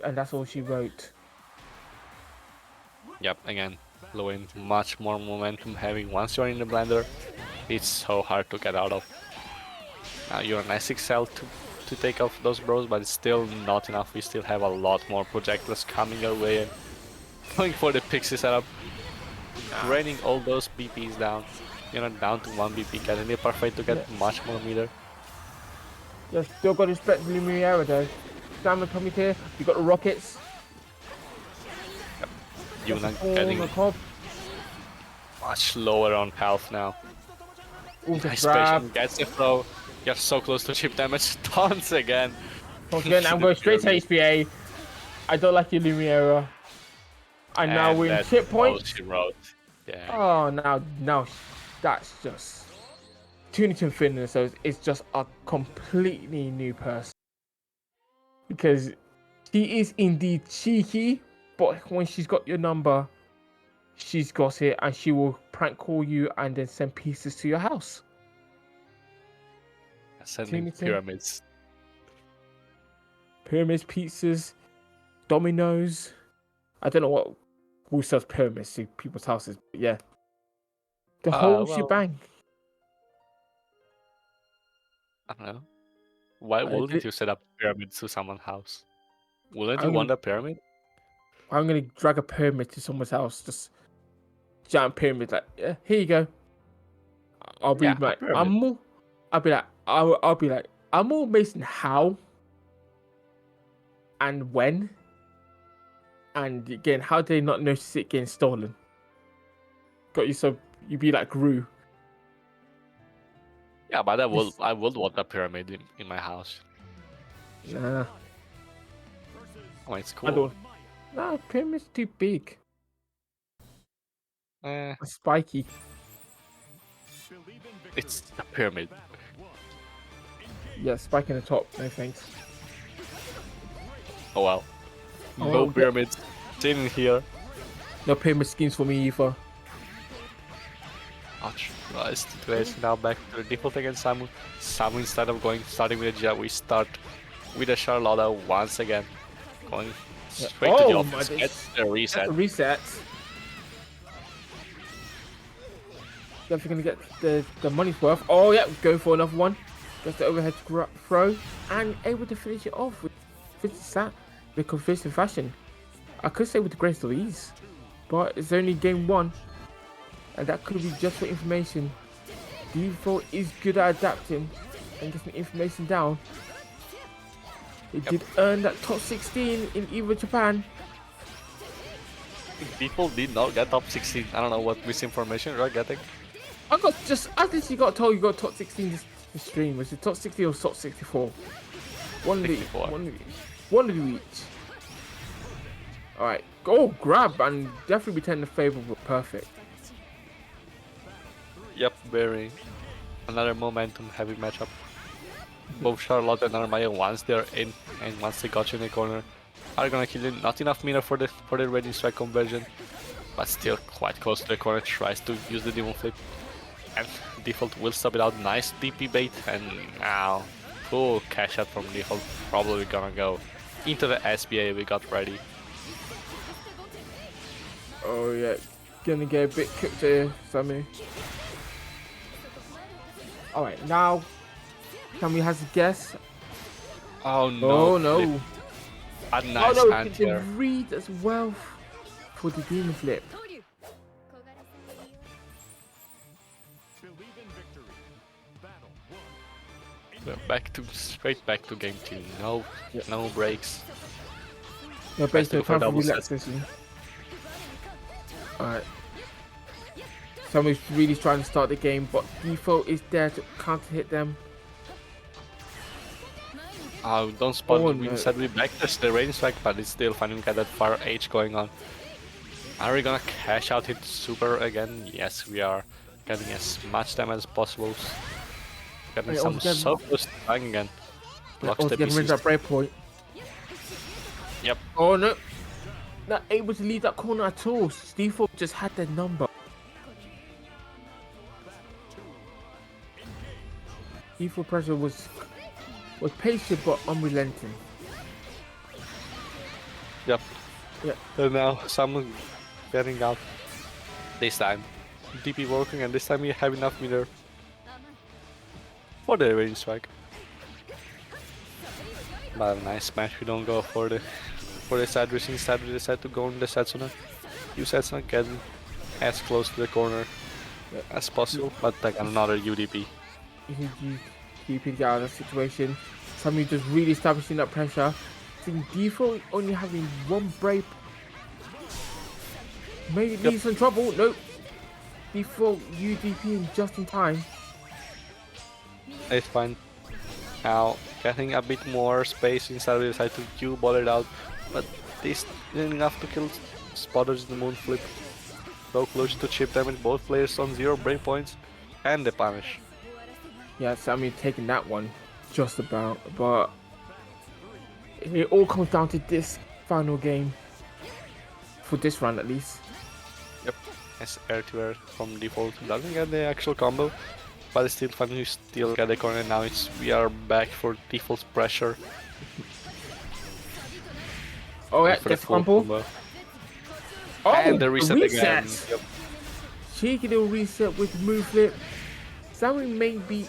and that's all she wrote.
Yep, again, blowing much more momentum having once you're in the blender. It's so hard to get out of. Now you're an SXL to take off those bros, but it's still not enough. We still have a lot more projectiles coming our way and going for the pixie setup. Raining all those BPs down. You're not down to 1 BP, getting the perfect to get much more meter.
You still got to respect the Lumiere though. Diamond coming here, you got the rockets.
Yep. Yuna getting much lower on health now. Nice patient, gets the throw. You're so close to chip damage. Taunts again.
Again, I'm going straight to HPA. I don't like your Lumiere. And now we're in chip point.
She wrote. Yeah.
Oh, now that's just tuning to infinity. So it's just a completely new person because she is indeed cheeky, but when she's got your number, she's got it, and she will prank call you and then send pieces to your house.
Sending pyramids.
Pyramids, pizzas, dominoes. I don't know who sells pyramids to people's houses, but yeah. The whole shebang.
I don't know. Why wouldn't you set up pyramids to someone's house? Wouldn't you want a pyramid?
I'm gonna drag a pyramid to someone's house, just giant pyramid. Like, yeah, here you go. I'll be
Yeah, a
like,
pyramid.
I'll be like, I'm more based on how and when, and again, how did they not notice it getting stolen? Got you so you be like Gru.
Yeah, but
This-
I would want a pyramid in my house.
Nah,
Oh, it's
I
cool.
don't. Nah, pyramid's too big.
Eh,
Spiky.
it's a pyramid.
Yeah, spike in the top. No thanks.
Oh well.
Oh,
No
yeah.
pyramids. Sitting here.
No pyramid schemes for me either.
Ouch. Situation now back to the default against Samu. Samu, instead of starting with a Jia, we start with a Charlotta once again. Going straight to the
Oh my
offense.
days.
Gets a reset.
That's a reset. Definitely gonna get the money's worth. Oh yeah, going for another one. Gets the overhead throw and able to finish it off with with convincing fashion. I could say with the greatest of ease, but it's only game one, and that could be just for information. Default is good at adapting and getting information down. It did earn that top 16 in EVO Japan.
People did not get top 16. I don't know what misinformation you're getting.
I literally got told you got top 16 this stream. Was it top 60 or top 64? One of the
64.
one of the each. Alright, go grab and definitely return the favorable. Perfect.
Yep, very. Another momentum heavy matchup. Both Charlotte and Armaya, once they're in and once they got you in the corner, are gonna kill you. Not enough meter for the raging strike conversion, but still quite close to the corner. Tries to use the demon flip, and default will stop it out. Nice DP bait, and now full cash out from default. Probably gonna go into the SBA we got ready.
Oh yeah, gonna get a bit cooked here, Sammy. Alright, now Sammy has a guess.
Oh no!
Oh no!
Flip. A nice
Oh no!
hand
The
here.
read as well for the demon flip.
We're straight back to game 2. No breaks.
No, based on
for
time for
double sets.
relaxation. Alright. Sammy's really trying to start the game, but default is there to counter hit them.
Don't spot
Oh,
we
no.
said we backdash the range strike, but it's still fine. We got that far H going on. Are we gonna cash out hit super again? Yes, we are. Getting as much damage as possible. Getting
Wait,
some
altogether-
so close to dying again. Blocks the
Getting rid of
pieces.
that breakpoint.
Yep.
Oh no! Not able to leave that corner at all. Default just had their number. Default pressure was patient but unrelenting.
Yep.
Yeah.
And now someone getting out. This time. DP working, and this time we have enough meter for the range strike. But a nice smash. We don't go for the side rush. Instead we decide to go in the Setsuna. Use Setsuna, get as close to the corner as possible, but like another UDP.
You keep it out of the situation. Sammy just really establishing that pressure. Seeing default only having one break. Maybe it leaves some trouble. Nope. Default UDP just in time.
It's fine. Now getting a bit more space inside we decide to Q-ball it out, but this isn't enough to kill spotters in the moon flip. So close to chip damage, both players on 0 breakpoints, and the punish.
Yeah, Sammy taking that one just about, but it all comes down to this final game for this round at least.
Yep, as air to air from default doesn't get the actual combo, but it's still fun. You still get the corner. Now we are back for default pressure.
Oh yeah,
for the
gets
full
crumple.
combo.
Oh,
And the reset again. Yep.
Cheeky little reset with the move flip. Sammy may be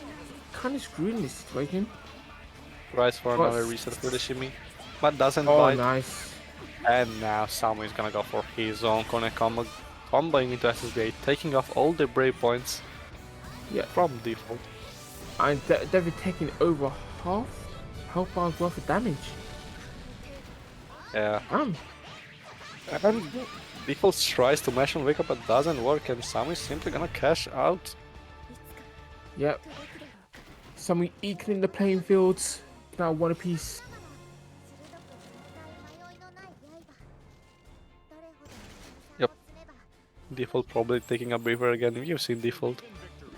kind of screwed in this situation.
Tries for
But-
another reset for the shimmy, but doesn't
Oh,
bite.
nice.
And now Samu is gonna go for his own corner combo, comboing into SSBA, taking off all the breakpoints.
Yeah.
from default.
And they've taken over half health bar's worth of damage.
Yeah.
Um,
And default tries to mash on wake up, but doesn't work, and Sam is simply gonna cash out.
yep. Some equaling the playing fields. Now one apiece.
Yep. Default probably taking a breather again. We've seen default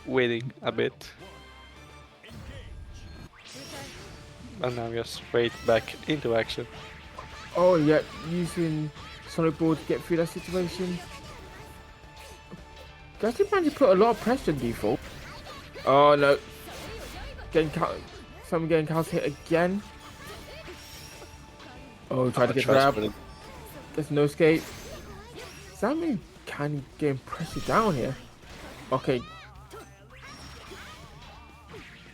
waiting a bit. And now we are straight back into action.
Oh yeah, using solid ball to get through that situation. Actually managed to put a lot of pressure on default. Oh no. Someone getting counter hit again. Oh, tried to get grab. There's no escape. Sammy kind of getting pressure down here. Okay.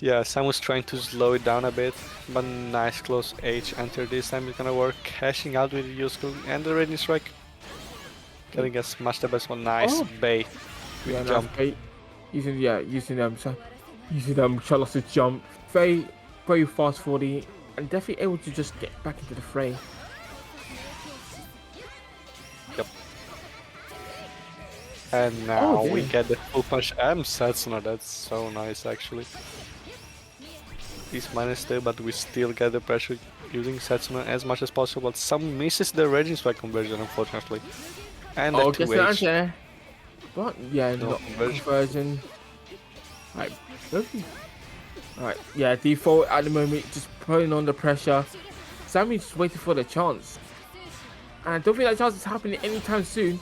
Yeah, Sam was trying to slow it down a bit, but nice close H enter this time is gonna work. Cashing out with the Yusko and the Raging Strike. Getting a smash the best one. Nice bait with
Yeah,
jump.
nice bait. Using Charlotte's jump. Very fast 40 and definitely able to just get back into the fray.
Yep. And now we
damn.
get the full punch and Setsuna. That's so nice actually. He's -2, but we still get the pressure using Setsuna as much as possible. But Sam misses the Raging Strike conversion, unfortunately. And the
Gets
2H.
the answer. But yeah,
No
not
conversion.
conversion. Right, Alright, yeah, default at the moment, just putting on the pressure. Sammy's just waiting for the chance. And I don't think that chance is happening anytime soon.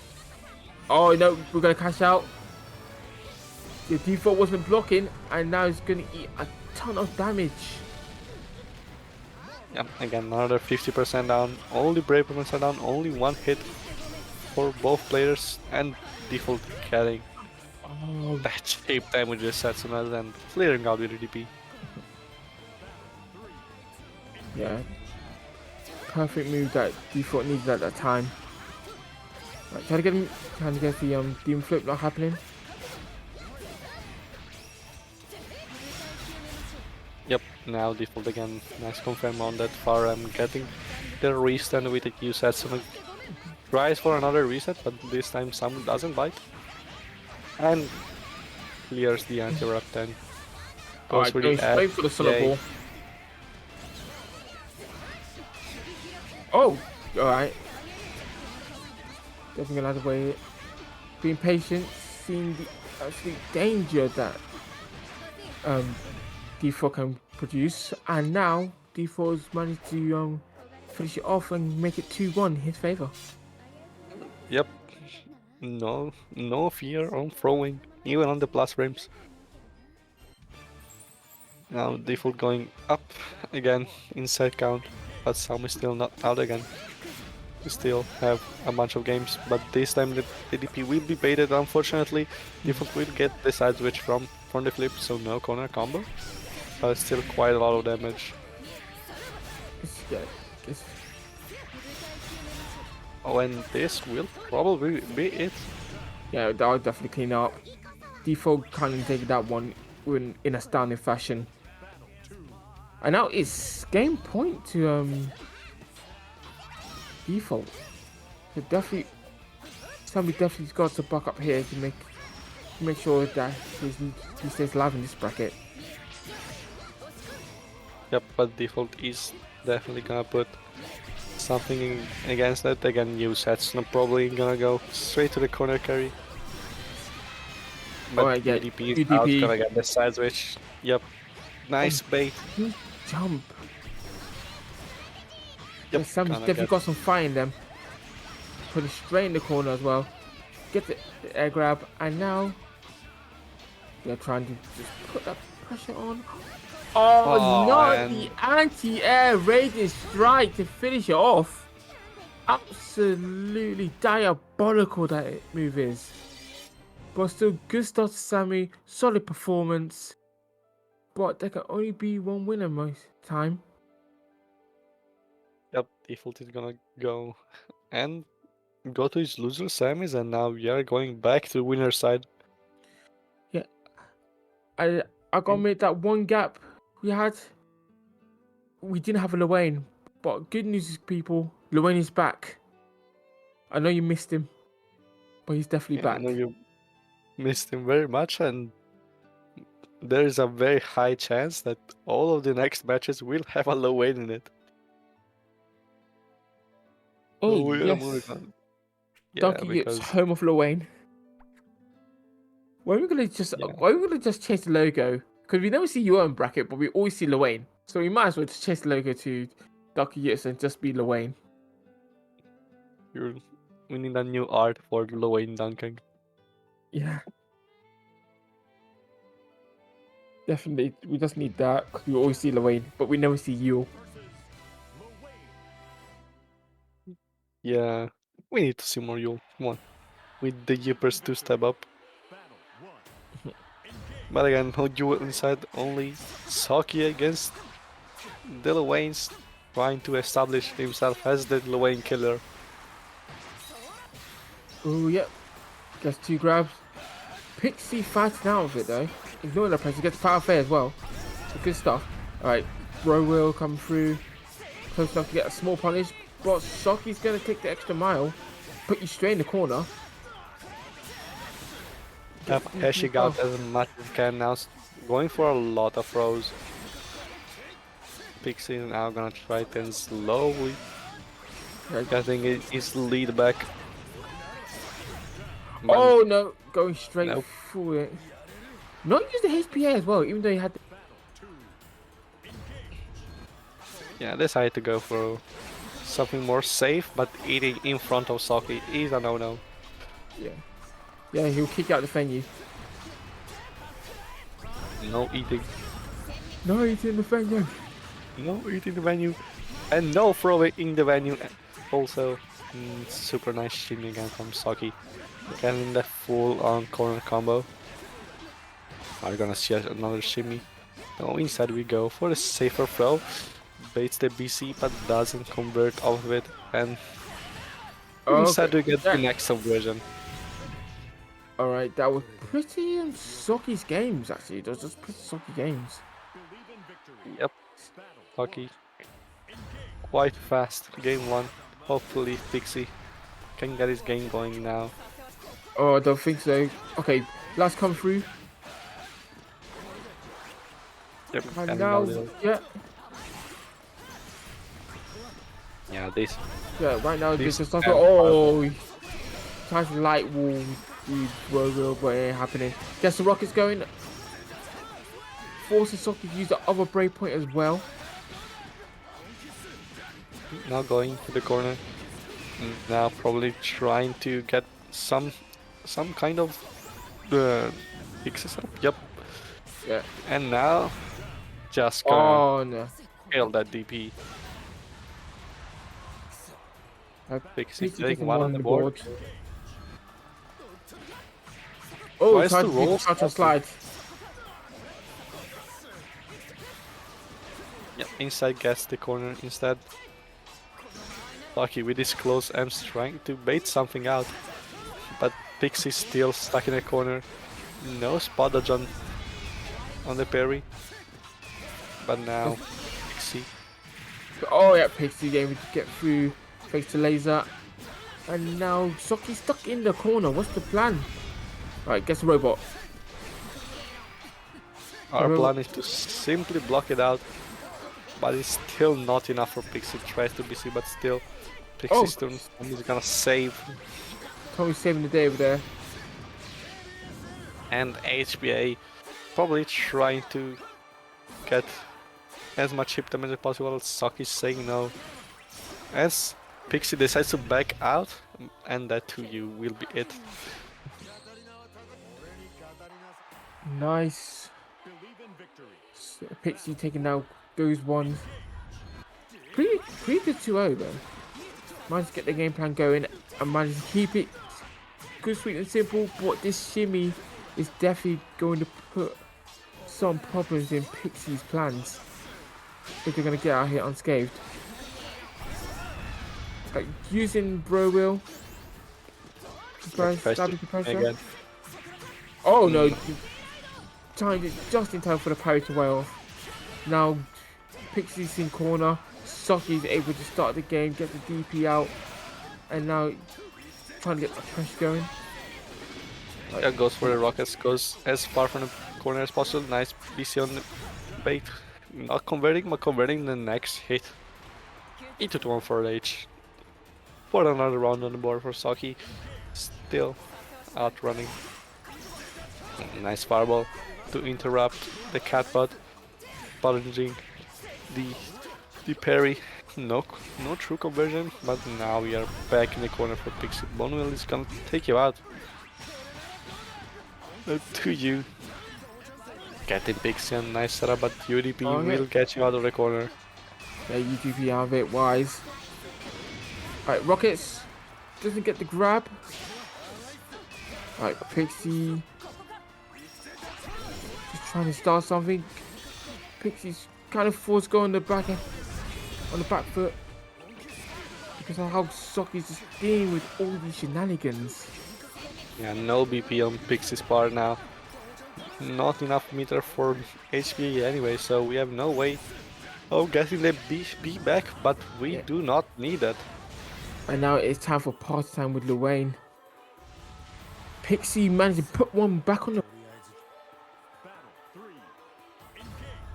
Oh no, we're gonna cash out. The default wasn't blocking, and now he's gonna eat a ton of damage.
Yeah, again, another 50% down. All the brave opponents are down. Only one hit for both players, and default getting
Oh,
that cheap damage with Setsuna and clearing out with the DP.
yeah. Perfect move that default needed at that time. Right, trying to get the demon flip not happening.
Yep, now default again. Nice confirm on that far. I'm getting the restand with the Q Setsuna. Tries for another reset, but this time Sam doesn't bite. And clears the anti-wrap 10.
Alright,
for
going
the
straight for the solid
Yay.
ball. Oh, alright. Definitely gonna have to wait. Being patient, seeing the absolute danger that D4 can produce, and now D4 has managed to finish it off and make it 2-1 in his favor.
Yep. No fear on throwing, even on the plus frames. Now default going up again inside count, but Sam is still not out again. We still have a bunch of games, but this time the DP will be baited unfortunately. Default will get the side switch from the flip, so no corner combo. But still quite a lot of damage. Oh, and this will probably be it.
Yeah, that'll definitely clean up. Default kind of take that one in a astounding fashion. And now it's game point to default. So definitely, somebody definitely's got to buck up here to make sure that he stays alive in this bracket.
Yep, but default is definitely gonna put something against that. Again, new sets. Not probably gonna go straight to the corner carry. But
Alright, yeah,
UDP is out,
UDP.
gonna get the side switch. Yep, nice bait.
Good jump.
Yep,
Sam's
gonna
definitely
get-
got some fire in them. Put it straight in the corner as well. Get the air grab, and now they're trying to just put that pressure on. Oh, no,
and-
the anti-air raging strike to finish it off. Absolutely diabolical that move is. But still, good start to Sammy, solid performance. But there can only be one winner most time.
Yep, default is gonna go and go to his loser semis, and now we are going back to winner side.
I gotta admit that one gap we had, we didn't have a Luane. But good news is, people, Luane is back. I know you missed him, but he's definitely
Yeah, I
back.
know you missed him very much, and there is a very high chance that all of the next matches will have a low weight in it.
Oh
So we are moving
yes,
on. Yeah,
Dunkin'Yips,
because
home of Luane. Why are we gonna just
yeah,
why are we gonna just chase the logo? Because we never see your own bracket, but we always see Luane. So we might as well just chase the logo to Dunkin'Yips and just be Luane.
you're, we need a new art for Lowain dunking.
Yeah. Definitely, we just need that because we always see Luane, but we never see you.
Yeah, we need to see more Yule. Come on, with the Yippers to step up. But again, no Yule inside, only Saki against the Lowains, trying to establish himself as the Lowain killer.
Oh, yep. Gets 2 grabs. Pixie fighting out of it though. Ignoring the pressure. Gets power fair as well. So good stuff. Alright. Bro will come through. Close enough to get a small punish. But Saki's going to take the extra mile. Put you straight in the corner.
Hashing out as much as can now, going for a lot of throws. Pixie now gonna try to slowly getting his lead back. But
Oh no, going straight
nope.
through it. Not use the HPA as well, even though he had the...
Yeah, decided to go for something more safe, but eating in front of Saki is a no-no.
Yeah. Yeah, he'll kick out the venue.
No eating.
No, he's in the venue.
No eating the venue. And no throwing in the venue. Also, super nice shimmy again from Saki. Getting the full on corner combo. Are we gonna see another shimmy? No, instead we go for the safer throw. Baits the BC but doesn't convert off of it. And instead we get the next subversion.
Alright, that was pretty Saki's games actually. Those just pretty Saki games.
Yep. Saki. Quite fast. Game 1. Hopefully Pixie can get his game going now.
Oh, I don't think so. Okay, last come through.
Yep.
And now, yeah.
Yeah, this.
Yeah, right now
This
there's just like, oh, he tries to light wall the roll, but it ain't happening. Guess the rocket's going. Forces Saki to use the other brave point as well.
Now going to the corner. Now probably trying to get some kind of fixes up. Yep.
Yeah.
And now just gonna
Oh no.
kill that DP. Pixie getting one on the board.
Oh,
Tries
tried
to
to
roll
catch a slide.
Yeah, inside gets the corner instead. Lucky with his close M's trying to bait something out. But Pixie's still stuck in the corner. No spot dodge on the parry. But now Pixie.
Oh yeah, Pixie able to get through. Fakes the laser. And now Saki's stuck in the corner. What's the plan? Alright, guess the robot.
Our plan is to simply block it out. But it's still not enough for Pixie. Tries to BC, but still Pixie's turn is gonna save.
Tommy's saving the day over there.
And HBA probably trying to get as much hip damage as possible. Saki's saying no. As Pixie decides to back out, and that to you will be it.
Nice. Pixie taking out those ones. Pretty good 2-0 though. Managed to get the game plan going and managed to keep it good, sweet and simple, but this shimmy is definitely going to put some problems in Pixie's plans if they're going to get out here unscathed. Like using Bro Will to pressure. Oh no, timed it just in time for the parry to wear off. Now, Pixie's in corner. Soki's able to start the game, get the DP out, and now trying to get the pressure going.
Yeah, goes for the rockets, goes as far from the corner as possible. Nice BC on the bait. Not converting, but converting the next hit. Into 1 for H. For another round on the board for Saki. Still outrunning. Nice fireball to interrupt the catbot. Challenging the parry. No true conversion, but now we are back in the corner for Pixie. Bonewell is gonna take you out. To you. Getting Pixie on nice setup, but UDP will get you out of the corner.
Yeah, UDP out of it, wise. Alright, Rockets doesn't get the grab. Alright, Pixie just trying to start something. Pixie's kind of forced to go on the back foot because of how Soki's just dealing with all these shenanigans.
Yeah, no BP on Pixie's part now. Not enough meter for HP anyway, so we have no way of getting the BP back, but we do not need that.
And now it's time for party time with Luane. Pixie managed to put one back on the...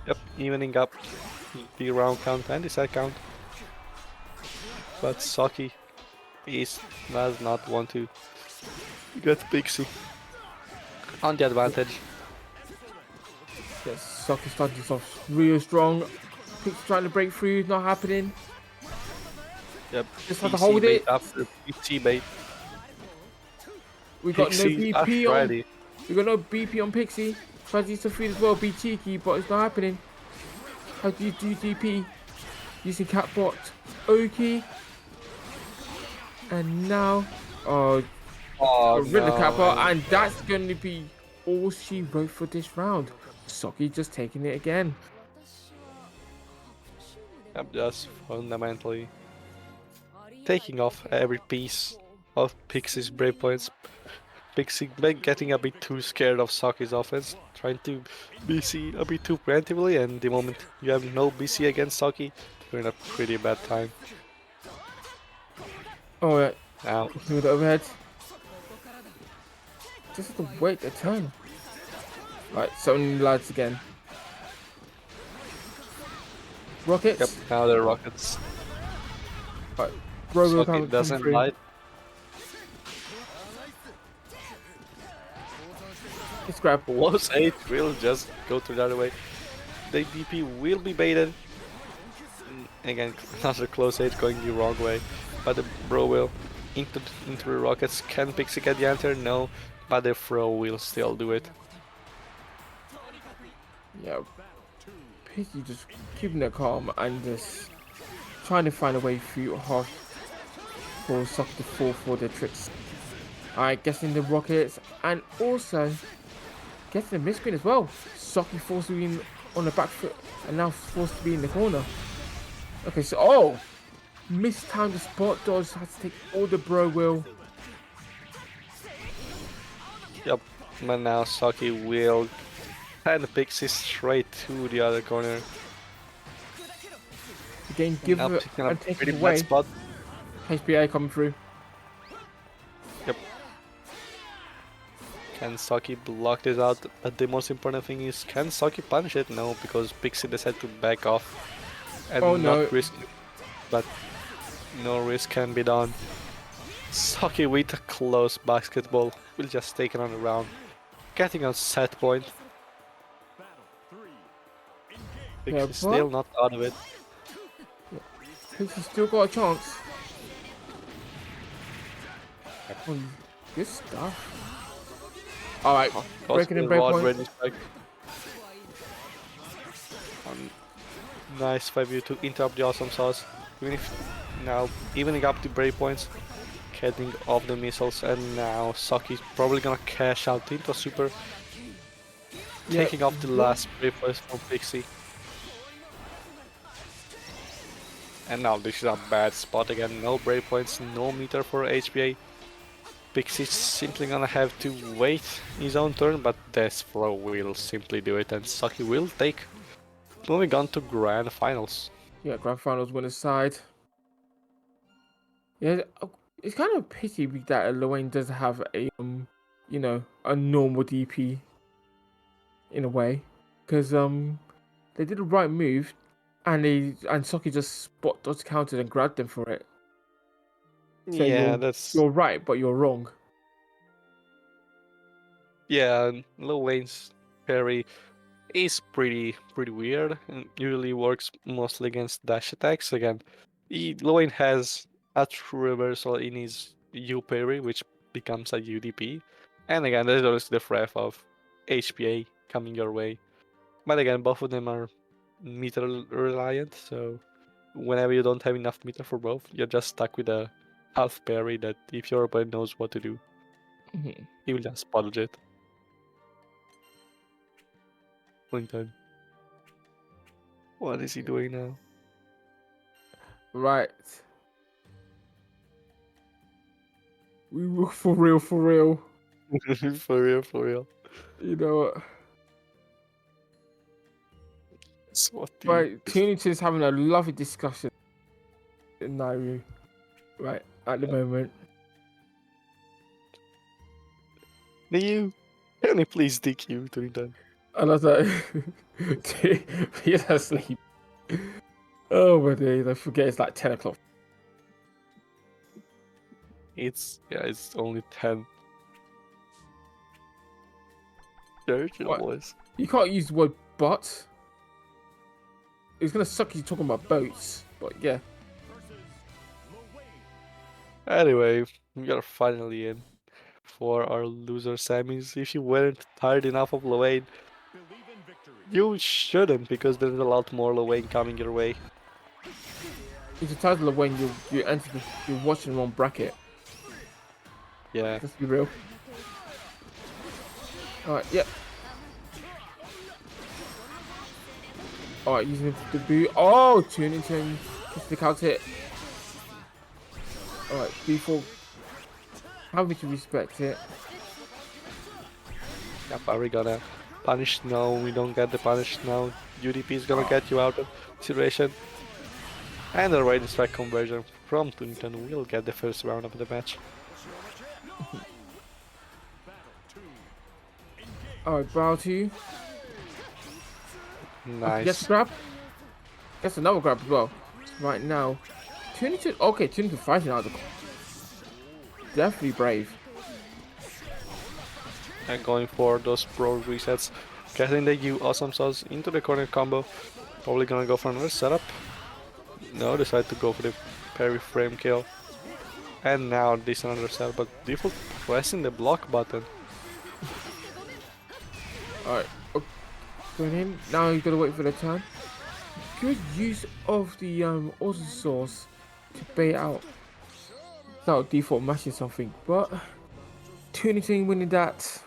Yep, evening up the round count and the set count. But Saki does not want to get Pixie on the advantage.
Yes, Saki started this off real strong. Pixie trying to break through, not happening.
Yep,
just have to hold it.
After BT bait.
We got
Pixie
no BP on.
ready.
We got no BP on Pixie. Tries to use the feed as well, be cheeky, but it's not happening. How do you do DP? Using Catbot. Oki. And now, rid of Catbot, and that's going to be all she wrote for this round. Saki just taking it again.
I'm just fundamentally taking off every piece of Pixie's brave points. Pixie getting a bit too scared of Saki's offense, trying to BC a bit too preemptively, and the moment you have no BC against Saki, you're in a pretty bad time.
Oh yeah.
Now,
with the overhead. Just have to wait a turn. Right, summoning lads again. Rockets.
yep, now they're rockets.
Right, Robo
Saki doesn't light.
It's grab.
Close 8 will just go to the other way. The DP will be baited. Again, another close 8 going the wrong way. But the bro will into the rockets. Can Pixie get the answer? No. But the throw will still do it.
Yeah. Pixie just keeping it calm and just trying to find a way through half for Saki to fall for their tricks. Alright, guessing the rockets and also getting the misspin as well. Saki forced to be in on the back foot and now forced to be in the corner. Okay, so mistimed the spot dodge, has to take all the bro will.
Yep, but now Saki will send Pixie straight to the other corner.
Again, give
Now
it
picking
and
up
take
pretty
it
bad
away.
spot.
HPA coming through.
Yep. Can Saki block this out? But the most important thing is, can Saki punish it? No, because Pixie decided to back off and not risk it. But no risk can be done. Saki with a close basketball will just take it on the round. Getting on set point. Pixie still not out of it.
Pixie still got a chance. Oh, good stuff. Alright, breaking in breakpoint.
Nice 5u to interrupt the awesome sauce. Even if now evening up the breakpoints, getting off the missiles, and now Saki's probably gonna cash out into a super, taking off the last breakpoints from Pixie. And now this is a bad spot again. No breakpoints, no meter for HPA. Pixie's simply gonna have to wait his own turn, but Death Throw will simply do it, and Saki will take. Moving on to Grand Finals.
Yeah, grand finals winner's side. Yeah, it's kind of a pity that Luane doesn't have a you know, a normal DP in a way, because they did the right move, and Saki just spot dodge countered and grabbed them for it. So
Yeah, that's
you're right, but you're wrong.
yeah. Lil Wayne's parry is pretty weird and usually works mostly against dash attacks. Again, Lil Wayne has a true reversal in his U parry, which becomes a UDP, and again there's always the threat of HPA coming your way. But again, both of them are meter reliant, so whenever you don't have enough meter for both, you're just stuck with a half parry that if your opponent knows what to do,
Mhm.
he will just podge it. Clinton. What is he doing now?
Right. We were for real, for real.
For real, for real.
You know what?
It's what the
Right, Tunington is having a lovely discussion in Nairu. Right, at the moment.
you can you please DQ Trinidad?
And I was like, he's asleep. Oh my days, I forget it's like 10 o'clock.
It's only 10. Churchill
What?
boys.
You can't use the word but. It's gonna suck you talking about boats, but yeah.
Anyway, we are finally in for our loser semis. If you weren't tired enough of Lorraine, you shouldn't, because there's a lot more Lorraine coming your way.
It's the title of when you enter you're watching one bracket.
Yeah.
Let's be real. Alright, yep. Alright, using the boot. Oh, Tunington gets the counter hit. Alright, B4. How would you respect it?
Yep, are we gonna punish? No, we don't get the punish now. UDP is gonna get you out of situation. And the right strike conversion from Tunington will get the first round of the match.
Alright, bow to you.
Nice.
Yes, grab. Gets another grab as well. Right now. Tunington. Okay, Tunington fighting out of the. Definitely brave.
And going for those pro resets. Getting the U awesome sauce into the corner combo. Probably gonna go for another setup. No, decide to go for the parry frame kill. And now this another setup, but default pressing the block button.
Alright. Going in. Now you gotta wait for the turn. Good use of the auto source to bait out. Without default mashing something, but Tunington winning that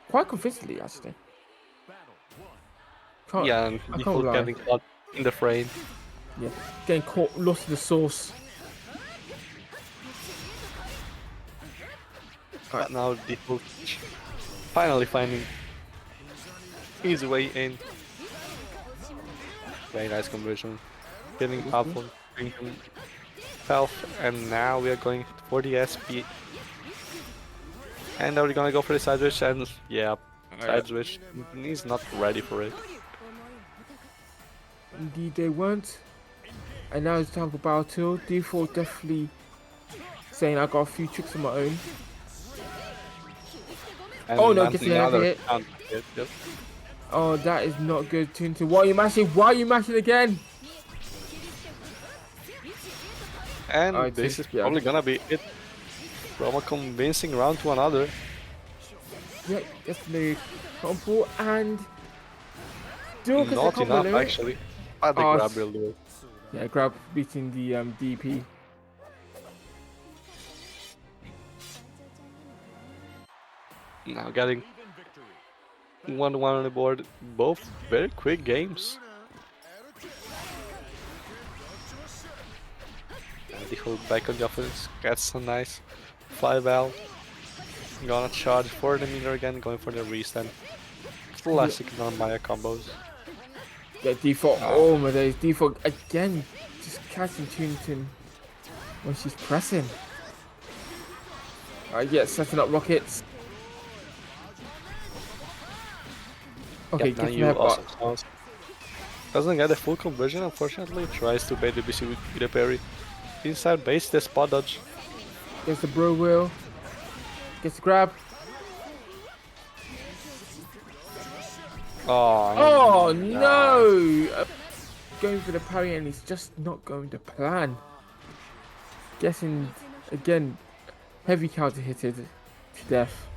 quite convincingly actually.
Yeah, and
I can't
default
lie.
getting caught in the frame.
Yeah, getting caught, lost in the source.
But now default finally finding his way in. Very nice conversion. Getting half on Kingdom health, and now we are going for the SP. And now we're gonna go for the side switch, and yeah, side switch. He's not ready for it.
Indeed they weren't. And now it's time for Battle 2. Default definitely saying I got a few tricks of my own.
And
Oh, no,
landing
gets another hit.
counter hit, yep.
Oh, that is not good, Tunington. Why are you mashing? Why are you mashing again?
And
Alright,
this
so-
is
yeah.
probably gonna be it from a convincing round to another.
Yeah, definitely. Combo and still gets a
Not
combo
enough
limit.
actually, but the
Oh,
grab will do it.
Yeah, grab beating the DP.
Now getting 1-1 on the board, both very quick games. And the hold back on the offense gets a nice 5L. Gonna charge for the meter again, going for the restand. Classic non-Maya combos.
Yeah, default. Oh my days, default again. Just catching Tunington when she's pressing. Alright, yeah, setting up rockets. Okay,
Yep, now
gets
you
the
also
headbutt.
saw. Doesn't get a full conversion, unfortunately. Tries to bait the BC with a parry. Inside base, the spot dodge.
Gets the bro wheel. Gets the grab.
Oh,
Oh no! Going for the parry and he's just not going to plan. Guessing again, heavy counter hitted to death.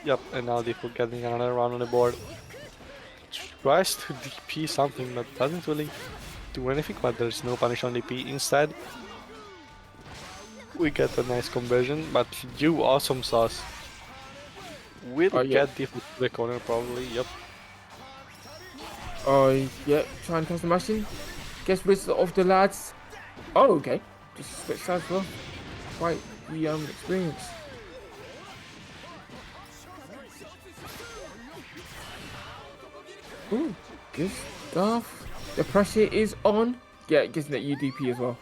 Yep, and now Default getting another round on the board. Tries to DP something, but doesn't really do anything, but there's no punish on DP. Instead, we get a nice conversion, but you awesome sauce. We'll get Default to the corner probably, yep.
Oh yeah, try and catch the machine. Gets rid of the lads. Oh okay, just switch sides well. Quite the experience. Ooh, good stuff. The pressure is on. Yeah, it gives that UDP as well.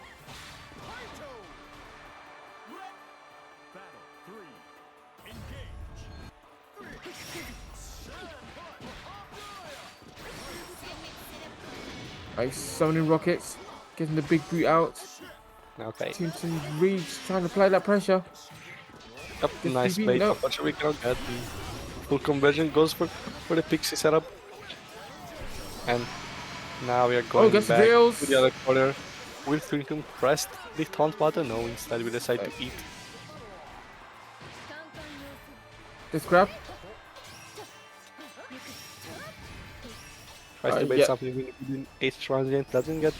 Right, summoning rockets, getting the big boot out.
Okay.
Tunington really trying to play that pressure.
Yep,
Gets
nice
DP,
bait.
no.
Unfortunately, we cannot get the full conversion. Goes for the pixie setup. And now we are going
gets
back
drills.
to the other corner. Will Tunington press the taunt button? No, instead we decide to eat.
This grab.
Tries to bait
yeah.
something within 8 transient, doesn't get.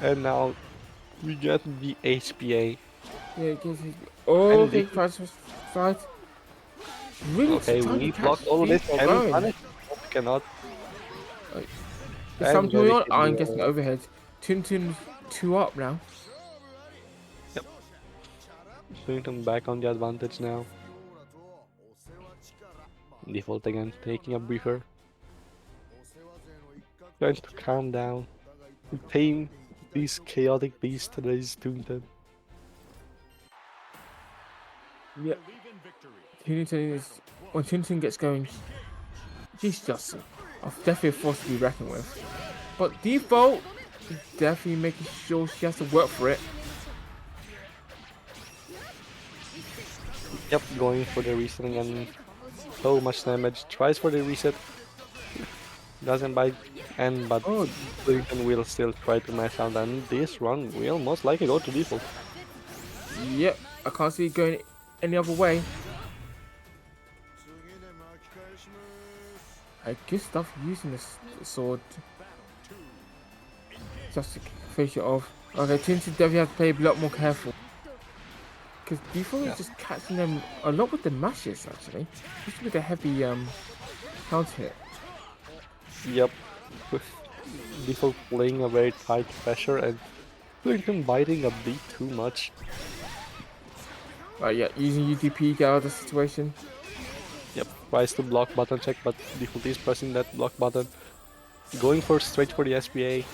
And now we get the HPA.
Yeah, it gives his. Oh,
And
okay, tries to side. Really
Okay,
trying
we
to
blocked
catch
all of this.
people
Can we
going.
punish? No, we cannot.
There's something
very
going on. I'm
good,
guessing overhead. Tunington 2 up now.
Yep. Tunington back on the advantage now. Default again, taking a breather. Trying to calm down. Tame this chaotic beast that is Tunington.
Yep. Tunington is. When Tunington gets going, she's just definitely a force to be reckoned with. But default, definitely making sure she has to work for it.
Yep, going for the reset again. So much damage. Tries for the reset. Doesn't bite. But Tunington will still try to mess out, and this run will most likely go to default.
Yep, I can't see it going any other way. Good stuff using this sword. Just to finish it off. Okay, Tunington definitely has to play a lot more careful. Because default is just catching them a lot with the mashes actually. Just with the heavy counter hit.
Yep. With default playing a very tight pressure and Tunington biting a bit too much.
Right, yeah, using UDP get out of the situation.
Yep, tries to block button check, but default is pressing that block button. Going for straight for the SPA.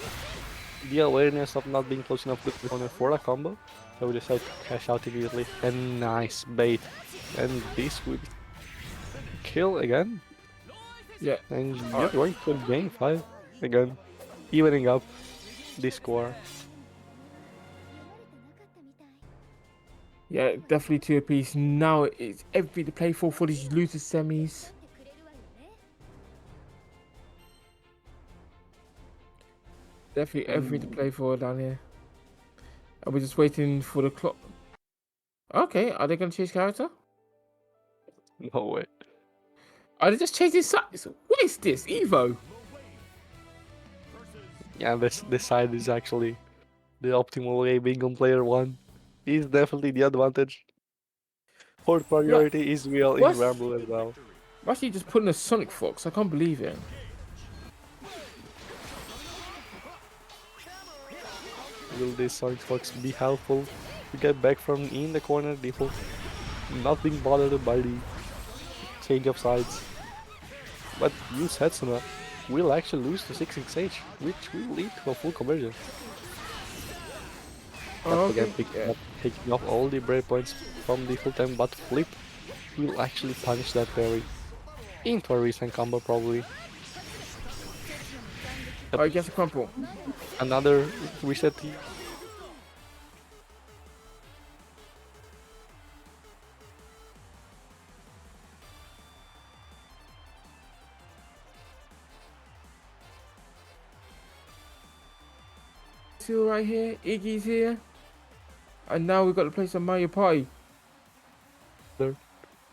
The awareness of not being close enough to the corner for a combo. So we decide to cash out immediately. And nice bait. And this would kill again.
Yeah.
And you're going to game 5 again. Evening up this score.
Yeah, definitely 2 apiece. Now it's everything to play for these loser semis. Definitely everything to play for down here. And we're just waiting for the clock. Okay, are they going to change character?
No way.
Are they just changing sides? What is this? Evo?
Yeah, this side is actually the optimal way. Being on player 1 is definitely the advantage. Fourth priority is real in Ramble as well.
I'm actually just putting a Sonic Fox. I can't believe it.
Will this Sonic Fox be helpful to get back from in the corner? Default, not being bothered by the change of sides. But you Setsuna will actually lose to 6-6 Sage, which will lead to a full conversion. Not
Okay.
forget taking off all the breakpoints from the full time, but flip will actually punish that parry into a recent combo probably.
I guess a crumple.
Another reset.
Still right here, Iggy's here. And now we've got to play some Mario Party.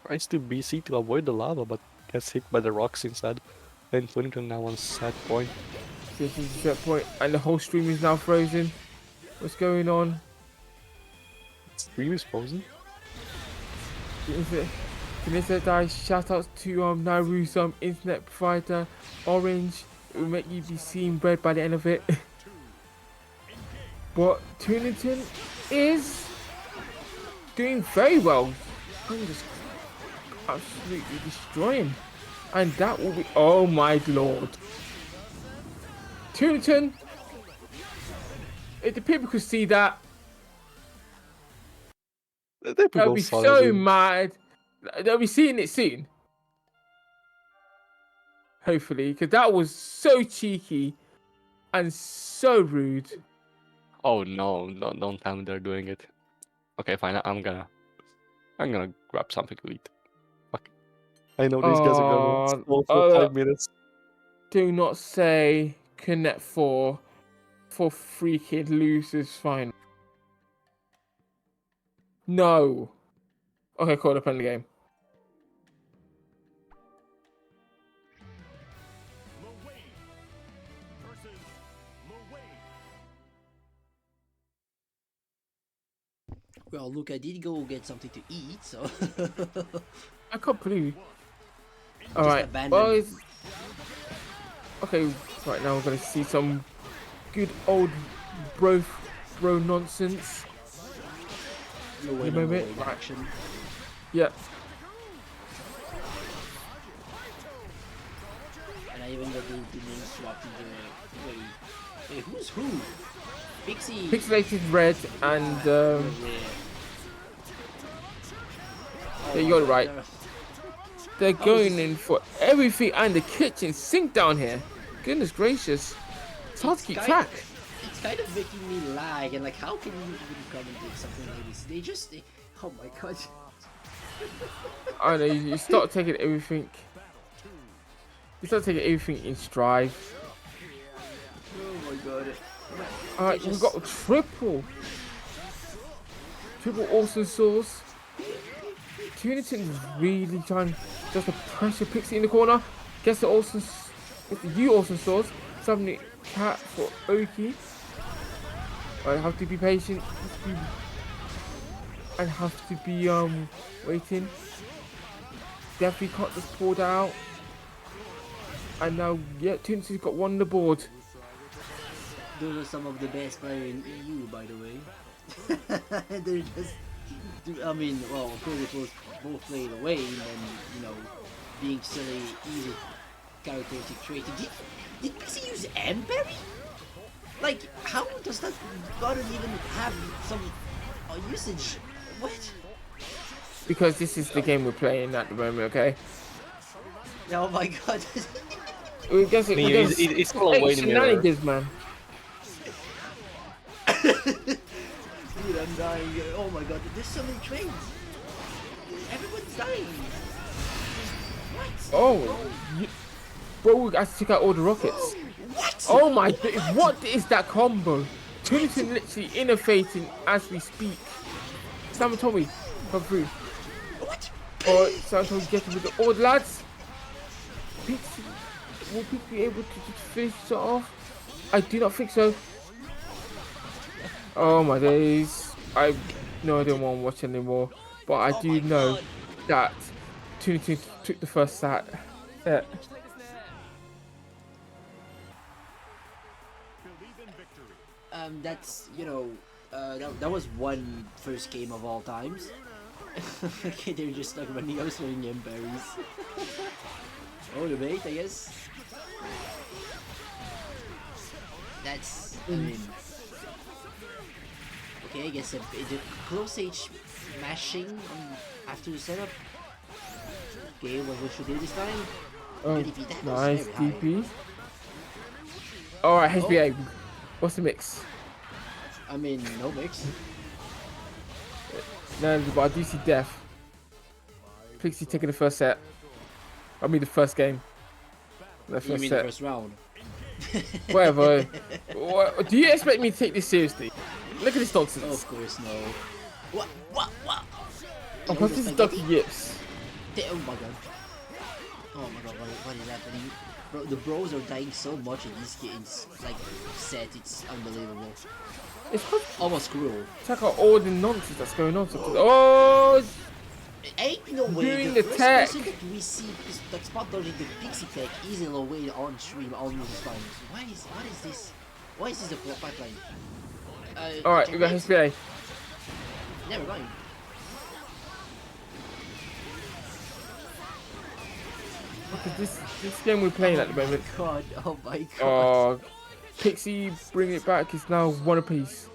Tries to BC to avoid the lava, but gets hit by the rocks instead. Then 22 now on set point.
This is the set point, and the whole stream is now frozen. What's going on?
Stream is frozen.
Vanessa dies. Shout outs to Naru, some internet provider, Orange. It will make you be seeing bread by the end of it. But Tunington is doing very well. I'm just absolutely destroying. And that will be, oh my lord. Tunington, if the people could see that, they'll be so mad. They'll be seeing it soon. Hopefully, because that was so cheeky and so rude.
Oh no, don't tell me they're doing it. Okay, fine, I'm gonna grab something to eat. Fuck. I know these guys are gonna stall for 5 minutes.
Do not say Connect 4 for freaking losers final. No. Okay, cool, they're playing the game.
Well, look, I did go get something to eat, so...
I can't believe.
Just
Alright,
abandoned.
well, okay, right now we're gonna see some good old bro nonsense.
No way,
Give
no
me a
way,
bit.
action.
Yeah.
And I even got the name swapped into... Wait, who's who? Pixie...
Pixelated Red and
Yeah.
yeah, you're right. They're going in for everything, and the kitchen sink down here. Goodness gracious. It's hard to keep track.
It's kind of making me lag, and like, how can you even commentate something like this? Oh my god.
I know, you start taking everything. You start taking everything in stride.
Oh my god.
Alright, we've got a triple awesome sauce. Tunington is really trying just to pressure Pixie in the corner. Gets the awesome, gets the awesome sauce. Suddenly cat for Oki. I have to be patient. And have to be waiting. Definitely can't just pour that out. And now, yeah, Tunington's got one on the board.
Those are some of the best players in EU, by the way. They're just... I mean, well, of course it was both played away and then, you know, being silly, easy characteristic trait. Did PC use M-Berry? Like, how does that button even have some usage? What?
Because this is the game we're playing at the moment, okay?
Oh my god.
It's all a waiting
shenanigans, man.
Dude, I'm dying. Oh my god, there's so many trains. Everyone's dying. What?
Oh, bro, we got to check out all the rockets.
What?
Oh my, what is that combo? Tunington literally innovating as we speak. Sam Tommy, come through.
What?
Alright, Sam Tommy getting with the old lads. Pixie, will Pixie be able to just finish it off? I do not think so. Oh my days. I don't want to watch anymore. But I do know that Tunington took the first set.
That's that was one first game of all times. Okay, they're just like running up swinging in berries. Oh, the bait, I guess. That's I mean. Okay, I guess the close H mashing after the setup. Okay, what should we do this time?
Oh,
DP, that was
nice
very high.
DP. Alright, HBA. What's the mix?
I mean, no mix.
No, but I do see death. Pixie taking the first set. I mean the first game. The
You
first
mean
set.
the first round?
Whatever. What, do you expect me to take this seriously? Look at this nonsense.
Of course, no. What?
Oh,
No,
this
the
is
spaghetti?
Dunkin'Yips.
Oh my god. Oh my god, what is happening? Bro, the bros are dying so much in these games. Like, set, it's unbelievable.
It's called
Almost cruel.
check out all the nonsense that's going on. Oh,
Ain't no way
Doing
the
the
first
tech.
person that we see is like spot dodging the pixie tech is in a way on stream almost times. What is this? Why is this the pipeline?
alright,
check
we got
next.
HBA.
Never mind.
Look at this game we're playing at the moment.
God, oh my god.
Oh, Pixie bringing it back is now one apiece.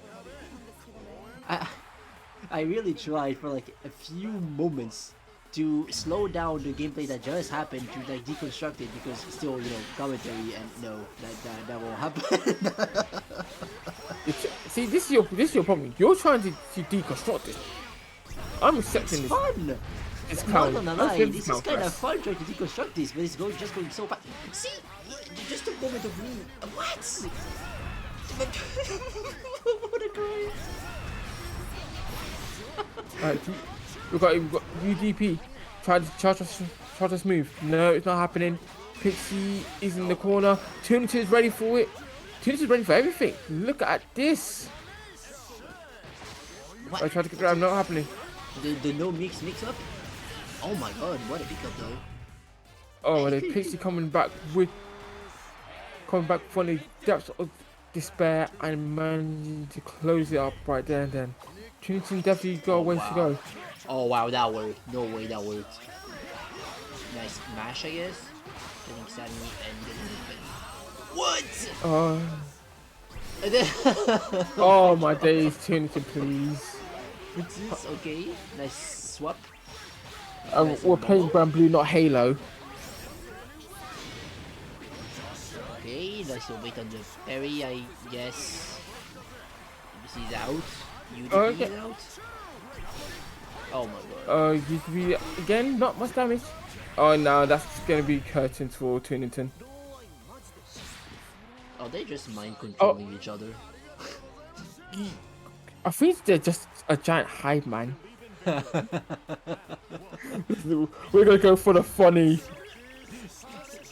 I really tried for like a few moments to slow down the gameplay that just happened to like deconstruct it because still commentary and no that won't happen.
See, this is your problem. You're trying to deconstruct this. I'm accepting
It's
this.
fun.
This
Not
clown.
gonna
I'm
lie,
accepting
this
clown
is kind of
first.
fun trying to deconstruct this, but it's just going so fast. See, just a moment of me. What? What a cry.
Alright, we've got UDP. Try to charge us move. No, it's not happening. Pixie is in the corner. Tunity is ready for it. Tunity is ready for everything. Look at this.
What?
I tried to get grab, not happening.
The no mix up? Oh my god, what a pickup though.
Oh, the Pixie coming back from the depths of despair and managing to close it up right there and then. Trinity definitely got a way to go.
Oh wow, that worked. No way that worked. Nice mash, I guess. Getting suddenly and what? And then
Oh my days, Trinity, please.
it's okay. Nice swap.
We're playing Grand Blue, not Halo.
Okay, nice little wait on the parry, I guess. UBC is out. UDP is out. Oh my god.
UTV again, not much damage. Oh no, that's gonna be curtains for Tunington.
Are they just mind controlling each other?
I think they're just a giant hive man. We're gonna go for the funny.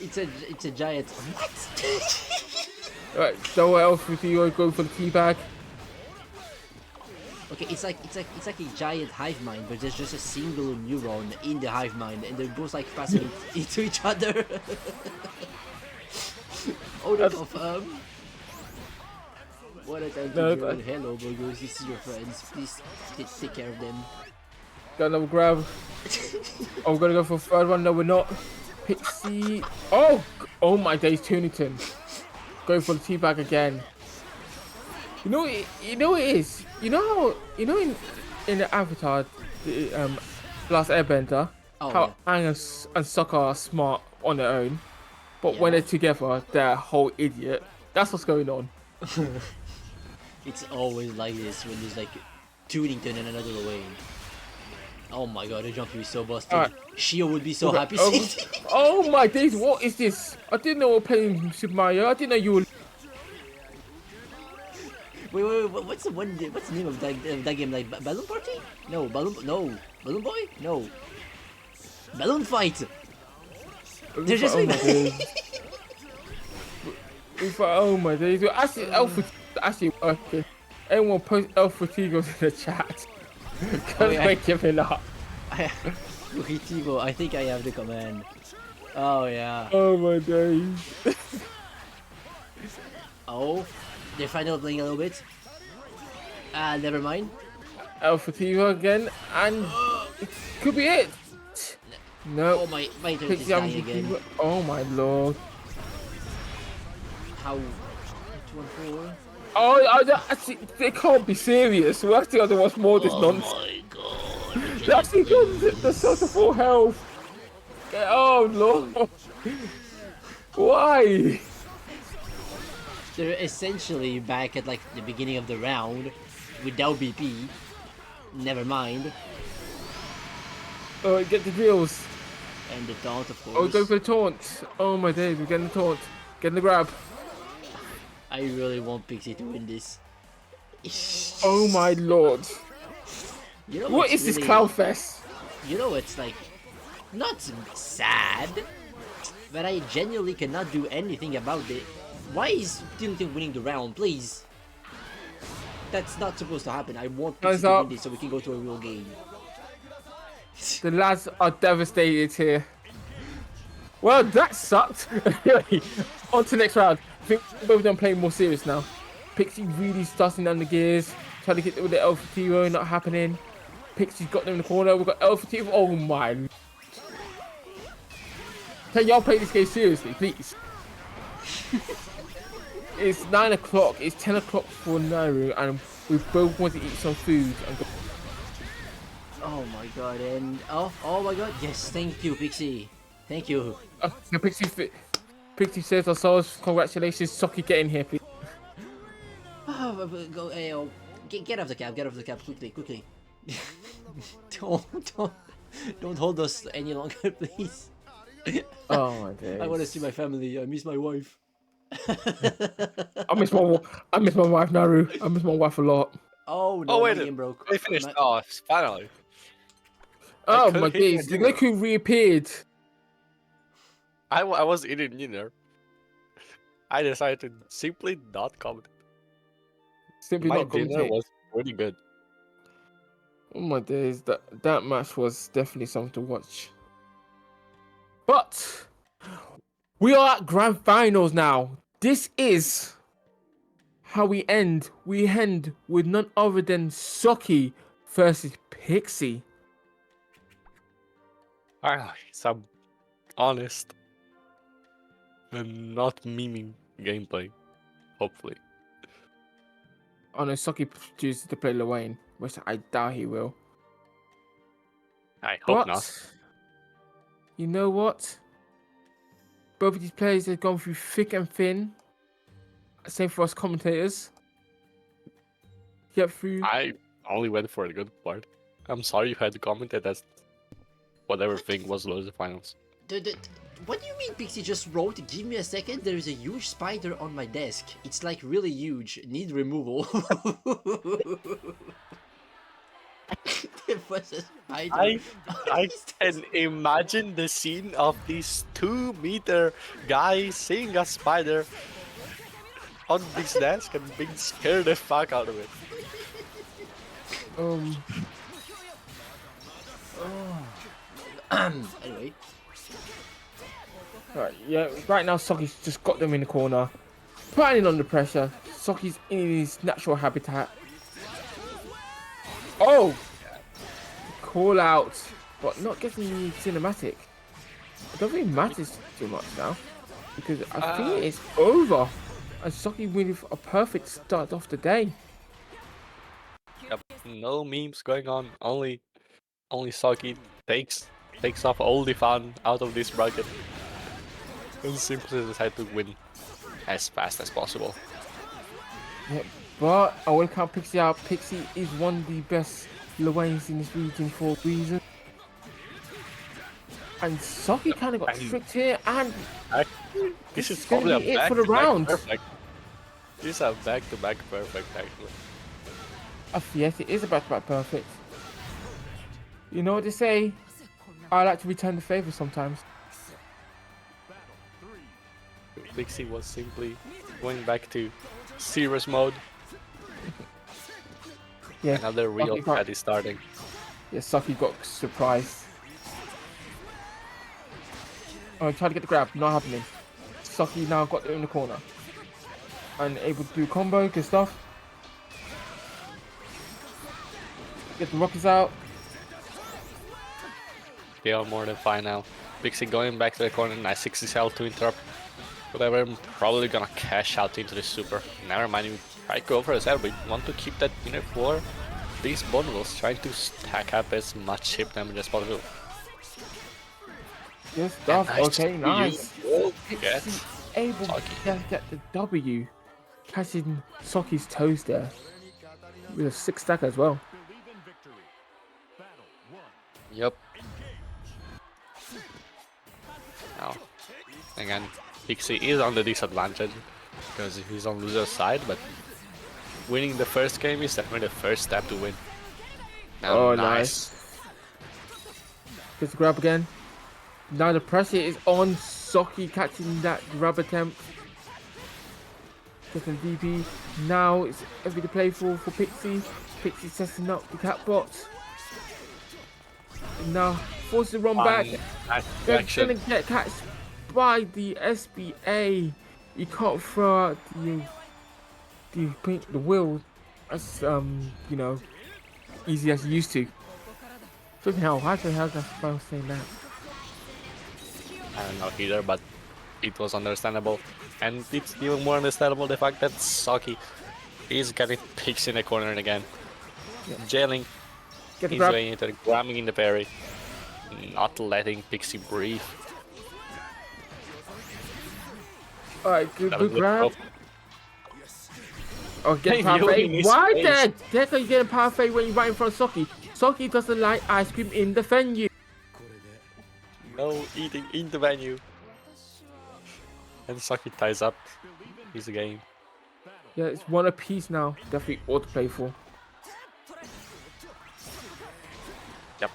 It's a giant. What?
Right, so what else would you go for the teabag?
Okay, it's like a giant hive mind, but there's just a single neuron in the hive mind, and they're both like passing into each other. Oh, they confirm. What a time to
No,
join. Hello, burgers. This is your friends. Please take care of them.
Got another grab. Oh, we're gonna go for a third one. No, we're not. Pixie. Oh my days, Tunington. Go for the teabag again. You know what it is. You know in the Avatar, the Last Airbender, how Aang and Sokka are smart on their own, but when they're together, they're a whole idiot. That's what's going on.
It's always like this when there's like Tunington and another way. Oh my god, the jump would be so busted. Shio would be so happy.
Oh my days, what is this? I didn't know we were playing Super Mario. I didn't know you were.
Wait, what's the name of that game? Like Balloon Party? No, Balloon Boy? No. Balloon Fight! They're just
Oh my days. Actually, actually working. Everyone post Alpha Tigos in the chat. Because we're giving up.
Tigo, I think I have the command. Oh yeah.
Oh my days.
Oh. They're finally playing a little bit. Never mind.
Alpha Tivo again, and it could be it. No.
Oh my turret is
Pixie
dying
having
again.
Tivo. Oh my lord.
How? 2-4.
Oh, actually, they can't be serious. We actually have to watch more of this nonsense.
My god.
They actually got the sort of full health. Oh lord. Why?
They're essentially back at like the beginning of the round without BP. Never mind.
Oh, get the drills.
And the taunt, of course.
Oh, go for the taunt. Oh my days, we're getting the taunt. Getting the grab.
I really want Pixie to win this.
Oh my lord.
You know
What
what's
is this
really-
Cloudfest?
You know, it's like not sad, but I genuinely cannot do anything about it. Why is Tilting winning the round, please? That's not supposed to happen. I want Pixie
Guys
to
up.
win this so we can go to a real game.
The lads are devastated here. Well, that sucked. Anyway, on to the next round. I think both of them playing more serious now. Pixie really starting down the gears, trying to get with the Alpha Tivo, not happening. Pixie's got them in the corner. We've got Alpha Tivo. Oh my. Can y'all play this game seriously, please? It's 9 o'clock. It's 10 o'clock for Naru, and we both want to eat some food. And go.
Oh my god, and oh my god, yes, thank you, Pixie. Thank you.
So Pixie says ourselves, congratulations, Socky, get in here, please.
Oh, go, get off the cab, quickly. don't hold us any longer, please.
Oh my days.
I want to see my family. I miss my wife.
I miss my wife, Naru. I miss my wife a lot.
Oh no,
Oh wait,
my game broke.
they finished.
My-
Oh, finally.
Oh
couldn't
my
hit
days,
my
look who reappeared.
I was eating dinner. I decided to simply not comment.
Simply
My
not
dinner
commentate.
was pretty good.
Oh my days, that match was definitely something to watch. But we are at grand finals now. This is how we end. We end with none other than Socky versus Pixie.
Alright, some honest and not memeing gameplay. Hopefully.
Oh no, Socky chooses to play Lil, which I doubt he will.
I hope
But
not.
you know what? Both of these players have gone through thick and thin. Same for us commentators. Get through.
I only went for the good part. I'm sorry you had to comment that whatever thing was loser finals.
What do you mean Pixie just wrote? Give me a second, there is a huge spider on my desk. It's like really huge. Need removal. There was a spider.
I can imagine the scene of this 2-meter guy seeing a spider on this desk and being scared the fuck out of it.
Anyway.
Right, yeah, right now Socky's just got them in the corner. Putting under pressure. Socky's in his natural habitat. Oh! Call out. But not getting the cinematic. I don't think it matters too much now. Because I think it's over. And Socky with a perfect start off the day.
Yep, no memes going on. Only Saki takes off all the fun out of this bracket and simply decide to win as fast as possible.
Yeah, but I will count Pixie out. Pixie is one of the best Luanes in this region for a reason. And Socky kind of got tricked here, and
This is
is gonna
probably
be
a
it for the
back-to-back
round.
perfect. This is a back-to-back perfect actually.
yes, it is a back-to-back perfect. You know what they say? I like to return the favor sometimes.
Pixie was simply going back to serious mode.
Yeah,
Another real
Socky got-
cat is starting.
Yeah, Socky got surprised. Oh, he tried to get the grab, not happening. Socky now got it in the corner. And able to do combo, good stuff. Get the rockets out.
They are more than fine now. Pixie going back to the corner, nice 60 cell to interrupt. Whatever, I'm probably gonna cash out into the super. Never mind, you try to go for a set, but you want to keep that inner floor. These bundles trying to stack up as much chip damage as possible.
Good stuff.
Nice
Okay, nice.
Get
Pixie able
Saki.
to get the W. Catching Soki's toes there. With a 6 stack as well.
Yep. Now, again, Pixie is on the disadvantage because he's on loser's side, but winning the first game is definitely the first step to win. Now,
Oh, nice. Gets the grab again. Now the pressure is on Soki catching that grab attempt. Getting DP. Now it's every to play for Pixie. Pixie setting up the catbot. Now forces the run back.
Nice
They're
reaction.
gonna get catched by the SBA. You can't throw out the wheel as you know, easy as you used to. Flipping hell, why the hell did I saying that?
I don't know either, but it was understandable. And it's even more understandable the fact that Saki is getting Pixie in the corner again.
Yeah.
Jailing
Get the
his
grab.
way into the grabbing in the parry. Not letting Pixie breathe.
Alright, good
That was
grab.
rough.
Oh, get
Hey,
power
you in
fade.
his
Why
face.
the heck are you getting power fade when you're right in front of Soki? Soki doesn't like ice cream in the venue.
No eating in the venue. And Saki ties up his game.
Yeah, it's one apiece now. Definitely ought to play for.
Yep.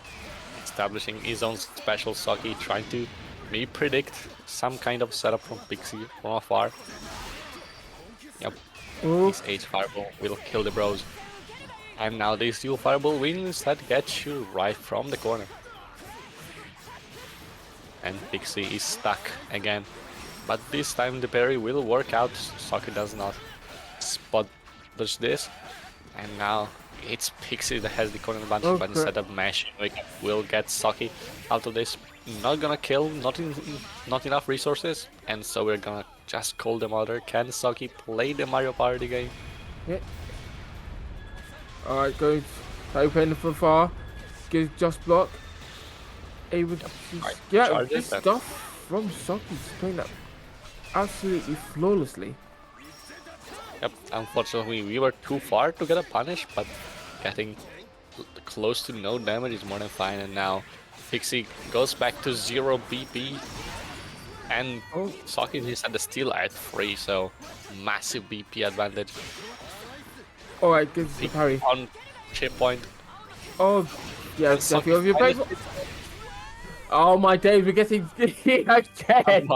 Establishing his own special Saki, trying to maybe predict some kind of setup from Pixie from afar. Yep.
Oh,
This H fireball will kill the bros. And now this dual fireball will instead get you right from the corner. And Pixie is stuck again. But this time the parry will work out. Saki does not spot dodge this. And now it's Pixie that has the corner advantage,
Oh,
but instead of mashing, we will get Saki out of this. Not gonna kill, not enough resources, and so we're gonna just call the mother. Can Saki play the Mario Party game?
yeah. Alright, go open from far. Good just block. Able to
Right,
yeah,
charge
this
it then.
stuff from Soki is playing that absolutely flawlessly.
Yep, unfortunately we were too far to get a punish, but getting close to no damage is more than fine. And now Pixie goes back to 0 BP, and
Oh,
Saki is at the steal at 3, so massive BP advantage.
alright, good the parry.
On chip point.
Oh, yeah,
And Saki
definitely over your
finally-
play. Oh my days, we're getting again.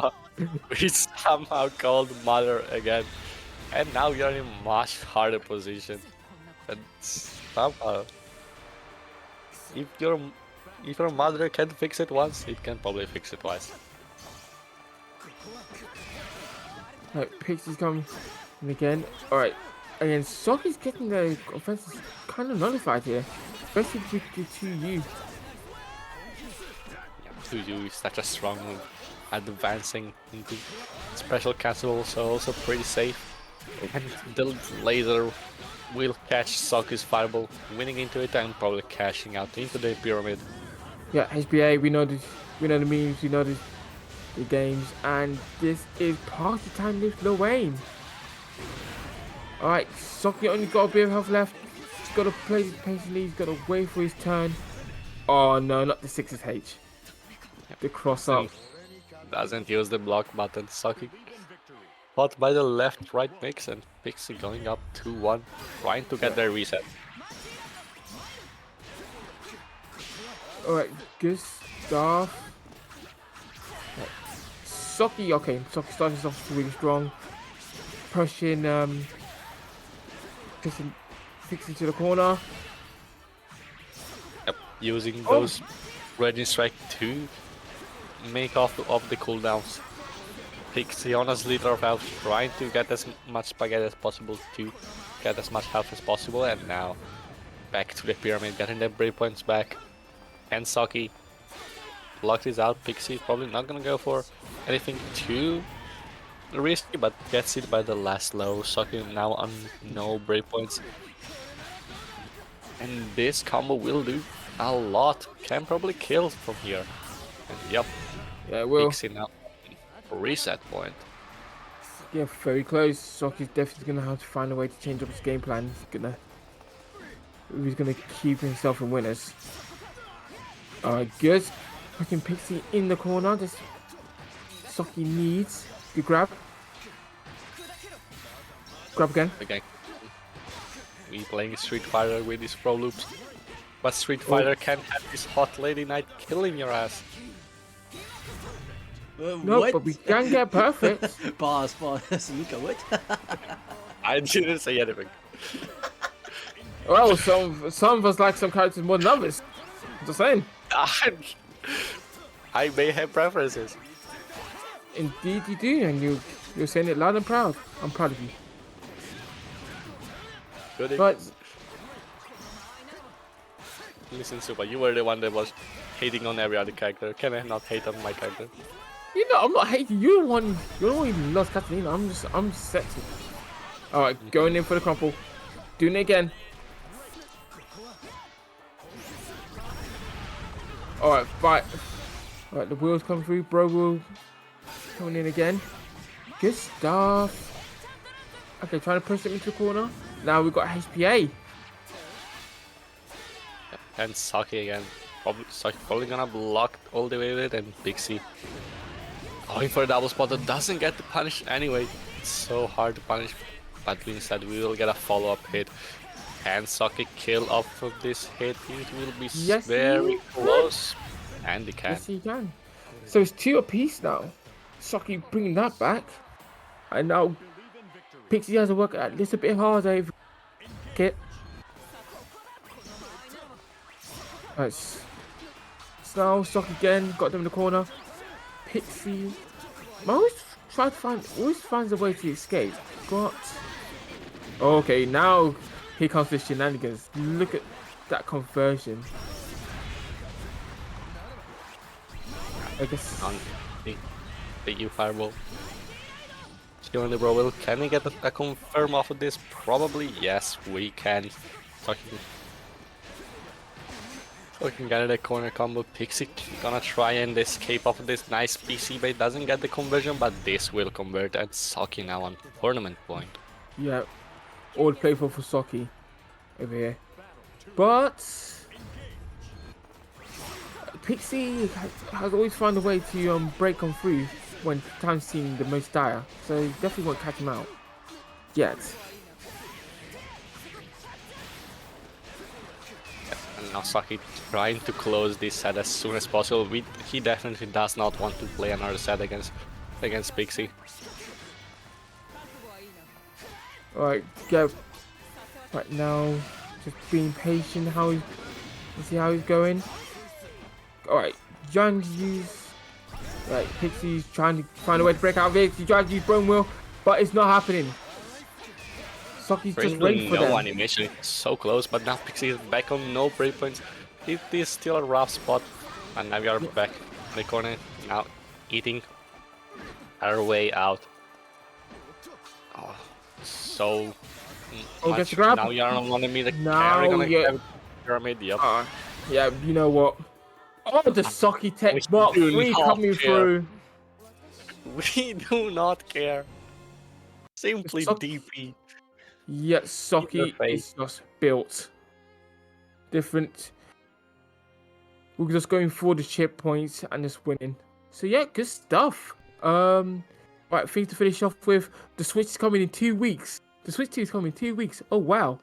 We somehow called mother again, and now we are in a much harder position. And somehow, if your mother can fix it once, it can probably fix it twice.
Right, Pixie's coming in again. Alright, again, Soki's getting the offense kind of nullified here, especially with the 2U.
2U is such a strong move. Advancing into special castle, so also pretty safe. And the laser will catch Soki's fireball, winning into it and probably cashing out into the pyramid.
Yeah, HBA, we know the memes, we know the games, and this is party time with Lorraine. Alright, Soki only got a bit of health left. He's got to play this patiently, he's got to wait for his turn. Oh no, not the 6SH. The cross up.
Doesn't use the block button. Saki caught by the left-right mix, and Pixie going up 2-1, trying to get their reset.
Alright, good stuff. Right. Soki, okay, Soki starting us off really strong. Pushing, fixing to the corner.
Yep, using
Oh.
those Raging Strike to make off of the cooldowns. Pixie on a slither of health, trying to get as much spaghetti as possible to get as much health as possible, and now back to the pyramid, getting the breakpoints back. And Saki locked this out. Pixie probably not gonna go for anything too risky, but gets it by the last low. Saki now on no breakpoints. And this combo will do a lot. Can probably kill from here. And yep,
Yeah, it will.
Pixie now reset point.
Yeah, very close. Soki's definitely gonna have to find a way to change up his game plan. He's gonna keep himself in winners. Alright, good. Fucking Pixie in the corner. Just Soki needs. Good grab. Grab again.
Okay. We playing Street Fighter with these pro loops. But Street Fighter can't have this hot lady knight killing your ass.
No,
what?
but we can get perfect.
Pause. Mika, what?
I didn't say anything.
Well, some of us like some characters more than others. Just saying.
I may have preferences.
Indeed you do, and you're saying it loud and proud. I'm proud of you.
Good.
But
Listen, Super, you were the one that was hating on every other character. Can I not hate on my character?
you know, I'm not hating. You're the one who loves Catalina. I'm just sexy. Alright, going in for the crumple. Doing it again. Alright, fight. Alright, the wheels come through. Bro will coming in again. Good stuff. Okay, trying to push him into the corner. Now we've got HPA.
And Saki again. Saki probably gonna block all the way with it, and Pixie going for a double spot that doesn't get the punish anyway. It's so hard to punish, but instead we will get a follow-up hit. Can Saki kill off of this hit? It will be very close. And he can.
Yes, he can. So it's 2 apiece now. Saki bringing that back. And now Pixie has to work a little bit harder. Kit. Nice. So Saki again, got them in the corner. Pixie always finds a way to escape. But okay, now here comes the shenanigans. Look at that conversion. I guess
On the U fireball. Still in the bro will. Can we get a confirm off of this? Probably yes, we can. We can get a corner combo. Pixie gonna try and escape off of this nice PC bait. Doesn't get the conversion, but this will convert. And Saki now on tournament point.
yeah, all playful for Saki over here. But Pixie has always found a way to break on through when times seem the most dire. So definitely won't catch him out yet.
And now Saki trying to close this set as soon as possible. He definitely does not want to play another set against Pixie.
Alright, go. Right now, just being patient. See how he's going. Alright, trying to use. Right, Pixie's trying to find a way to break out of it. He tries to use Bone Wheel, but it's not happening. Saki's just waiting for them.
Animation, so close, but now Pixie is back on no breakpoints. It is still a rough spot, and now we are back in the corner. Now eating our way out. Oh, so much.
Gets the grab.
Now you are on one of me. The
Now
carry gonna
you-
get pyramid. Yep.
Yeah, you know what? Oh, the Saki tech Mark
do
3
not
coming
care.
through.
We do not care. Simply
Saki-
DP.
Yeah, Saki is just built different. We're just going for the chip points and just winning. So yeah, good stuff. Right, thing to finish off with. The Switch is coming in 2 weeks. The Switch 2 is coming in 2 weeks. Oh wow.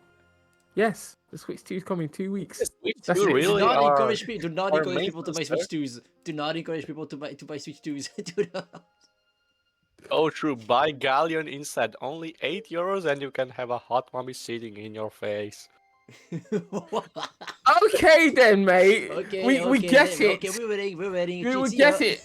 Yes, the Switch 2 is coming in 2 weeks. That's
You
it.
really
do not
are
encourage people. Do not
our
encourage people to buy
maintenance,
Switch 2s. Do not encourage people to buy Switch 2s. Do not.
Oh, true. Buy Galleon instead. Only €8 and you can have a hot mommy sitting in your face.
Okay then, mate.
Okay,
we
okay,
get
then.
it.
Okay, we're waiting.
We guess it.